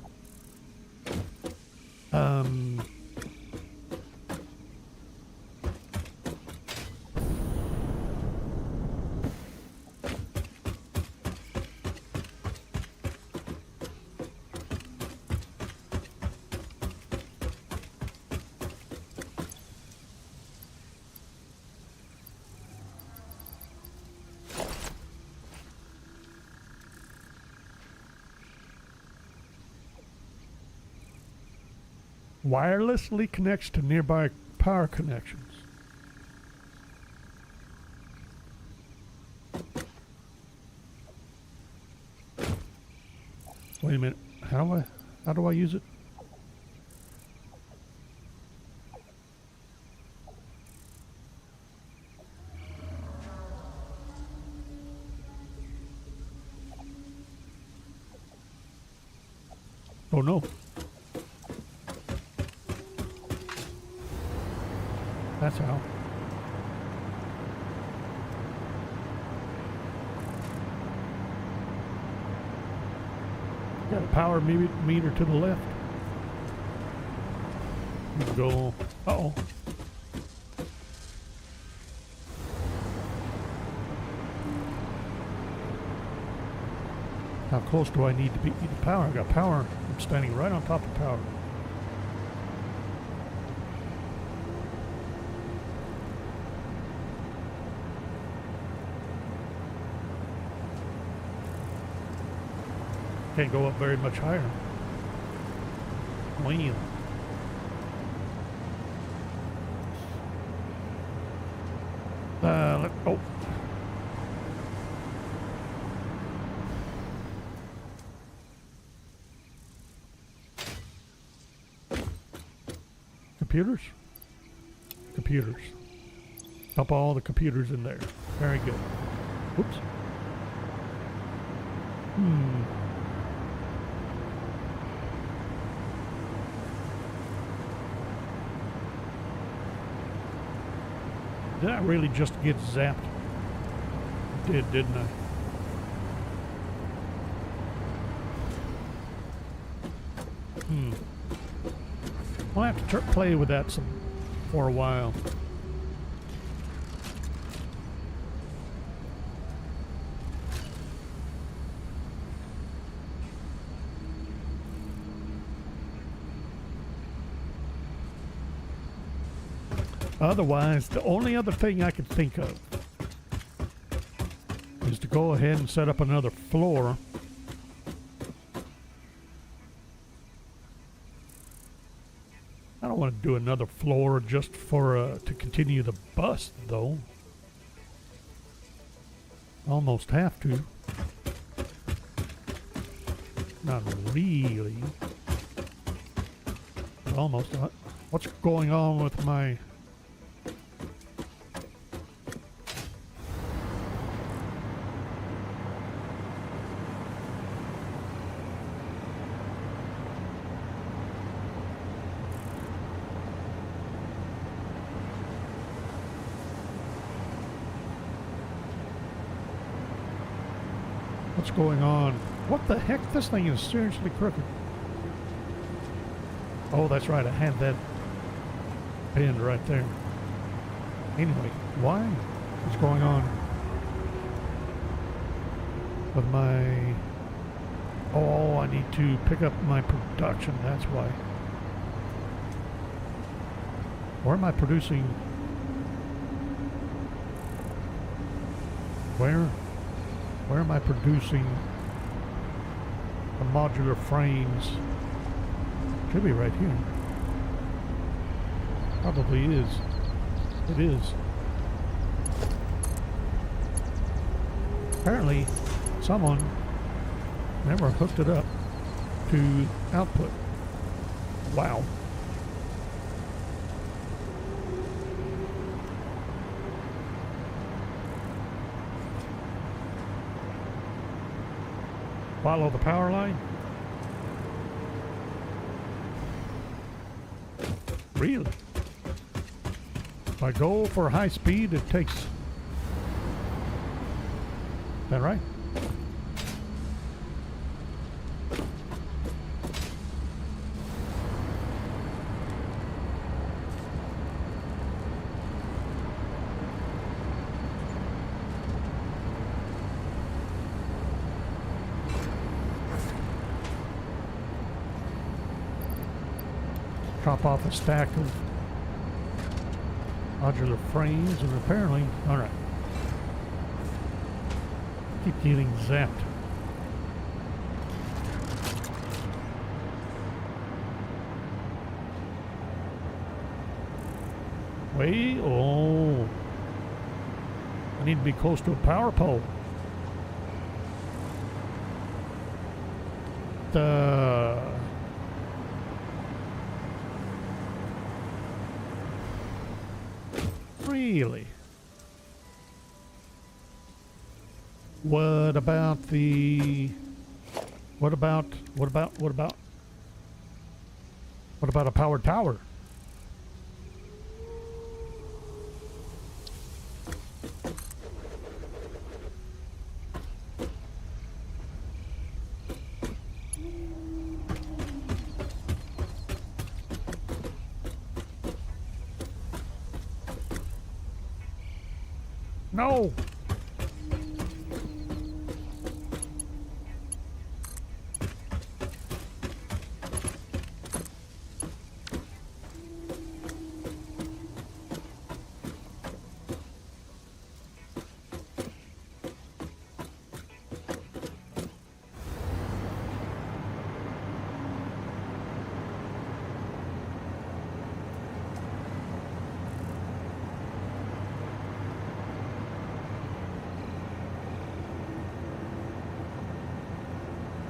Wirelessly connects to nearby power connections. Wait a minute. How do I use it? Oh no. That's how. Got a power meter to the left. Go. Uh-oh. How close do I need to be to power? I got power. I'm standing right on top of power. Can't go up very much higher. Wow. Oh. Computers? Computers. Dump all the computers in there. Very good. Whoops. Did I really just get zapped? Did, didn't I? I'll have to play with that for a while. Otherwise, the only other thing I could think of is to go ahead and set up another floor. I don't want to do another floor just for to continue the bust, though. Almost have to. Not really. Almost. What's going on with my... What's going on? What the heck? This thing is seriously crooked. Oh, that's right. I had that pinned right there. Anyway, why? What's going on with my... Oh, I need to pick up my production. That's why. Where am I producing? Where am I producing the modular frames? Should be right here. Probably is. It is. Apparently, someone never hooked it up to output. Wow. Follow the power line? Really? If I go for high speed, it takes... Is that right? Drop off a stack of modular frames, and apparently, all right. Keep getting zapped. Wait, oh. I need to be close to a power pole. Really? What about the... What about a powered tower? No!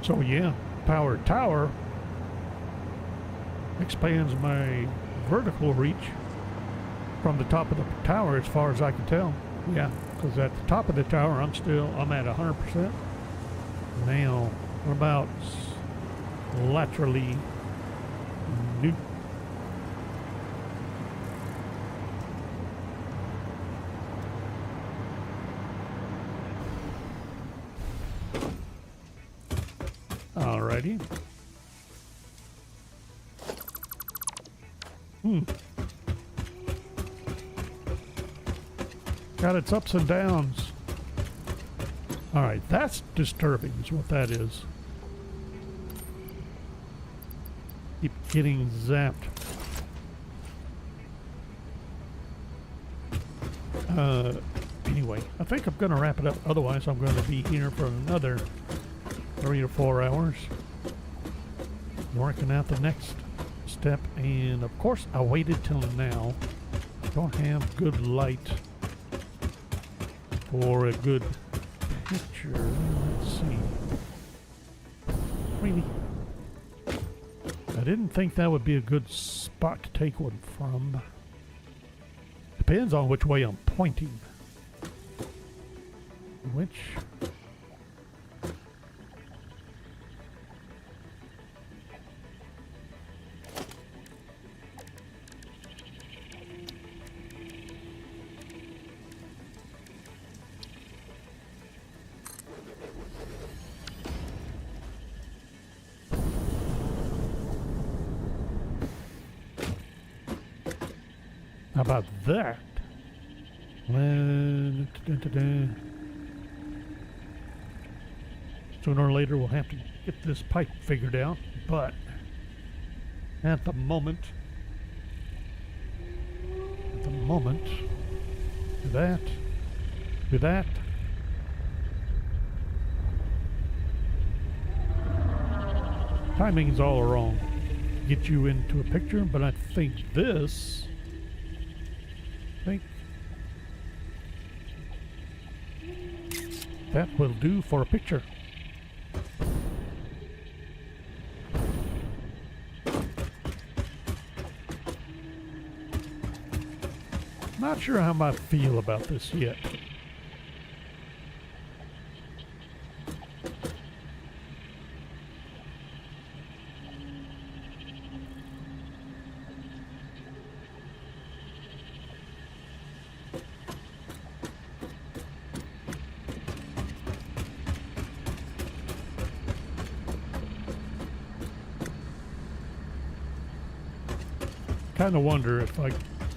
So yeah, powered tower expands my vertical reach from the top of the tower as far as I can tell. Yeah, because at the top of the tower I'm at 100%. Now, what about laterally? Nope. Alrighty. Got its ups and downs. Alright, that's disturbing is what that is. Keep getting zapped. Anyway, I think I'm going to wrap it up. Otherwise, I'm going to be here for another 3 or 4 hours working out the next step. And of course, I waited till now. Don't have good light for a good picture. Let's see. Really? I didn't think that would be a good spot to take one from. Depends on which way I'm pointing. Which? How about that? Sooner or later we'll have to get this pipe figured out, but at the moment, do that. Timing's all wrong. Get you into a picture, but I think this. That will do for a picture. Not sure how I feel about this yet. Kind of wonder if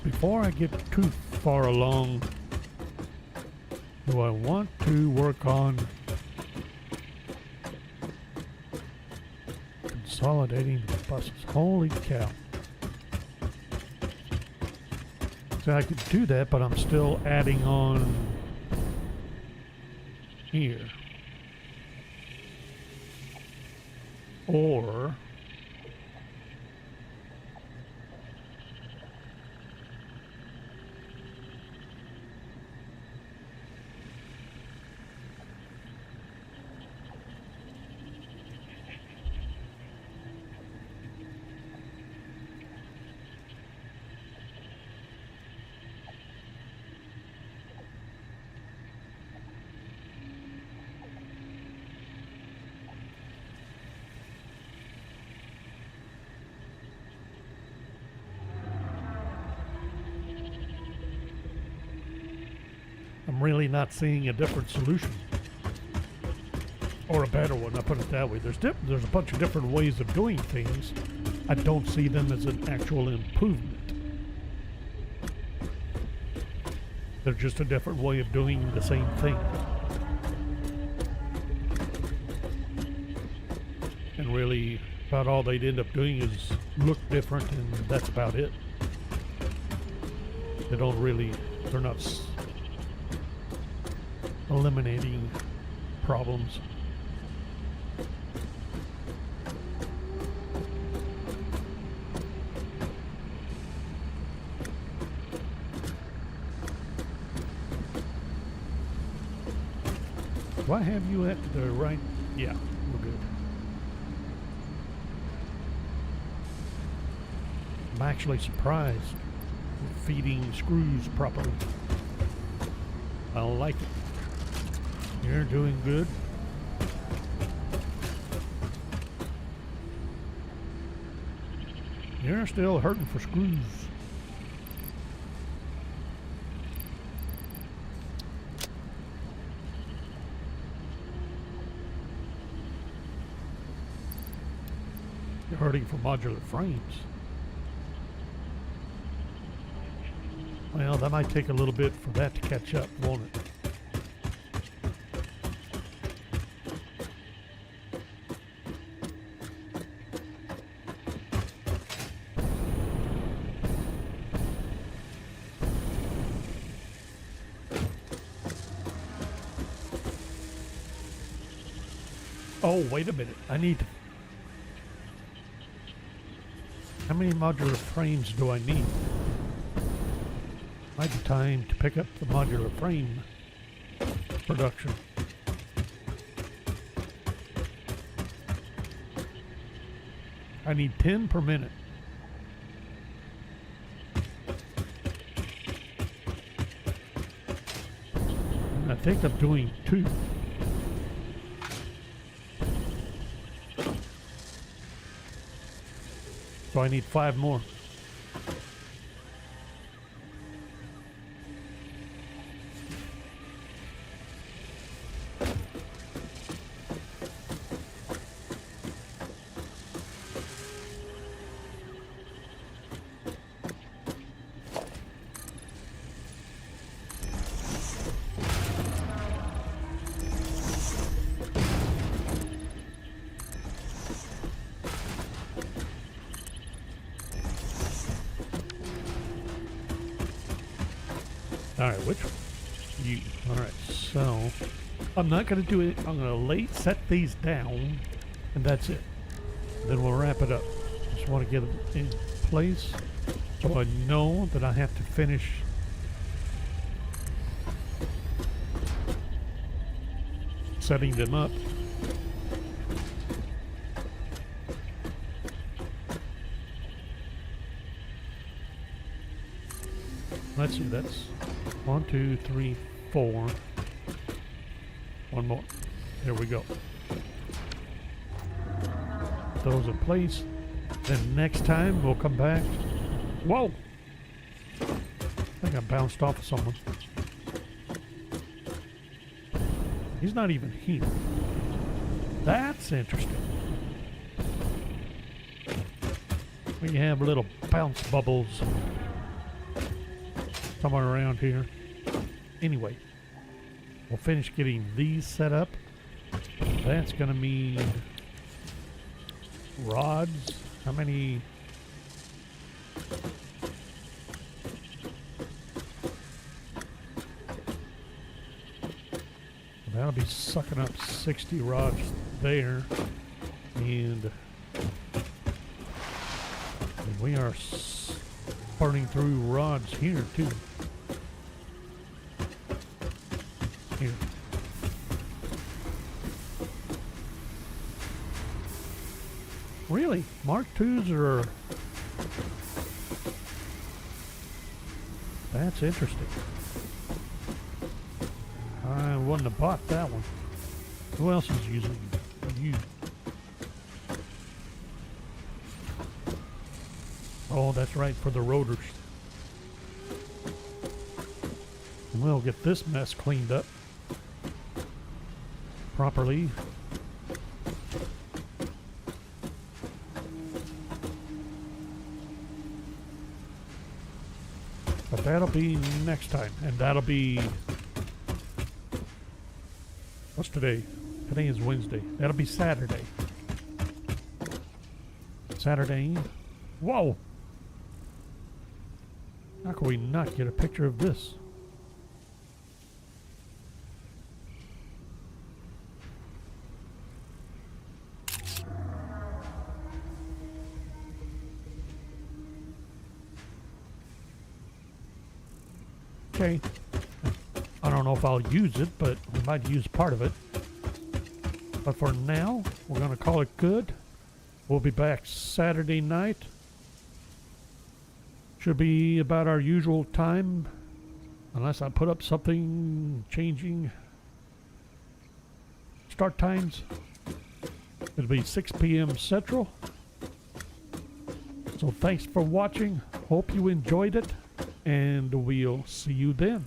before I get too far along, do I want to work on consolidating the buses? Holy cow. So I could do that, but I'm still adding on here. Or I'm really not seeing a different solution. Or a better one, I'll put it that way. There's a bunch of different ways of doing things. I don't see them as an actual improvement. They're just a different way of doing the same thing. And really, about all they'd end up doing is look different, and that's about it. They're not eliminating problems. Do I have you at the right? Yeah, we're good. I'm actually surprised with feeding screws properly. I like it. You're doing good. You're still hurting for screws. You're hurting for modular frames. Well, that might take a little bit for that to catch up, won't it? Oh, wait a minute. I need to... How many modular frames do I need? Might be time to pick up the modular frame production. I need 10 per minute. And I think I'm doing 2. So I need 5 more. Alright, which you alright, so I'm not gonna do it. I'm gonna set these down and that's it. Then we'll wrap it up. Just want to get them in place so I know that I have to finish setting them up. Let's see, that's 1, 2, 3, 4. One more. There we go. Those in place. Then next time we'll come back. Whoa! I think I bounced off of someone. He's not even here. That's interesting. We have little bounce bubbles somewhere around here. Anyway, we'll finish getting these set up. That's gonna mean rods. How many? That'll be sucking up 60 rods there, and we are burning through rods here too. Here. Really? Mark IIs are... That's interesting. I wouldn't have bought that one. Who else is using you? Oh, that's right, for the rotors. We'll get this mess cleaned up properly. But that'll be next time, and that'll be... What's today? Today is Wednesday. That'll be Saturday. Saturday. Whoa! How can we not get a picture of this? Okay. I don't know if I'll use it, but we might use part of it. But for now, we're going to call it good. We'll be back Saturday night. Should be about our usual time, unless I put up something changing start times. It'll be 6 p.m. Central. So thanks for watching. Hope you enjoyed it, and we'll see you then.